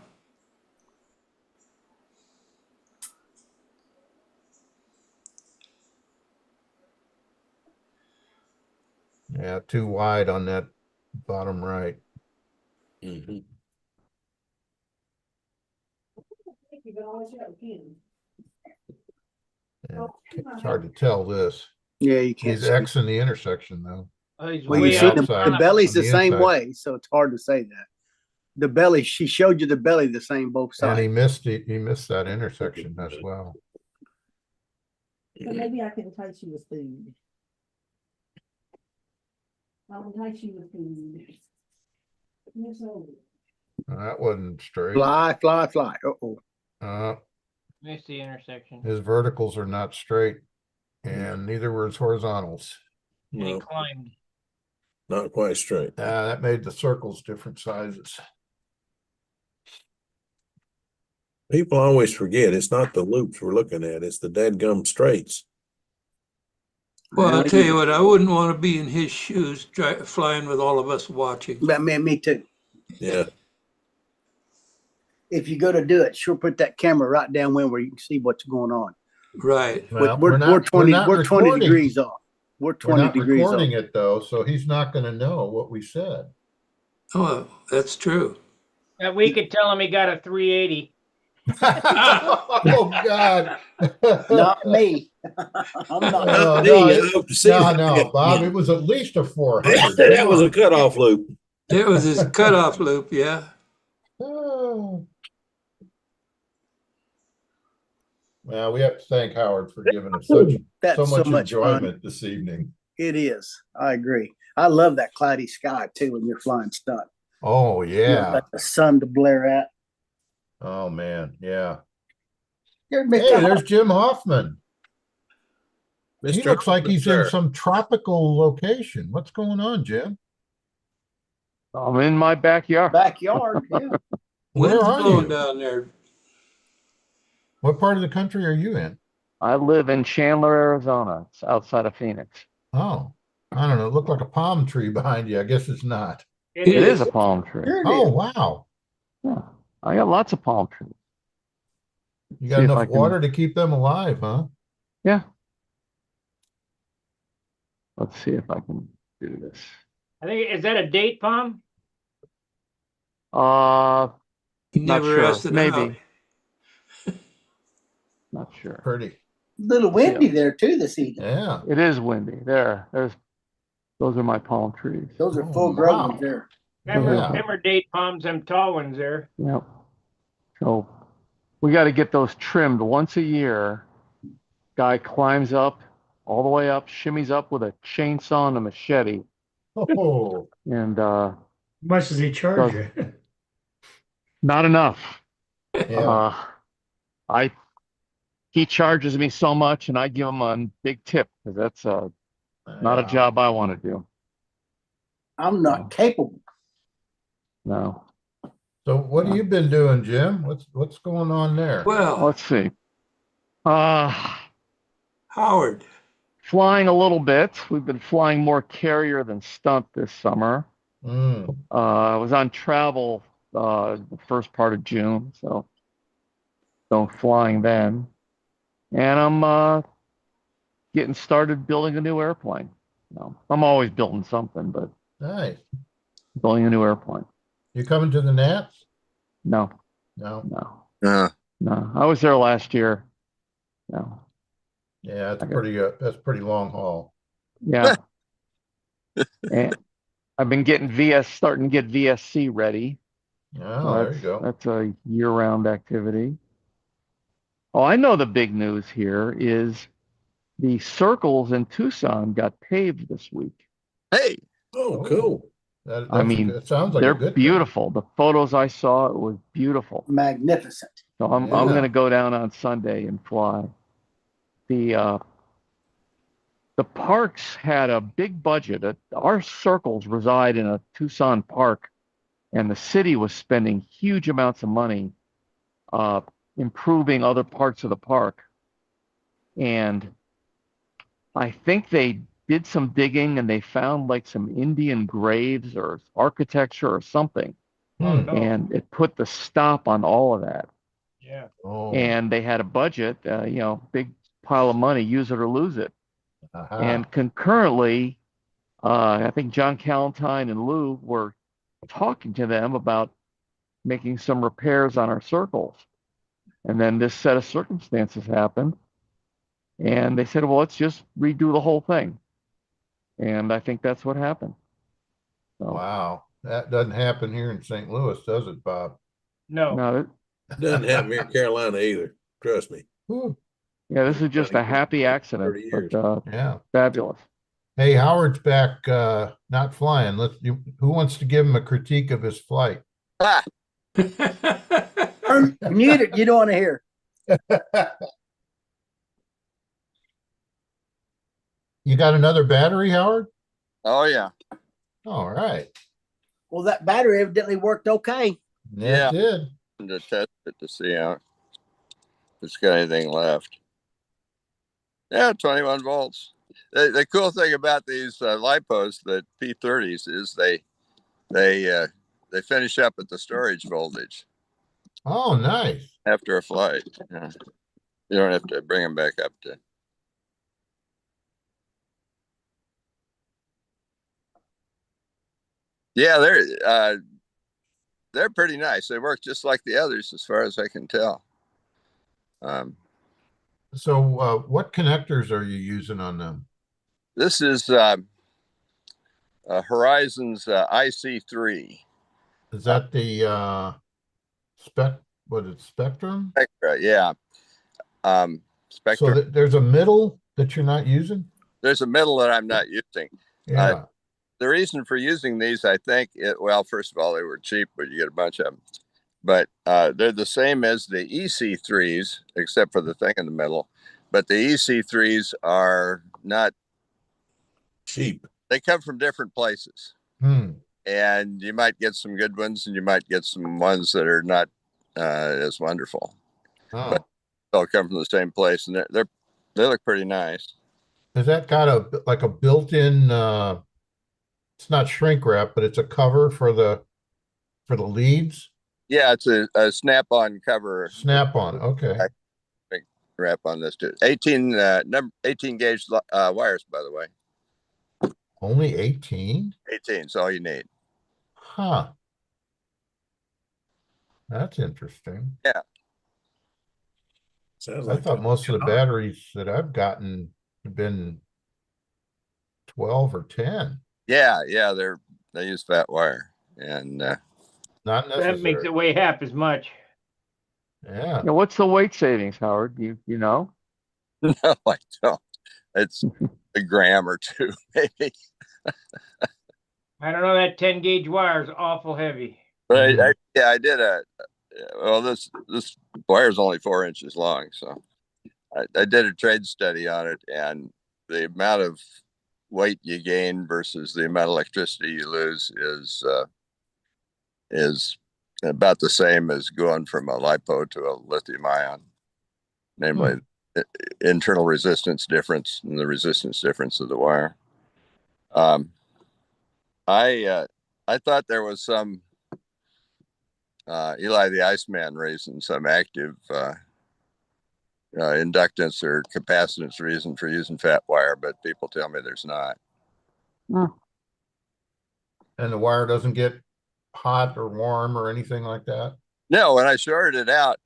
Speaker 2: Yeah, too wide on that bottom right.
Speaker 10: Mm-hmm.
Speaker 2: Yeah, it's hard to tell this.
Speaker 5: Yeah, you can't
Speaker 2: He's
Speaker 5: see.
Speaker 2: X in the intersection though.
Speaker 1: Oh, he's
Speaker 5: Well,
Speaker 1: way
Speaker 5: you see
Speaker 1: out
Speaker 5: the
Speaker 1: front.
Speaker 5: belly's
Speaker 2: on
Speaker 5: the
Speaker 2: the
Speaker 5: same
Speaker 2: inside.
Speaker 5: way, so it's hard to say that. The belly, she showed you the belly the same both
Speaker 2: And
Speaker 5: sides.
Speaker 2: he missed that intersection as well.
Speaker 13: So maybe I can entice you with food. I'll entice you with food. Yes, oh.
Speaker 2: That wasn't straight.
Speaker 5: Fly, fly, fly.
Speaker 1: Missed the intersection.
Speaker 2: His verticals are not straight, and neither were his horizontals.
Speaker 1: And he
Speaker 10: No,
Speaker 1: climbed.
Speaker 10: not quite straight.
Speaker 2: That made the circles different sizes.
Speaker 10: People always forget it's not the loops we're looking at, it's the dadgum straights.
Speaker 4: Well, I'll tell you what, I wouldn't want to be in his shoes flying with all of us watching.
Speaker 5: But man, me too.
Speaker 10: Yeah.
Speaker 5: If you go to do it, sure put that camera right down where you can see what's going on.
Speaker 4: Right.
Speaker 2: Well,
Speaker 5: we're 20 degrees off. We're 20 degrees off.
Speaker 2: Recording it though, so he's not going to know what we said.
Speaker 4: Oh, that's true.
Speaker 1: We could tell him he got a 380.
Speaker 2: Oh God!
Speaker 5: Not me. I'm not.
Speaker 2: No, Bob. It was at least a 400.
Speaker 10: That was a cutoff loop.
Speaker 4: It was his cutoff loop, yeah.
Speaker 2: Oh. Well, we have to thank Howard for giving us so much enjoyment
Speaker 5: fun.
Speaker 2: this evening.
Speaker 5: It is. I agree. I love that cloudy sky too when you're flying stunt.
Speaker 2: Oh yeah.
Speaker 5: Like the sun to blare at.
Speaker 2: Oh man, yeah.
Speaker 5: Hey,
Speaker 2: there's Jim Hoffman. He looks like he's in
Speaker 10: Hoffman,
Speaker 2: some tropical location. What's going on, Jim?
Speaker 14: I'm in my backyard.
Speaker 5: Backyard, yeah.
Speaker 2: Where
Speaker 4: Wind's
Speaker 2: are
Speaker 4: blowing
Speaker 2: you?
Speaker 4: down there.
Speaker 2: What part of the country are you in?
Speaker 14: I live in Chandler, Arizona. It's outside of Phoenix.
Speaker 2: Oh, I don't know. It looked like a palm tree behind you. I guess it's not.
Speaker 14: It is a palm tree.
Speaker 5: Sure it
Speaker 2: Oh,
Speaker 5: is.
Speaker 2: wow.
Speaker 14: Yeah, I got lots of palm trees.
Speaker 2: You got
Speaker 14: See if I
Speaker 2: enough
Speaker 14: can-
Speaker 2: water to keep them alive, huh?
Speaker 14: Yeah. Let's see if I can do this.
Speaker 1: I think, is that a date palm?
Speaker 4: You
Speaker 14: Not
Speaker 4: never
Speaker 14: sure.
Speaker 4: asked it
Speaker 14: Maybe.
Speaker 4: out.
Speaker 14: Not sure.
Speaker 2: Pretty.
Speaker 5: Little windy there too this evening.
Speaker 2: Yeah.
Speaker 14: It is windy. Those are my palm trees.
Speaker 5: Those are
Speaker 2: Oh,
Speaker 5: full grown
Speaker 2: wow.
Speaker 5: ones there.
Speaker 1: Them
Speaker 2: Yeah.
Speaker 1: are date palms, them tall ones there.
Speaker 14: Yep. So we got to get those trimmed once a year. Guy climbs up all the way up, shimmies up with a chainsaw and a machete,
Speaker 2: Oh,
Speaker 14: and
Speaker 11: How much does he charge you?
Speaker 14: not enough.
Speaker 2: yeah.
Speaker 14: He charges me so much, and I give him a big tip because that's not a
Speaker 2: Yeah.
Speaker 14: job I want to do.
Speaker 5: I'm not capable.
Speaker 14: No.
Speaker 2: So what have you been doing, Jim? What's going on there?
Speaker 4: Well,
Speaker 14: Let's see.
Speaker 4: Howard.
Speaker 14: Flying a little bit. We've been flying more carrier than stunt this summer.
Speaker 2: Mm.
Speaker 14: I was on travel the first part of June, so flying then. And I'm getting started building a new airplane. I'm always building something, but
Speaker 2: Nice.
Speaker 14: building a new airplane.
Speaker 2: You coming to the Nats?
Speaker 14: No,
Speaker 2: No.
Speaker 14: no. I was there last year. No.
Speaker 2: Yeah, that's pretty long haul.
Speaker 14: Yeah. And I've been starting to get VSC ready.
Speaker 2: Oh, there you go.
Speaker 14: That's a year-round activity. Oh, I know the big news here is the circles in Tucson got paved this week.
Speaker 7: Hey,
Speaker 10: Oh, cool.
Speaker 2: It sounds like
Speaker 14: they're
Speaker 2: a good
Speaker 14: beautiful. The photos I saw, it was beautiful.
Speaker 5: Magnificent.
Speaker 14: So I'm
Speaker 2: Yeah.
Speaker 14: going to go down on Sunday and fly. The parks had a big budget. Our circles reside in a Tucson park, and the city was spending huge amounts of money improving other parts of the park. And I think they did some digging and they found like some Indian graves or architecture or something.
Speaker 2: Hmm.
Speaker 14: And it put the stop on all of that.
Speaker 1: Yeah.
Speaker 2: Oh.
Speaker 14: And they had a budget, big pile of money, use it or lose it.
Speaker 2: Aha.
Speaker 14: And concurrently, I think John Calentine and Lou were talking to them about making some repairs on our circles. And then this set of circumstances happened. And they said, well, let's just redo the whole thing. And I think that's what happened. So,
Speaker 2: Wow. That doesn't happen here in St. Louis, does it, Bob?
Speaker 1: No.
Speaker 14: no,
Speaker 10: Doesn't happen here in Carolina either. Trust me.
Speaker 2: Whew.
Speaker 14: yeah, this is just a happy accident,
Speaker 10: 30 years.
Speaker 14: but
Speaker 2: Yeah.
Speaker 14: fabulous.
Speaker 2: Hey, Howard's back, not flying. Who wants to give him a critique of his flight?
Speaker 7: ah,
Speaker 5: Mute it. You don't want to hear.
Speaker 2: You got another battery, Howard?
Speaker 7: oh yeah,
Speaker 2: All right.
Speaker 5: Well, that battery evidently worked okay.
Speaker 2: Yeah, it did.
Speaker 7: to test it to see how if it's got anything left. Yeah, 21 volts. The cool thing about these lipos, the P30s, is they finish up at the storage voltage
Speaker 2: Oh, nice.
Speaker 7: after a flight. Yeah. You don't have to bring them back up to. Yeah, they're pretty nice. They work just like the others, as far as I can tell.
Speaker 2: So, what connectors are you using on them?
Speaker 7: This is Horizon's IC3.
Speaker 2: Is that the Spectrum?
Speaker 7: Spectra, yeah.
Speaker 2: So
Speaker 7: Spectra.
Speaker 2: there's a middle that you're not using?
Speaker 7: There's a middle that I'm not using.
Speaker 2: Yeah.
Speaker 7: The reason for using these, I think, well, first of all, they were cheap, but you get a bunch of them. But they're the same as the EC3s, except for the thing in the middle. But the EC3s are not
Speaker 10: Cheap.
Speaker 7: They come from different places.
Speaker 2: Hmm.
Speaker 7: And you might get some good ones, and you might get some ones that are not as wonderful.
Speaker 2: Oh.
Speaker 7: But they'll come from the same place, and they look pretty nice.
Speaker 2: Has that got a built-in? It's not shrink wrap, but it's a cover for the leads.
Speaker 7: Yeah, it's a snap-on cover.
Speaker 2: Snap-on. Okay.
Speaker 7: Wrap on this too. 18 gauge wires, by the way.
Speaker 2: Only 18?
Speaker 7: 18 is all you need.
Speaker 2: Huh. That's interesting.
Speaker 7: Yeah.
Speaker 10: Sounds
Speaker 2: I
Speaker 10: like
Speaker 2: thought most of the batteries that I've gotten have been 12 or 10.
Speaker 7: Yeah, they use fat wire, and
Speaker 2: Not
Speaker 1: That makes
Speaker 2: necessary.
Speaker 1: it weigh half as much.
Speaker 2: Yeah.
Speaker 14: Yeah, what's the weight savings, Howard? You know?
Speaker 7: no, I don't. It's a gram or two, maybe.
Speaker 1: I don't know, that 10 gauge wire is awful heavy.
Speaker 7: But I did well, this wire is only 4 inches long, so I did a trade study on it, and the amount of weight you gain versus the amount of electricity you lose is about the same as going from a LiPo to a lithium ion, namely internal resistance difference and the resistance difference of the wire. I thought there was some Eli the Iceman raising some active inductance or capacitance reason for using fat wire, but people tell me there's not.
Speaker 2: And the wire doesn't get hot or warm or anything like that?
Speaker 7: No, when I shorted it out,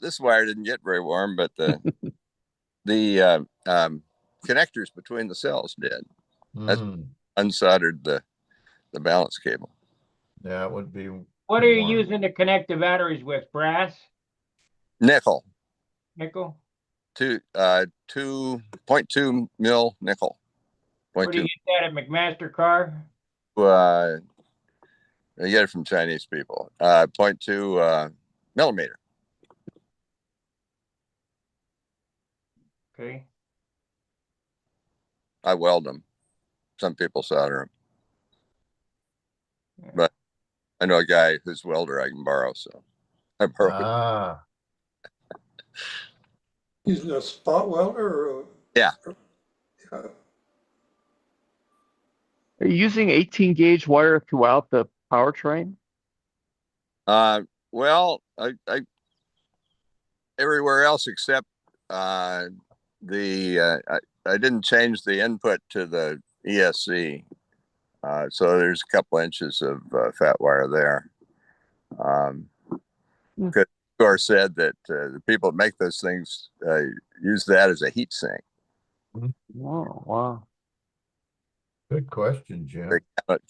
Speaker 7: this wire didn't get very warm, but the connectors between the cells did. That's unsoldered the balance cable.
Speaker 2: Yeah, it would be.
Speaker 1: What are you using to connect the batteries with? Brass?
Speaker 7: Nickel.
Speaker 1: Nickel?
Speaker 7: 2.2 mil nickel.
Speaker 1: Where do you get that at McMaster Car?
Speaker 7: I get it from Chinese people. 0.2 millimeter.
Speaker 1: Okay.
Speaker 7: I weld them. Some people solder them. But I know a guy who's welder I can borrow, so I borrowed.
Speaker 4: Using a spot welder or
Speaker 7: yeah.
Speaker 14: Are you using 18 gauge wire throughout the powertrain?
Speaker 7: Well, I everywhere else except I didn't change the input to the ESC. So there's a couple inches of fat wire there. Because Gore said that the people that make those things use that as a heat sink.
Speaker 14: Oh, wow.
Speaker 2: Good question, Jim.
Speaker 7: They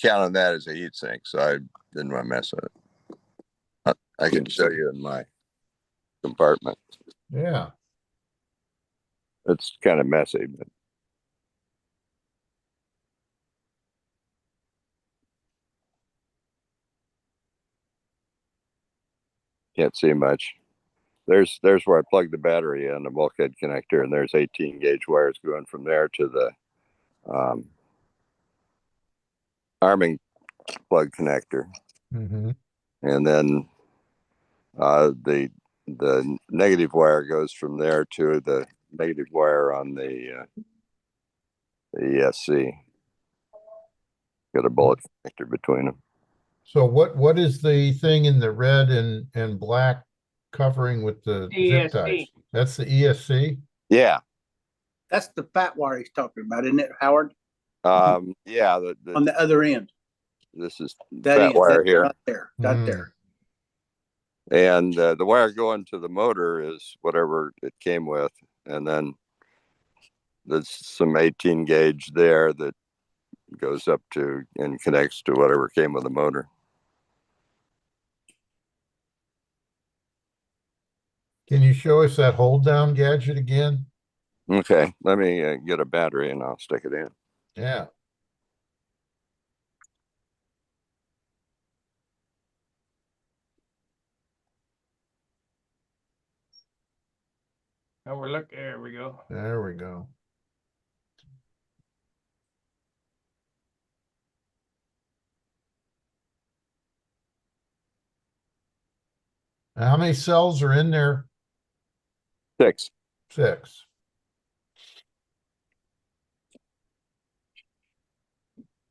Speaker 7: count on that as a heat sink, so I didn't want to mess with it. I can show you in my compartment.
Speaker 2: Yeah.
Speaker 7: It's kind of messy, but can't see much. There's where I plug the battery in, the bulkhead connector, and there's 18 gauge wires going from there to the arming plug connector. And then the negative wire goes from there to the negative wire on the ESC. Got a bullet connector between them.
Speaker 2: So what is the thing in the red and black covering with the zip ties? That's the ESC?
Speaker 7: Yeah.
Speaker 5: That's the fat wire he's talking about, isn't it, Howard?
Speaker 7: Yeah.
Speaker 5: On the other end.
Speaker 7: This is
Speaker 5: that
Speaker 7: fat wire here.
Speaker 5: Right there. Right there.
Speaker 7: And the wire going to the motor is whatever it came with. And then there's some 18 gauge there that goes up to and connects to whatever came with the motor.
Speaker 2: Can you show us that hold down gadget again?
Speaker 7: Okay, let me get a battery and I'll stick it in.
Speaker 2: Yeah.
Speaker 1: Oh, we're looking. There we go.
Speaker 2: There we go. How many cells are in there?
Speaker 7: 6.
Speaker 2: 6.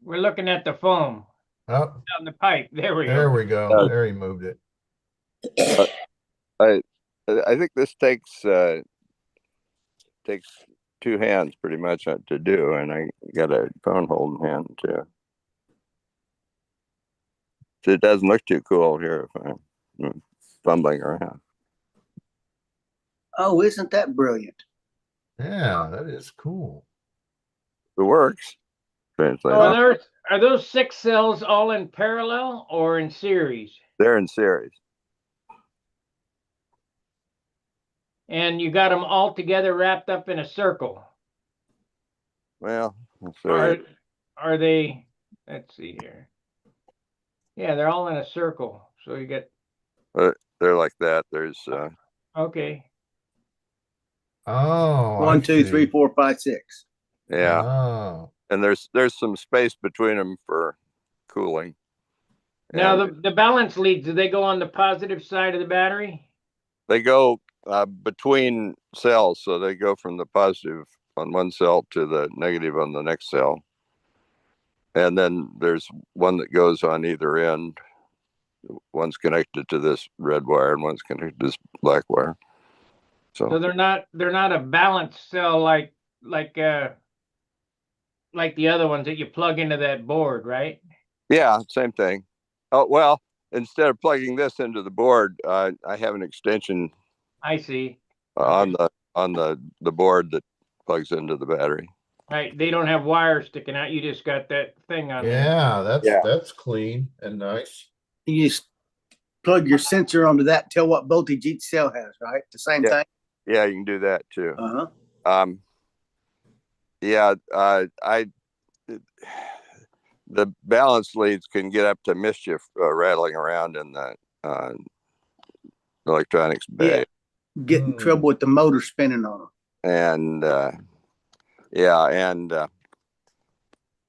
Speaker 1: We're looking at the foam.
Speaker 2: Oh,
Speaker 1: on the pipe. There we go.
Speaker 2: There we go. There he moved it.
Speaker 7: I think this takes 2 hands pretty much to do, and I got a phone holding hand too. So it doesn't look too cool here. fumbling around.
Speaker 5: Oh, isn't that brilliant?
Speaker 2: Yeah, that is cool.
Speaker 7: It works. Translate.
Speaker 1: Oh, are those 6 cells all in parallel or in series?
Speaker 7: They're in series.
Speaker 1: And you got them all together wrapped up in a circle.
Speaker 7: Well, let's see.
Speaker 1: Are they? Let's see here. Yeah, they're all in a circle. So you get.
Speaker 7: They're like that. There's.
Speaker 1: Okay.
Speaker 2: Oh,
Speaker 5: 1, 2, 3, 4, 5, 6.
Speaker 7: Yeah.
Speaker 2: Oh.
Speaker 7: And there's some space between them for cooling.
Speaker 1: Now the balance leads, do they go on the positive side of the battery?
Speaker 7: They go between cells, so they go from the positive on one cell to the negative on the next cell. And then there's one that goes on either end. One's connected to this red wire and one's connected to this black wire.
Speaker 1: So they're not a balanced cell like the other ones that you plug into that board, right?
Speaker 7: Yeah, same thing. Oh, well, instead of plugging this into the board, I have an extension.
Speaker 1: I see.
Speaker 7: On the board that plugs into the battery.
Speaker 1: Right. They don't have wires sticking out. You just got that thing on there.
Speaker 2: Yeah, that's clean and nice.
Speaker 5: You just plug your sensor onto that, tell what voltage each cell has, right? The same thing?
Speaker 7: Yeah, you can do that too.
Speaker 5: Uh-huh.
Speaker 7: The balance leads can get up to mischief rattling around in the electronics bay.
Speaker 5: Yeah. Get in trouble with the motor spinning on them.
Speaker 7: And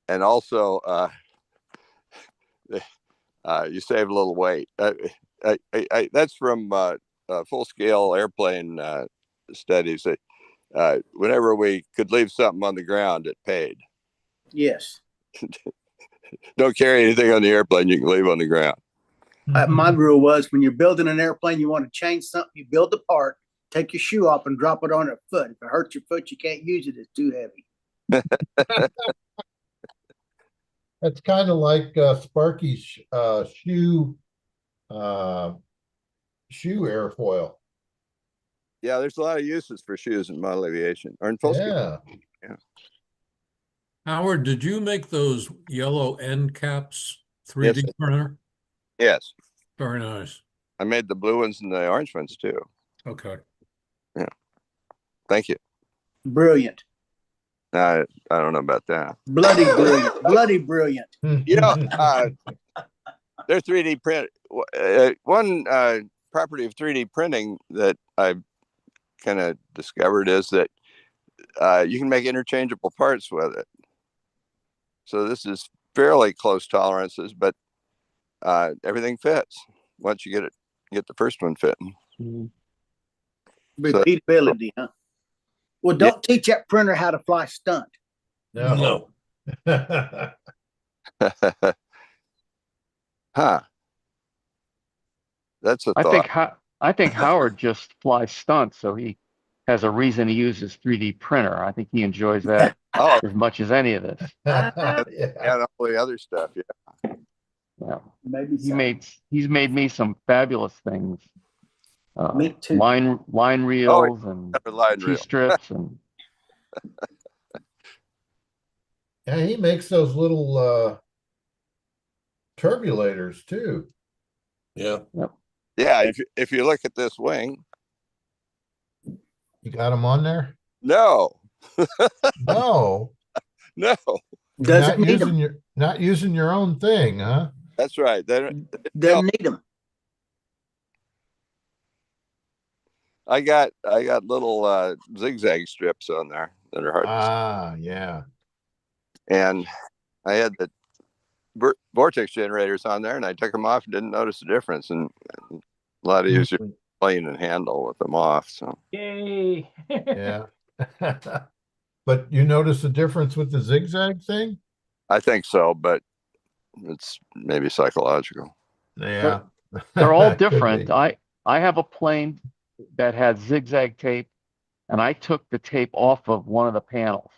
Speaker 7: and also you save a little weight. That's from full-scale airplane studies that whenever we could leave something on the ground, it paid.
Speaker 5: Yes.
Speaker 7: Don't carry anything on the airplane you can leave on the ground.
Speaker 5: My rule was when you're building an airplane, you want to change something, you build the part, take your shoe off and drop it on your foot. If it hurts your foot, you can't use it. It's too heavy.
Speaker 2: That's kind of like Sparky's shoe airfoil.
Speaker 7: Yeah, there's a lot of uses for shoes in model aviation or in full scale. Yeah.
Speaker 9: Howard, did you make those yellow end caps 3D printer?
Speaker 7: Yes.
Speaker 9: Very nice.
Speaker 7: I made the blue ones and the orange ones too.
Speaker 9: Okay.
Speaker 7: Yeah. Thank you.
Speaker 5: Brilliant.
Speaker 7: I don't know about that.
Speaker 5: Bloody brilliant. Bloody brilliant.
Speaker 7: You know, they're 3D print. One property of 3D printing that I've kind of discovered is that you can make interchangeable parts with it. So this is fairly close tolerances, but everything fits once you get the first one fitting.
Speaker 5: Repeatability, huh? Well, don't teach that printer how to fly stunt.
Speaker 2: No.
Speaker 7: Huh. That's a thought.
Speaker 14: I think Howard just flies stunts, so he has a reason to use his 3D printer. I think he enjoys that as much as any of this.
Speaker 7: And all the other stuff,
Speaker 14: Yeah.
Speaker 5: Maybe
Speaker 14: he's made me some fabulous things.
Speaker 5: Me too.
Speaker 14: Line reels and T-strips and
Speaker 2: Yeah, he makes those little turbulators too.
Speaker 10: Yeah.
Speaker 14: Yep.
Speaker 7: Yeah, if you look at this wing.
Speaker 2: You got them on there?
Speaker 7: No.
Speaker 2: No.
Speaker 7: No.
Speaker 2: Not using your own thing, huh?
Speaker 7: That's right.
Speaker 5: Doesn't need them.
Speaker 7: I got little zigzag strips on there that are hard to see.
Speaker 2: Yeah.
Speaker 7: And I had the vortex generators on there, and I took them off and didn't notice the difference. And a lot easier plane and handle with them off. So
Speaker 1: yay!
Speaker 2: Yeah. But you notice the difference with the zigzag thing?
Speaker 7: I think so, but it's maybe psychological.
Speaker 2: Yeah.
Speaker 14: They're all different. I have a plane that had zigzag tape, and I took the tape off of one of the panels,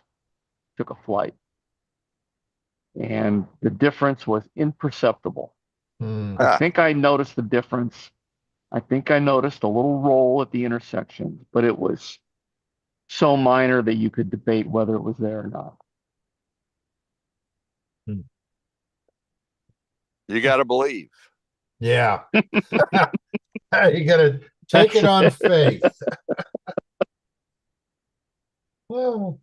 Speaker 14: took a flight, and the difference was imperceptible. I think I noticed the difference I think I noticed a little roll at the intersection, but it was so minor that you could debate whether it was there or not.
Speaker 7: You got to believe.
Speaker 2: Yeah. You gotta take it on faith. Well,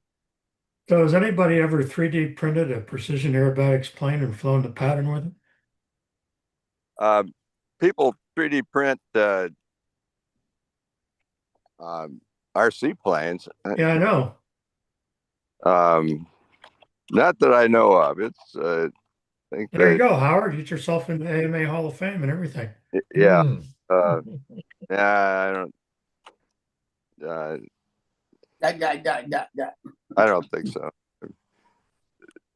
Speaker 11: So has anybody ever 3D printed a precision aerobatics plane and flown the pattern with it?
Speaker 7: People 3D print RC planes.
Speaker 11: Yeah, I know.
Speaker 7: Not that I know of. It's I think
Speaker 11: There you go, Howard. Get yourself in the AMA Hall of Fame and everything.
Speaker 7: yeah.
Speaker 2: Hmm.
Speaker 7: Yeah, I don't. I don't think so.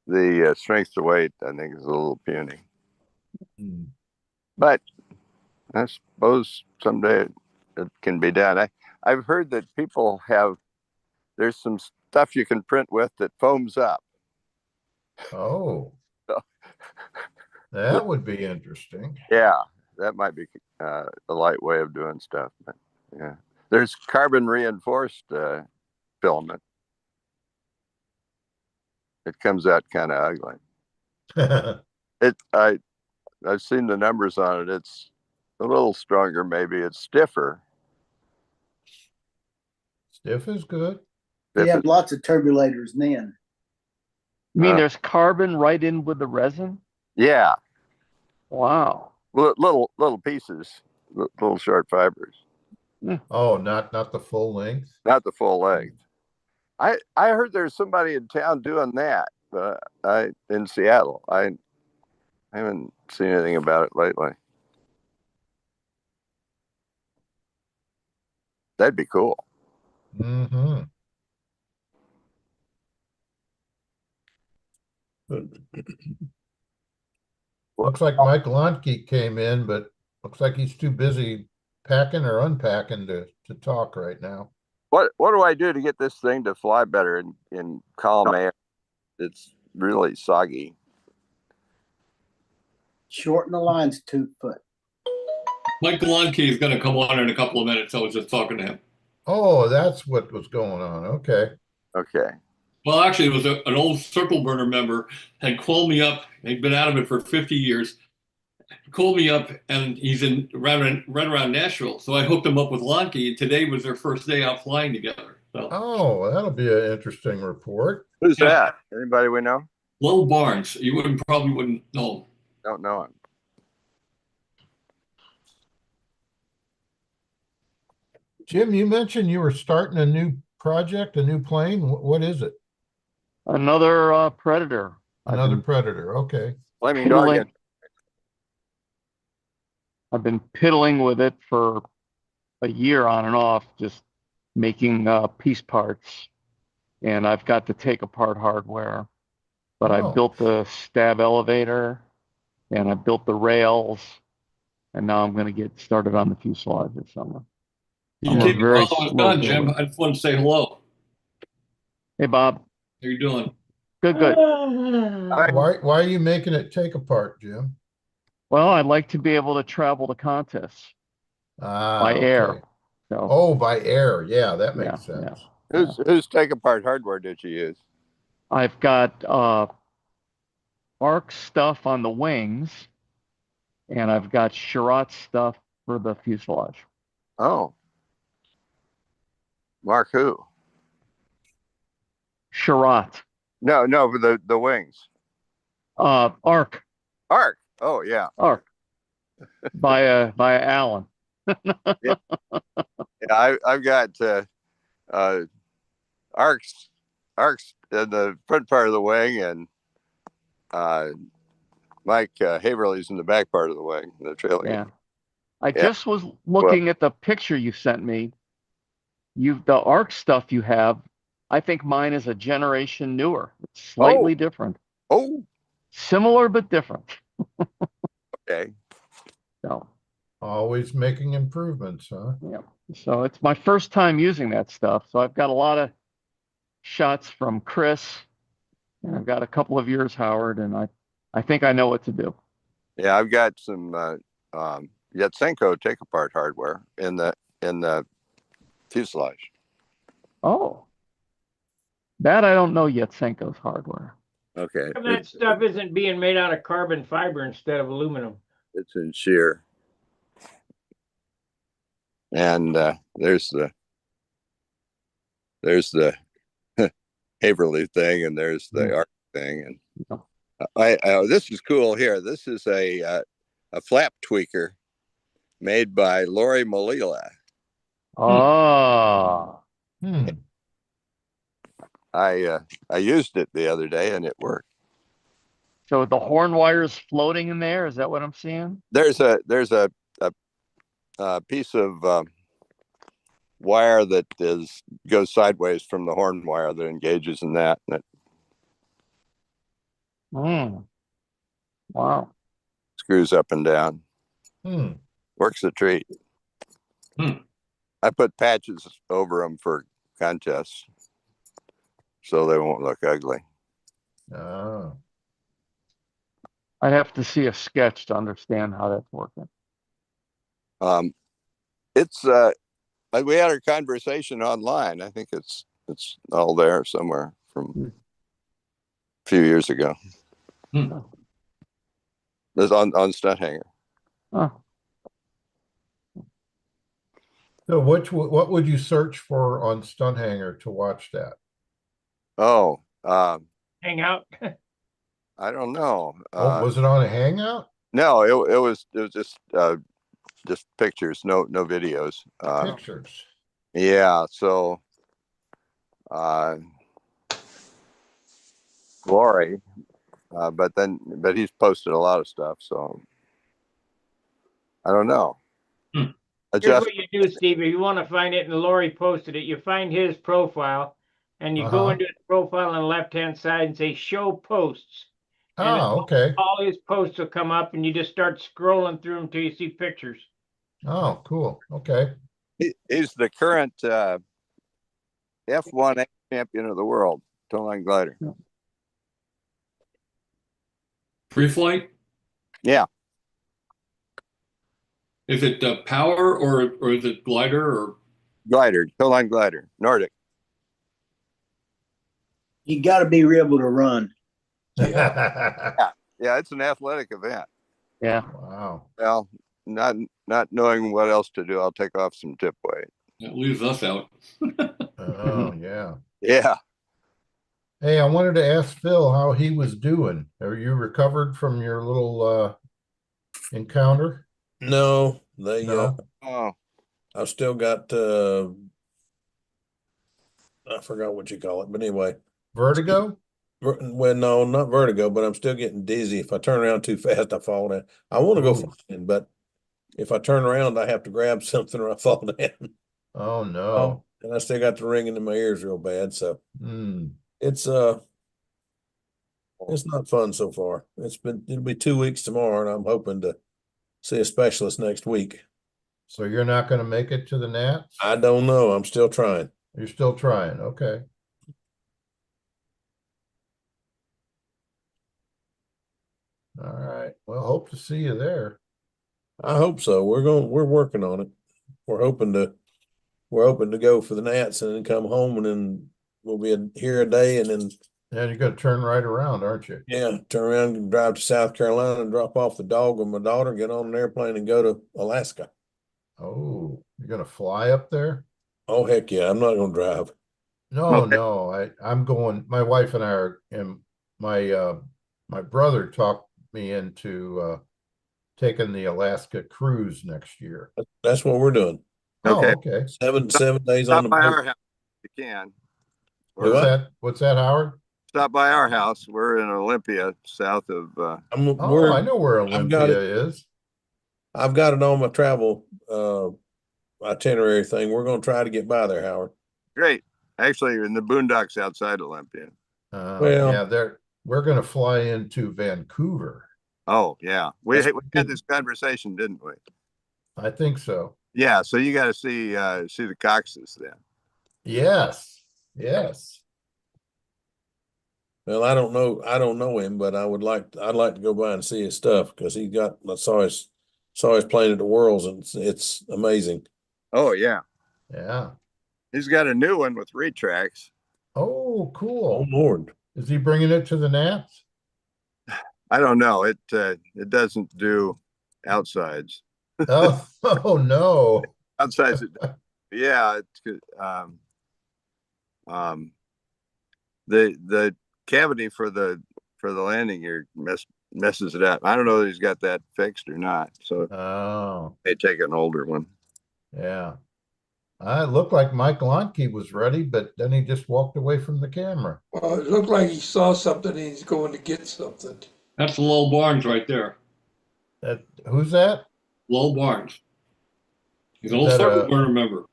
Speaker 7: The strength to weight, I think, is a little puny. But I suppose someday it can be done. I've heard that people there's some stuff you can print with that foams up.
Speaker 2: Oh,
Speaker 7: So,
Speaker 2: that would be interesting.
Speaker 7: yeah, that might be a light way of doing stuff. But yeah, there's carbon reinforced filament. It comes out kind of ugly. I've seen the numbers on it. It's a little stronger, maybe. It's stiffer.
Speaker 2: Stiff is good.
Speaker 5: You have lots of turbulators then.
Speaker 14: You mean there's carbon right in with the resin?
Speaker 7: Yeah.
Speaker 14: Wow.
Speaker 7: Little pieces, little short fibers.
Speaker 2: Oh, not the full length.
Speaker 7: Not the full length. I heard there's somebody in town doing that, but in Seattle. I haven't seen anything about it lately. That'd be cool.
Speaker 2: Mm-hmm. Looks like Mike Lontke came in, but looks like he's too busy packing or unpacking to talk right now.
Speaker 7: What do I do to get this thing to fly better in calm air? It's really soggy.
Speaker 5: Shorten the lines 2 foot.
Speaker 6: Mike Galonke is going to come on in a couple of minutes. I was just talking to him.
Speaker 2: Oh, that's what was going on. Okay.
Speaker 7: Okay.
Speaker 6: Well, actually, it was an old Circle Burner member had called me up. He'd been out of it for 50 years. He called me up, and he's right around Nashville. So I hooked him up with Lonke, and today was their first day out flying together. So.
Speaker 2: Oh, that'll be an interesting report.
Speaker 7: Who's that? Anybody we know?
Speaker 6: Lowell Barnes. You probably wouldn't know him.
Speaker 7: Don't know him.
Speaker 2: Jim, you mentioned you were starting a new project, a new plane. What is it?
Speaker 14: Another Predator.
Speaker 2: Another Predator. Okay.
Speaker 7: Flaming Dog.
Speaker 14: I've been piddling with it for a year on and off, just making piece parts. And I've got to take apart hardware. But I built the stab elevator, and I built the rails, and now I'm going to get started on the fuselage this summer.
Speaker 6: You keep following us on, Jim. I just want to say hello.
Speaker 14: Hey, Bob.
Speaker 6: How you doing?
Speaker 14: Good.
Speaker 2: Why are you making it take apart, Jim?
Speaker 14: Well, I'd like to be able to travel to contests by air. So,
Speaker 2: by air. Yeah, that makes sense.
Speaker 14: Yeah.
Speaker 7: Whose take apart hardware did you use?
Speaker 14: I've got ARC stuff on the wings, and I've got Sherratt stuff for the fuselage.
Speaker 7: Oh. Mark who?
Speaker 14: Sherratt.
Speaker 7: No, for the wings.
Speaker 14: ARC.
Speaker 7: ARC. Oh yeah.
Speaker 14: ARC. by Alan.
Speaker 7: Yeah, I've got arcs in the front part of the wing, and Mike Haverly's in the back part of the wing, the trailer.
Speaker 14: Yeah. I just was looking at the picture you sent me. The ARC stuff you have, I think mine is a generation newer. It's slightly different.
Speaker 7: Oh.
Speaker 14: Similar but different.
Speaker 7: Okay.
Speaker 14: So.
Speaker 2: Always making improvements, huh?
Speaker 14: Yeah. So it's my first time using that stuff. So I've got a lot of shots from Chris, and I've got a couple of yours, Howard, and I think I know what to do.
Speaker 7: Yeah, I've got some Yatsenko take apart hardware in the fuselage.
Speaker 14: Oh, that I don't know yet. Senko's hardware.
Speaker 7: Okay,
Speaker 1: That stuff isn't being made out of carbon fiber instead of aluminum.
Speaker 7: it's in shear, and there's the Haverly thing, and there's the Arc thing, and this is cool here. This is a flap tweaker made by Lori Malila.
Speaker 14: Oh.
Speaker 7: I used it the other day and it worked.
Speaker 14: So the horn wire's floating in there. Is that what I'm seeing?
Speaker 7: There's a piece of wire that goes sideways from the horn wire that engages in that. And it
Speaker 14: Wow.
Speaker 7: screws up and down. Works a treat. I put patches over them for contests so they won't look ugly.
Speaker 2: Oh.
Speaker 14: I'd have to see a sketch to understand how that's working.
Speaker 7: It's like we had our conversation online. I think it's all there somewhere from a few years ago. It's on Stunt Hangar.
Speaker 14: Oh.
Speaker 2: So what would you search for on Stunt Hangar to watch that?
Speaker 7: Oh,
Speaker 1: Hang out.
Speaker 7: I don't know.
Speaker 2: Was it on a Hangout?
Speaker 7: No, it was just pictures, no videos.
Speaker 2: Pictures.
Speaker 7: Yeah, so Glory, but he's posted a lot of stuff, so I don't know.
Speaker 1: Here's what you do, Steve. If you want to find it, and Lori posted it, you find his profile, and you go into his profile on the left-hand side and say Show Posts. And
Speaker 2: okay.
Speaker 1: all his posts will come up, and you just start scrolling through them until you see pictures.
Speaker 2: Oh, cool. Okay.
Speaker 7: He's the current F1 champion of the world, tow line glider.
Speaker 6: Free flight?
Speaker 7: Yeah.
Speaker 6: Is it power or is it glider or
Speaker 7: glider? Tow line glider, Nordic.
Speaker 5: You got to be able to run.
Speaker 7: Yeah, it's an athletic event.
Speaker 14: Yeah.
Speaker 2: Wow.
Speaker 7: Well, not knowing what else to do, I'll take off some tip weight.
Speaker 6: That leaves us out.
Speaker 2: Oh, yeah.
Speaker 7: Yeah.
Speaker 2: Hey, I wanted to ask Phil how he was doing. Are you recovered from your little encounter?
Speaker 10: No,
Speaker 7: Oh,
Speaker 10: I've still got I forgot what you call it, but anyway.
Speaker 2: Vertigo?
Speaker 10: Well, no, not vertigo, but I'm still getting dizzy. If I turn around too fast, I fall down. I want to go flying, but if I turn around, I have to grab something or I fall down.
Speaker 2: Oh no.
Speaker 10: And I still got the ringing in my ears real bad. So it's not fun so far. It'll be 2 weeks tomorrow, and I'm hoping to see a specialist next week.
Speaker 2: So you're not going to make it to the Nats?
Speaker 10: I don't know. I'm still trying.
Speaker 2: You're still trying. Okay. All right. Well, hope to see you there.
Speaker 10: I hope so. We're working on it. We're hoping to go for the Nats and then come home, and then we'll be here a day, and then
Speaker 2: you're going to turn right around, aren't you?
Speaker 10: Yeah, turn around and drive to South Carolina and drop off the dog with my daughter, get on an airplane and go to Alaska.
Speaker 2: Oh, you're going to fly up there?
Speaker 10: Oh, heck yeah. I'm not going to drive.
Speaker 2: No. I'm going. My wife and I are, and my brother talked me into taking the Alaska cruise next year.
Speaker 10: That's what we're doing.
Speaker 2: Okay.
Speaker 10: 7 days
Speaker 7: Stop
Speaker 10: on the
Speaker 7: by
Speaker 10: boat.
Speaker 7: our house if you can.
Speaker 2: What's that, Howard?
Speaker 7: Stop by our house. We're in Olympia, south of.
Speaker 2: I know where Olympia is.
Speaker 10: I've got it on my travel itinerary thing. We're going to try to get by there, Howard.
Speaker 7: Great. Actually, you're in the boondocks outside Olympia.
Speaker 2: We're going to fly into Vancouver.
Speaker 7: Oh yeah, we had this conversation, didn't we?
Speaker 2: I think so.
Speaker 7: Yeah. So you got to see the Coxes then.
Speaker 2: Yes.
Speaker 10: Well, I don't know him, but I'd like to go by and see his stuff because I saw Saw his plane at the Worlds, and it's amazing.
Speaker 7: Oh yeah,
Speaker 2: Yeah.
Speaker 7: he's got a new one with retracts.
Speaker 2: Oh,
Speaker 10: Oh
Speaker 2: cool.
Speaker 10: Lord.
Speaker 2: Is he bringing it to the Nats?
Speaker 7: I don't know. It doesn't do outsides.
Speaker 2: Oh, oh no.
Speaker 7: Outsides, yeah. It's good. The cavity for the landing gear messes it up. I don't know if he's got that fixed or not. So
Speaker 2: Oh,
Speaker 7: they take an older one.
Speaker 2: yeah. It looked like Mike Lonke was ready, but then he just walked away from the camera.
Speaker 4: Well, it looked like he saw something and he's going to get something.
Speaker 6: That's Lowell Barnes right there.
Speaker 2: Who's that?
Speaker 6: Lowell Barnes. He's an
Speaker 2: Is
Speaker 6: old
Speaker 2: that
Speaker 6: circle
Speaker 2: a-
Speaker 6: burner member.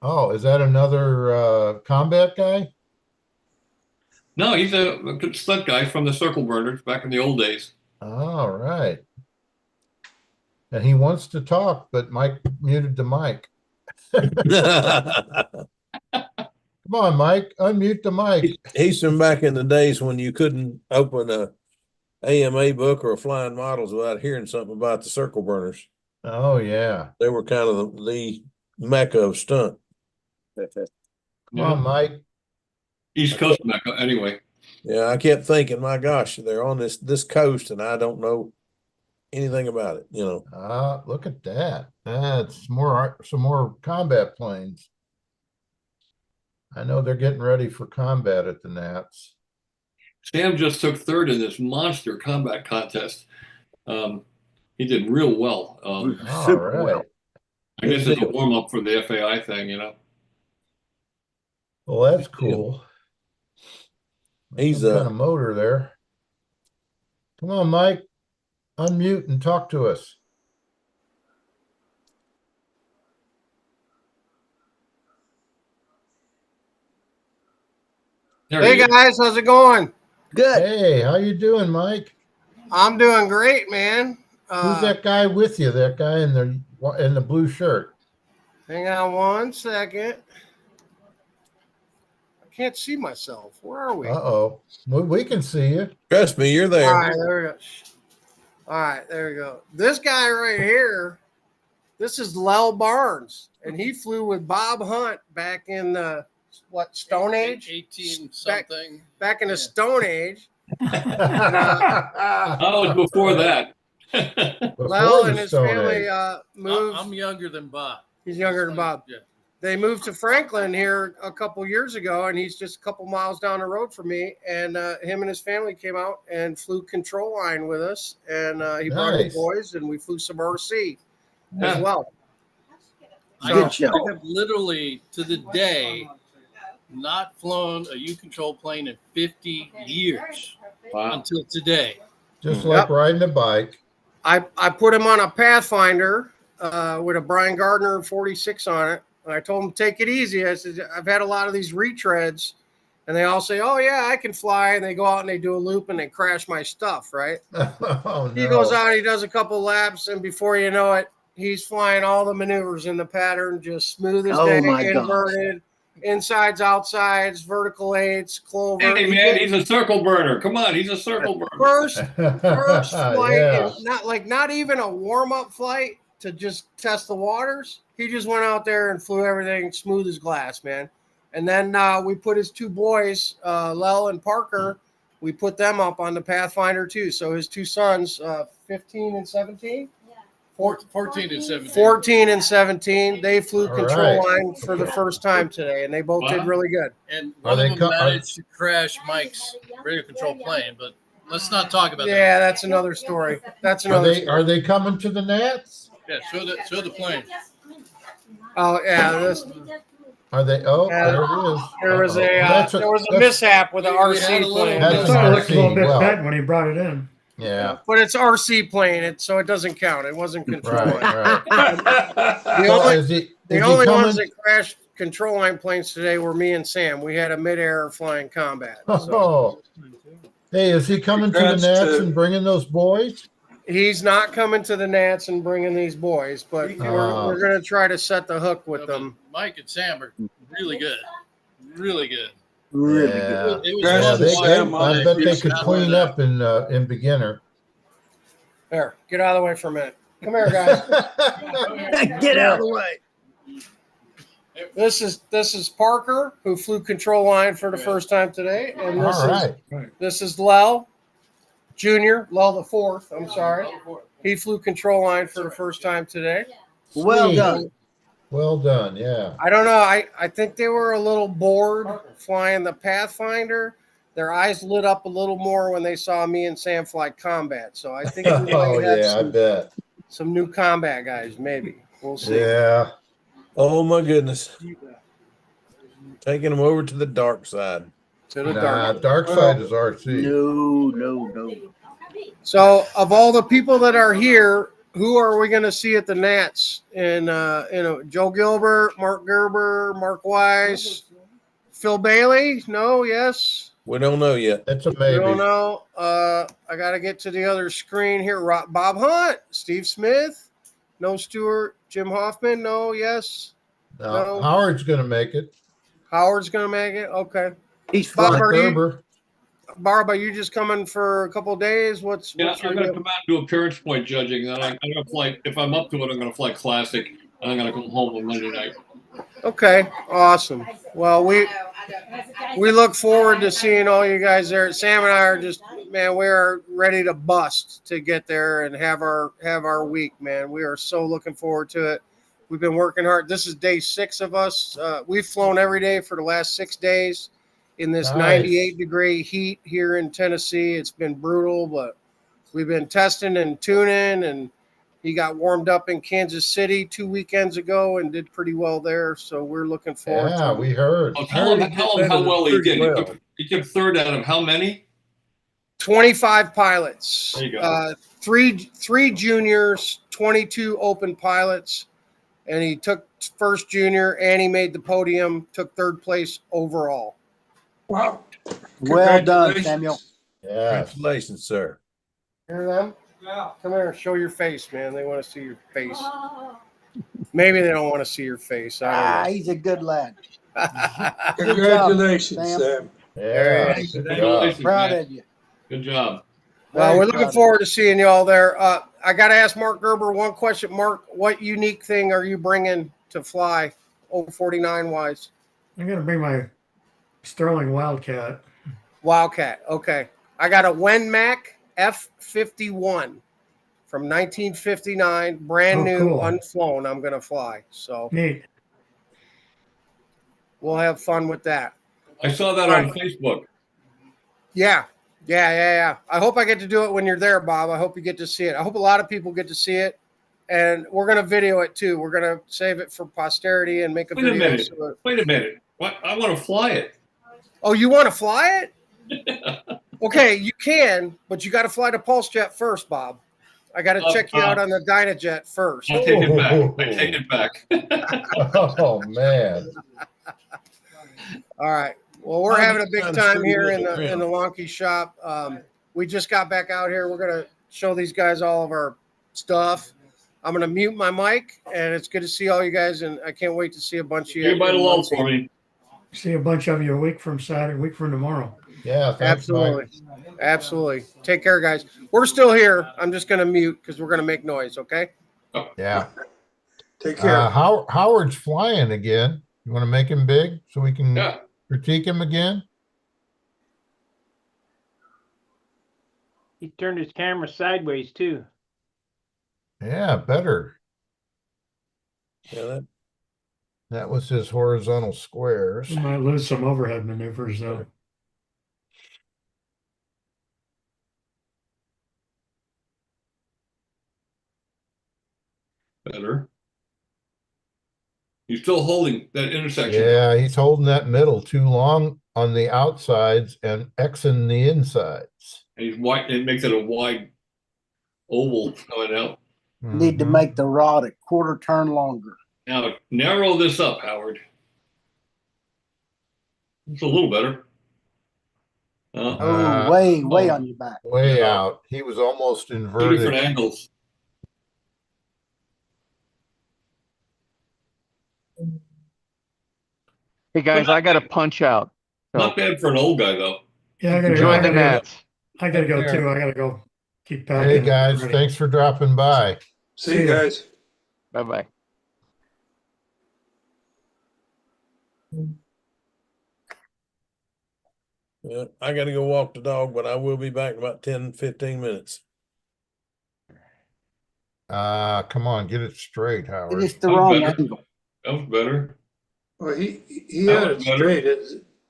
Speaker 2: Oh, is that another combat guy?
Speaker 6: No, he's a good stunt guy from the circle burners back in the old days.
Speaker 2: All right. And he wants to talk, but Mike muted the mic. Come on, Mike, unmute the mic.
Speaker 10: He's from back in the days when you couldn't open a AMA book or a Flying Models without hearing something about the circle burners.
Speaker 2: Oh, yeah.
Speaker 10: They were kind of the mecca of stunt.
Speaker 2: Come on, Mike.
Speaker 6: East Coast Mecca, anyway.
Speaker 10: Yeah, I kept thinking, my gosh, they're on this coast, and I don't know anything about it.
Speaker 2: Look at that. That's some more combat planes. I know they're getting ready for combat at the Nats.
Speaker 6: Sam just took third in this monster combat contest. He did real well.
Speaker 2: All right.
Speaker 7: well.
Speaker 6: I guess it's a warm up for the FAI thing, you know.
Speaker 2: Well, that's cool.
Speaker 10: He's
Speaker 2: Some kind of motor there. Come on, Mike. Unmute and talk to us.
Speaker 6: There he
Speaker 15: Hey
Speaker 6: is.
Speaker 15: guys, how's it going?
Speaker 5: Good.
Speaker 2: Hey, how you doing, Mike?
Speaker 15: I'm doing great, man.
Speaker 2: Who's that guy with you? That guy in the blue shirt.
Speaker 15: Hang on one second. I can't see myself. Where are we?
Speaker 2: Uh-oh. We can see you.
Speaker 10: Trust me, you're there.
Speaker 15: All right, there we go. All right, there we go. This guy right here, this is Lowell Barnes, and he flew with Bob Hunt back in the Stone Age?
Speaker 16: 18 something.
Speaker 15: Back in the Stone Age.
Speaker 6: I was before that.
Speaker 15: Lowell and his family moved.
Speaker 16: I'm younger than Bob.
Speaker 15: He's younger than Bob.
Speaker 16: Yeah.
Speaker 15: They moved to Franklin here a couple years ago, and he's just a couple miles down the road from me. And him and his family came out and flew control line with us, and he brought his boys, and we flew some RC as well.
Speaker 16: I have literally, to the day, not flown a U-control plane in 50 years until today.
Speaker 2: Just like riding a bike.
Speaker 15: I put him on a Pathfinder with a Brian Gardner 46 on it. And I told him, take it easy. I said, I've had a lot of these retreads, and they all say, oh, yeah, I can fly. And they go out and they do a loop and they crash my stuff, right?
Speaker 2: Oh, no.
Speaker 15: He goes out, he does a couple laps, and before you know it, he's flying all the maneuvers in the pattern, just smooth as day, inverted, insides, outsides, vertical eights, clover.
Speaker 6: Hey, man, he's a circle burner. Come on, he's a circle burner.
Speaker 15: First flight, is not even a warm-up flight to just test the waters. He just went out there and flew everything smooth as glass, man. And then we put his two boys, Lel and Parker, we put them up on the Pathfinder too. So his two sons, 15 and 17?
Speaker 16: 14 and 17.
Speaker 15: 14 and 17. They flew
Speaker 2: All
Speaker 15: control
Speaker 2: right.
Speaker 15: line for the first time today, and they both did really good.
Speaker 16: And one of them managed to crash Mike's radio control plane, but let's not talk about that.
Speaker 15: Yeah, that's another story. That's another story.
Speaker 2: Are they coming to the Nats?
Speaker 16: Yeah, show the plane.
Speaker 15: Oh, yeah.
Speaker 2: Are they? Oh, there it is.
Speaker 15: There was
Speaker 2: Uh-oh.
Speaker 15: there was a mishap with the RC plane.
Speaker 2: That's
Speaker 11: It
Speaker 2: an
Speaker 11: looked a little
Speaker 2: RC.
Speaker 11: bit
Speaker 2: Well,
Speaker 11: bent when he brought it in.
Speaker 2: yeah.
Speaker 15: But it's RC plane, so it doesn't count. It wasn't control line.
Speaker 2: Right.
Speaker 15: The
Speaker 2: So
Speaker 15: only,
Speaker 2: is he
Speaker 15: the
Speaker 2: coming?
Speaker 15: only ones that crashed control line planes today were me and Sam. We had a midair flying combat. So.
Speaker 2: Oh. Hey, is he coming to the
Speaker 4: Congrats
Speaker 2: Nats
Speaker 4: to-
Speaker 2: and bringing those boys?
Speaker 15: He's not coming to the Nats and bringing these boys, but we're going to try to set the hook with them.
Speaker 16: Mike and Sam are really good. Really good.
Speaker 5: Really
Speaker 2: Yeah.
Speaker 16: It was
Speaker 2: Yeah,
Speaker 16: fun
Speaker 2: they,
Speaker 16: watching
Speaker 2: I
Speaker 16: them
Speaker 2: bet they
Speaker 16: finish
Speaker 2: could
Speaker 16: that
Speaker 2: clean
Speaker 16: one.
Speaker 2: up in beginner.
Speaker 15: There, get out of the way for a minute. Come here, guys.
Speaker 5: Get out of the way.
Speaker 15: This is Parker, who flew control line for the first time today, and this
Speaker 2: All right.
Speaker 15: this is Lel Junior, Lel the fourth. I'm sorry, he flew control line for the first time today.
Speaker 5: Well
Speaker 2: Sweet.
Speaker 5: done.
Speaker 2: Well done. Yeah.
Speaker 15: I don't know. I think they were a little bored flying the Pathfinder. Their eyes lit up a little more when they saw me and Sam fly combat. So I think we
Speaker 2: Oh
Speaker 15: might have
Speaker 2: yeah, I bet.
Speaker 15: some new combat guys. Maybe we'll see.
Speaker 2: Yeah.
Speaker 10: Oh my goodness. Taking them over to the dark side.
Speaker 15: To the
Speaker 2: dark side is RC.
Speaker 5: No.
Speaker 15: So, of all the people that are here, who are we going to see at the Nats? And Joe Gilbert, Mark Gerber, Mark Weiss, Phil Bailey? No, yes.
Speaker 10: We don't know yet.
Speaker 2: That's a
Speaker 15: We
Speaker 2: maybe.
Speaker 15: don't know. I got to get to the other screen here. Bob Hunt, Steve Smith, no Stewart, Jim Hoffman, no, yes.
Speaker 2: No. Howard's going to make it.
Speaker 15: Howard's going to make it. Okay.
Speaker 5: He's
Speaker 15: Bob,
Speaker 5: flying.
Speaker 15: Barb, are you just coming for a couple of days? What's
Speaker 6: Yeah,
Speaker 15: your
Speaker 6: I'm going to
Speaker 15: deal?
Speaker 6: come out and do appearance point judging. Then I'm going to fly. If I'm up to it, I'm going to fly classic, and I'm going to come home on Monday night.
Speaker 15: Okay, awesome. Well, we look forward to seeing all you guys there. Sam and I are just, man, we are ready to bust to get there and have our week, man. We are so looking forward to it. We've been working hard. This is day 6 of us. We've flown every day for the last 6 days in this 98-degree heat here in Tennessee. It's been brutal, but we've been testing and tuning, and he got warmed up in Kansas City 2 weekends ago and did pretty well there. So we're looking forward to it.
Speaker 2: Yeah, we heard.
Speaker 6: Tell him how well he did. He took third out of how many?
Speaker 15: 25 pilots.
Speaker 6: There you go.
Speaker 15: Three juniors, 22 open pilots, and he took first junior and he made the podium, took third place overall.
Speaker 4: Wow.
Speaker 5: Well done, Samuel.
Speaker 2: Yeah.
Speaker 10: Congratulations, sir.
Speaker 15: Hear them? Yeah. Come here, show your face, man. They want to see your face. Maybe they don't want to see your face. I don't know.
Speaker 5: He's a good lad.
Speaker 4: Congratulations,
Speaker 5: Sam.
Speaker 4: Sam.
Speaker 2: Yeah.
Speaker 6: Congratulations,
Speaker 5: Proud
Speaker 6: man.
Speaker 5: of you.
Speaker 6: Good job.
Speaker 15: Well,
Speaker 5: Very
Speaker 15: we're looking
Speaker 5: proud of
Speaker 15: forward to seeing you all there. I got to ask Mark Gerber one question. Mark, what unique thing are you bringing to fly over 49 wise?
Speaker 11: I'm gonna bring my Sterling Wildcat.
Speaker 15: Wildcat. Okay. I got a Wenmac F-51 from 1959, brand
Speaker 11: Oh,
Speaker 15: new,
Speaker 11: cool.
Speaker 15: unflown. I'm going to fly. So
Speaker 11: Neat.
Speaker 15: we'll have fun with that.
Speaker 6: I saw that on Facebook.
Speaker 15: Yeah. I hope I get to do it when you're there, Bob. I hope you get to see it. I hope a lot of people get to see it. And we're going to video it too. We're going to save it for posterity and make a
Speaker 6: Wait a
Speaker 15: video.
Speaker 6: minute. Wait a minute. What? I want to fly it.
Speaker 15: Oh, you want to fly it? Okay, you can, but you got to fly the Pulse Jet first, Bob. I got to check you out on the Dynajet first.
Speaker 6: I'll take it back. I take it back.
Speaker 2: Oh man.
Speaker 15: All right. Well, we're having a big time here in the Lonky shop. We just got back out here. We're gonna show these guys all of our stuff. I'm gonna mute my mic, and it's good to see all you guys. And I can't wait to see a bunch of you.
Speaker 6: Everybody love for me.
Speaker 11: See a bunch of you a week from Saturday, a week from tomorrow.
Speaker 2: Yeah, thanks,
Speaker 15: Absolutely.
Speaker 2: Mike.
Speaker 15: Absolutely. Take care, guys. We're still here. I'm just gonna mute because we're gonna make noise. Okay.
Speaker 2: Yeah.
Speaker 4: Take care.
Speaker 2: Howard's flying again. You want to make him big so we can critique him again?
Speaker 1: He turned his camera sideways too.
Speaker 2: Yeah, better.
Speaker 10: Yeah,
Speaker 2: that was his horizontal squares.
Speaker 11: We might lose some overhead maneuvers though.
Speaker 6: Better. He's still holding that intersection.
Speaker 2: Yeah, he's holding that middle too long on the outsides and Xing the insides.
Speaker 6: And he's white. It makes it a wide oval coming out.
Speaker 5: Need to make the rod a quarter turn longer.
Speaker 6: Now narrow this up, Howard. It's a little better.
Speaker 5: Way on your back.
Speaker 2: Way out. He was almost inverted.
Speaker 6: 2 different angles.
Speaker 14: Hey guys, I got to punch out. So
Speaker 6: Not bad for an old guy though.
Speaker 11: Yeah, I gotta
Speaker 14: enjoy the Nats.
Speaker 11: I gotta go too. I gotta go keep packing.
Speaker 2: Hey guys, thanks for dropping by.
Speaker 4: See you guys.
Speaker 14: Bye-bye.
Speaker 10: I got to go walk the dog, but I will be back in about 10, 15 minutes.
Speaker 2: Come on, get it straight, Howard.
Speaker 5: It's the wrong
Speaker 6: better.
Speaker 5: angle.
Speaker 6: That was better.
Speaker 4: Well, he
Speaker 6: That
Speaker 4: had
Speaker 6: was
Speaker 4: it
Speaker 6: better.
Speaker 4: straight.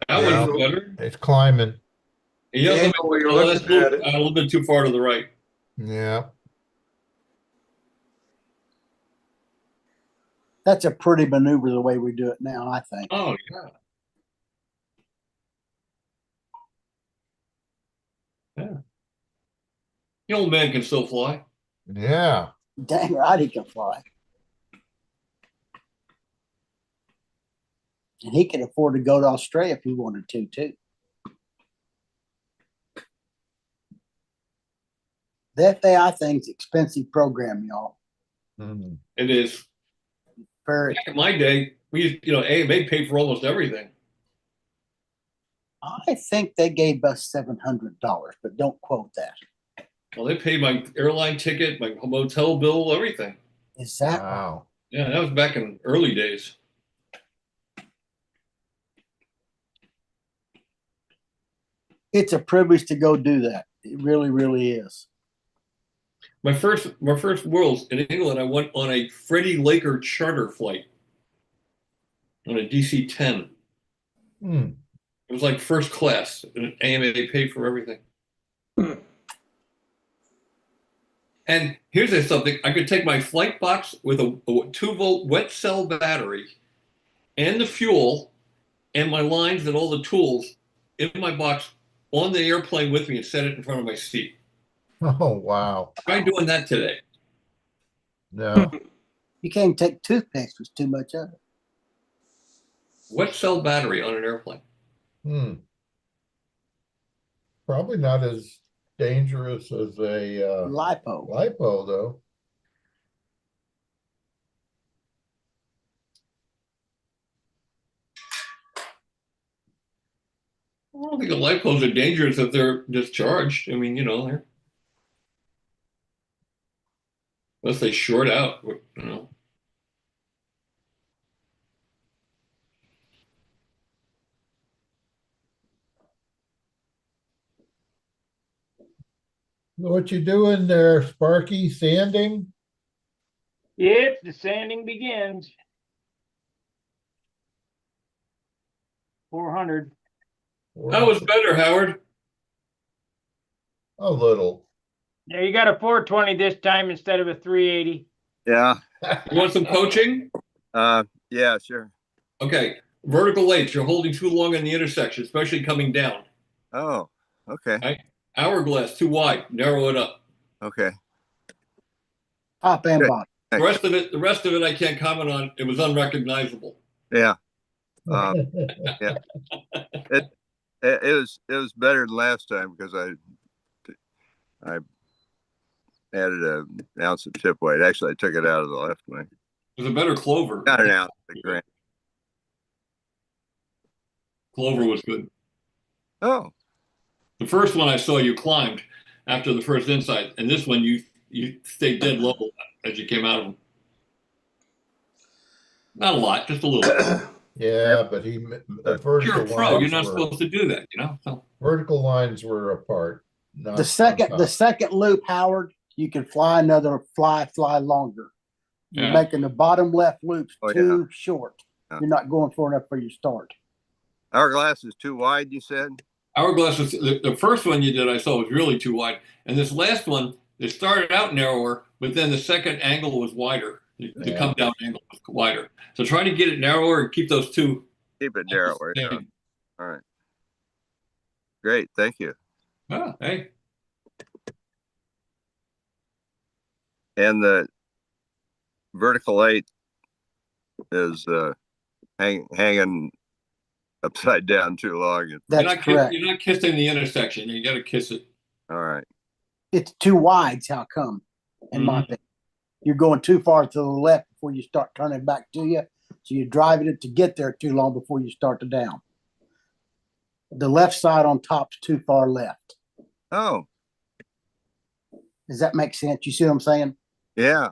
Speaker 6: That
Speaker 2: Yeah.
Speaker 6: was better.
Speaker 2: It's climbing.
Speaker 6: You
Speaker 4: The
Speaker 6: have
Speaker 4: angle where you're
Speaker 6: a
Speaker 4: looking at it.
Speaker 6: little bit too far to the right.
Speaker 2: Yeah.
Speaker 5: That's a pretty maneuver the way we do it now, I think.
Speaker 6: Oh yeah. Yeah. The old man can still fly.
Speaker 2: Yeah.
Speaker 5: Dang right he can fly. And he can afford to go to Australia if he wanted to, too. The FAI thing's expensive program, y'all.
Speaker 2: Mhm.
Speaker 6: It is.
Speaker 5: Very.
Speaker 6: Back in my day, we used, AMA paid for almost everything.
Speaker 5: I think they gave us $700, but don't quote that.
Speaker 6: Well, they paid my airline ticket, my motel bill, everything.
Speaker 5: Is that
Speaker 2: wow?
Speaker 6: Yeah, that was back in early days.
Speaker 5: It's a privilege to go do that. It really, really is.
Speaker 6: My first Worlds in England, I went on a Freddie Laker charter flight on a DC-10.
Speaker 2: Hmm.
Speaker 6: It was like first class, and AMA paid for everything. And here's something: I could take my flight box with a 2-volt wet cell battery, and the fuel, and my lines and all the tools in my box on the airplane with me, and set it in front of my seat.
Speaker 2: Oh, wow.
Speaker 6: Try doing that today.
Speaker 2: No.
Speaker 5: You can't take toothpaste, there's too much of it.
Speaker 6: Wet cell battery on an airplane.
Speaker 2: Hmm. Probably not as dangerous as a
Speaker 5: lipo.
Speaker 2: Lipo, though.
Speaker 6: I don't think the lipos are dangerous if they're discharged. I mean, they're unless they short out,
Speaker 2: What you doing there, Sparky? Sanding?
Speaker 1: Yep, the sanding begins. 400.
Speaker 6: That was better, Howard.
Speaker 2: A little.
Speaker 1: Yeah, you got a 420 this time instead of a 380.
Speaker 7: Yeah.
Speaker 6: You want some coaching?
Speaker 7: Yeah, sure.
Speaker 6: Okay. Vertical eights, you're holding too long in the intersection, especially coming down.
Speaker 7: Oh, okay.
Speaker 6: Right? Hourglass, too wide. Narrow it up.
Speaker 7: Okay.
Speaker 5: Top and
Speaker 7: Good.
Speaker 5: bottom.
Speaker 6: The rest of it I can't comment on. It was unrecognizable.
Speaker 7: Yeah. Yeah. It was better than last time because I added an ounce of tip weight. Actually, I took it out of the left wing.
Speaker 6: It was a better Clover.
Speaker 7: Got an ounce of grand.
Speaker 6: Clover was good.
Speaker 7: Oh.
Speaker 6: The first one I saw you climbed after the first inside, and this one you stayed dead low as you came out of them. Not a lot, just a little.
Speaker 2: Yeah, but the vertical
Speaker 6: You're a pro.
Speaker 2: lines
Speaker 6: You're not
Speaker 2: were-
Speaker 6: supposed to do that, So
Speaker 2: Vertical lines were apart. Not
Speaker 5: The second
Speaker 2: on
Speaker 5: the
Speaker 2: top.
Speaker 5: second loop, Howard, you can fly another fly longer. You're
Speaker 6: Yeah.
Speaker 5: making the bottom left loops
Speaker 7: Oh, yeah.
Speaker 5: too short.
Speaker 7: Yeah.
Speaker 5: You're not going far enough for your start.
Speaker 7: Hourglass is too wide, you said?
Speaker 6: Hourglass was the first one you did I saw was really too wide, and this last one it started out narrower, but then the second angle was wider. The
Speaker 2: Yeah.
Speaker 6: come down angle was wider. So try to get it narrower and keep those two.
Speaker 7: Keep it narrower. Yeah.
Speaker 6: Same.
Speaker 7: All right. Great. Thank you.
Speaker 6: Ah, hey,
Speaker 7: And the vertical 8 is hanging upside down too long.
Speaker 5: That's correct.
Speaker 6: You're not kissing the intersection. You got to kiss it.
Speaker 7: All right.
Speaker 5: It's too wide. How come? In my opinion, you're going too far to the left before you start turning back to you. So you're driving it to get there too long before you start to down. The left side on top's too far left.
Speaker 7: Oh,
Speaker 5: Does that make sense? You see what I'm saying?
Speaker 7: yeah.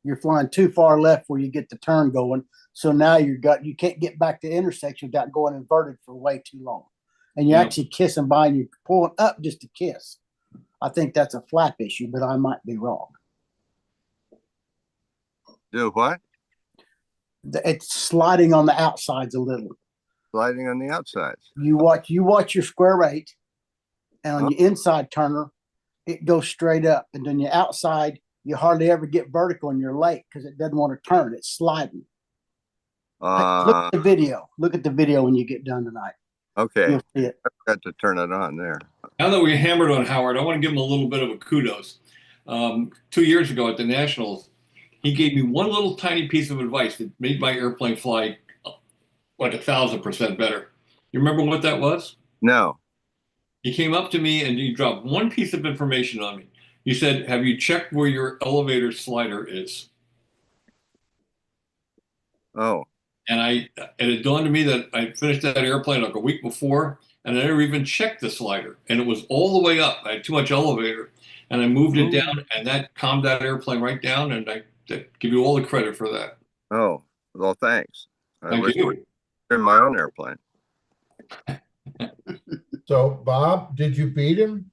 Speaker 5: You're flying too far left where you get the turn going. So now you can't get back to the intersection without going inverted for way too long. And you're actually kissing by and you're pulling up just to kiss. I think that's a flap issue, but I might be wrong.
Speaker 7: Do what?
Speaker 5: It's sliding on the outsides a little.
Speaker 7: Sliding on the outsides.
Speaker 5: You watch your square eight, and on your inside turner, it goes straight up, and then your outside, you hardly ever get vertical in your lake because it doesn't want to turn. It's sliding. Look at the video. Look at the video when you get done tonight.
Speaker 7: Okay.
Speaker 5: You'll see it.
Speaker 7: I've got to turn it on there.
Speaker 6: Now that we hammered on Howard, I want to give him a little bit of a kudos. 2 years ago at the Nationals, he gave me one little tiny piece of advice that made my airplane fly like 1,000% better. You remember what that was?
Speaker 7: No.
Speaker 6: He came up to me and he dropped one piece of information on me. He said, "Have you checked where your elevator slider is?"
Speaker 7: Oh.
Speaker 6: And it dawned on me that I finished that airplane like a week before, and I never even checked the slider. And it was all the way up. I had too much elevator, and I moved it down, and that calmed that airplane right down. And I give you all the credit for that.
Speaker 7: Oh, well, thanks.
Speaker 6: Thank you.
Speaker 7: In my own airplane.
Speaker 2: So, Bob, did you beat him?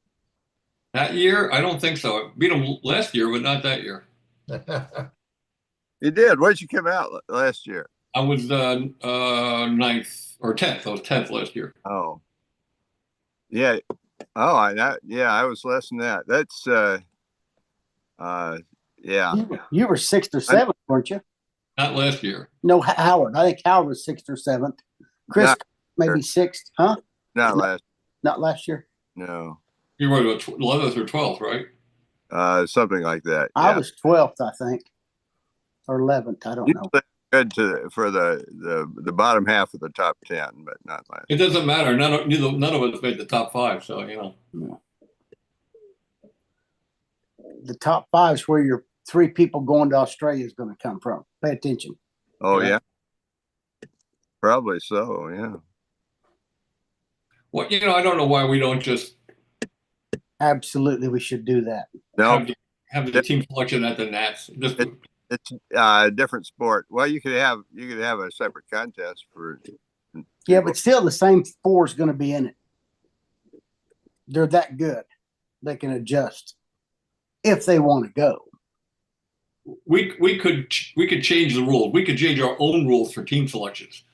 Speaker 6: That year, I don't think so. I beat him last year, but not that year.
Speaker 7: You did. Where'd you come out last year?
Speaker 6: I was 9th or 10th. I was 10th last year.
Speaker 7: Oh. Yeah. Oh, I was less than that. That's yeah.
Speaker 5: You were 6th or 7th, weren't you?
Speaker 6: Not last year.
Speaker 5: No, Howard. I think Howard was 6th or 7th. Chris maybe 6th, huh?
Speaker 7: Not last.
Speaker 5: Not last year.
Speaker 7: No.
Speaker 6: You were 11th or 12th, right?
Speaker 7: Something like that.
Speaker 5: I
Speaker 7: Yeah.
Speaker 5: was 12th, I think, or 11th. I don't know.
Speaker 7: Good for the bottom half of the top 10, but not last.
Speaker 6: It doesn't matter. None of us made the top 5, so you know.
Speaker 5: The top 5 is where your 3 people going to Australia is going to come from. Pay attention.
Speaker 7: Oh yeah. Probably so. Yeah.
Speaker 6: Well, I don't know why we don't just
Speaker 5: Absolutely, we should do that.
Speaker 7: No.
Speaker 6: have the team selection at the Nats.
Speaker 7: It's a different sport. Well, you could have a separate contest for.
Speaker 5: Yeah, but still, the same 4 is going to be in it. They're that good. They can adjust if they want to go.
Speaker 6: We could change the rules. We could change our own rules for team selections.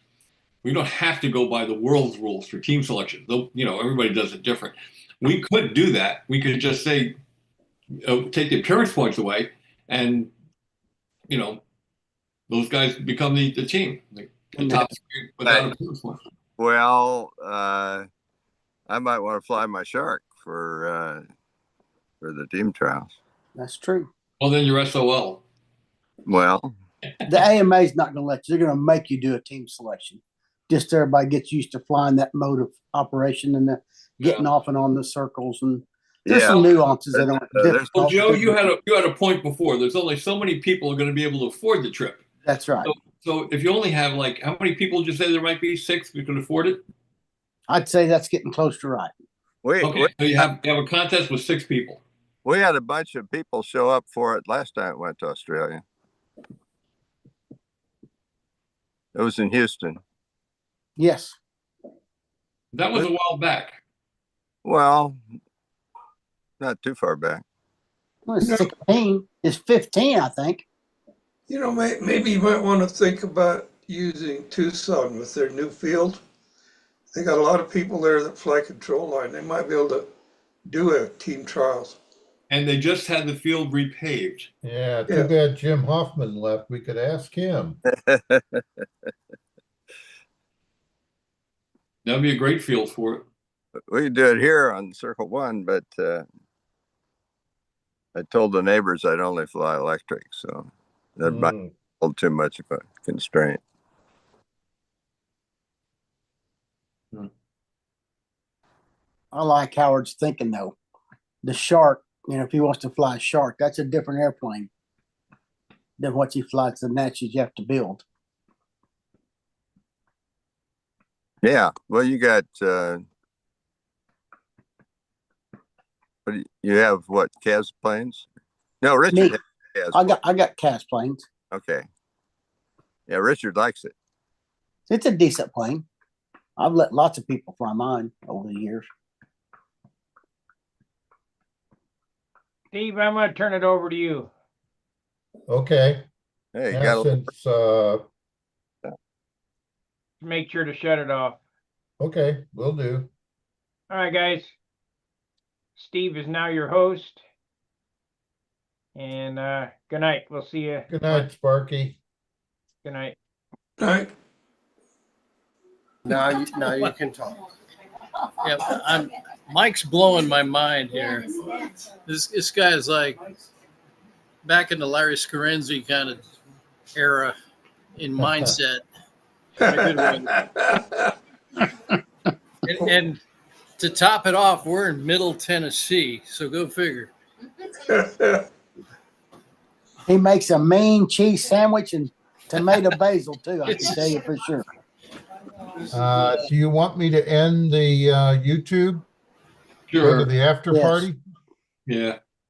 Speaker 6: We don't have to go by the world's rules for team selection. Though everybody does it different. We could do that. We could just say, take the appearance points away, and those guys become the team, the top 3 without appearance points.
Speaker 7: Well, I might want to fly my Shark for the team trials.
Speaker 5: That's true.
Speaker 6: Well, then you're SOL.
Speaker 7: Well,
Speaker 5: the AMA is not going to let you. They're going to make you do a team selection. Just so everybody gets used to flying that mode of operation and getting off and on the circles. And there's some nuances that don't.
Speaker 6: Well, Joe, you had a point before. There's only so many people who are going to be able to afford the trip.
Speaker 5: That's right.
Speaker 6: So if you only have how many people did you say there might be? 6 who can afford it?
Speaker 5: I'd say that's getting close to right.
Speaker 6: So you have a contest with 6 people.
Speaker 7: We had a bunch of people show up for it last time it went to Australia. It was in Houston.
Speaker 5: Yes.
Speaker 6: That was a while back.
Speaker 7: Well, not too far back.
Speaker 5: Well, it's 16. It's 15, I think.
Speaker 4: Maybe you might want to think about using Tucson with their new field. They got a lot of people there that fly control line. They might be able to do a team trials.
Speaker 6: And they just had the field repaved.
Speaker 2: Yeah, too bad Jim Hoffman left. We could ask him.
Speaker 6: That'd be a great field for it.
Speaker 7: We could do it here on Circle 1, but I told the neighbors I'd only fly electric, so that might be a little too much of a constraint.
Speaker 5: I like Howard's thinking, though. The Shark, if he wants to fly a Shark, that's a different airplane than what he flies the Natchez you have to build.
Speaker 7: Yeah, well, you got you have what, Cavs planes? No, Richard Yes.
Speaker 5: I got cast planes.
Speaker 7: Okay. Yeah, Richard likes it.
Speaker 5: It's a decent plane. I've let lots of people fly mine over the years.
Speaker 1: Steve, I'm gonna turn it over to you.
Speaker 2: Okay.
Speaker 7: Hey, you
Speaker 2: Now,
Speaker 7: got a
Speaker 2: since,
Speaker 1: Make sure to shut it off.
Speaker 2: okay, will do.
Speaker 1: All right, guys. Steve is now your host. And good night. We'll see you.
Speaker 2: Good night, Sparky.
Speaker 1: Good night.
Speaker 4: All right.
Speaker 15: Now you can talk.
Speaker 16: Yeah, Mike's blowing my mind here. This guy is like back in the Larry Scarenzi kind of era in mindset. In a good way. And to top it off, we're in Middle Tennessee, so go figure.
Speaker 5: He makes a mean cheese sandwich and tomato basil too. I can tell you for sure.
Speaker 2: Do you want me to end the YouTube? Go to
Speaker 6: Sure.
Speaker 2: the after
Speaker 5: Yes.
Speaker 2: party?
Speaker 6: Yeah.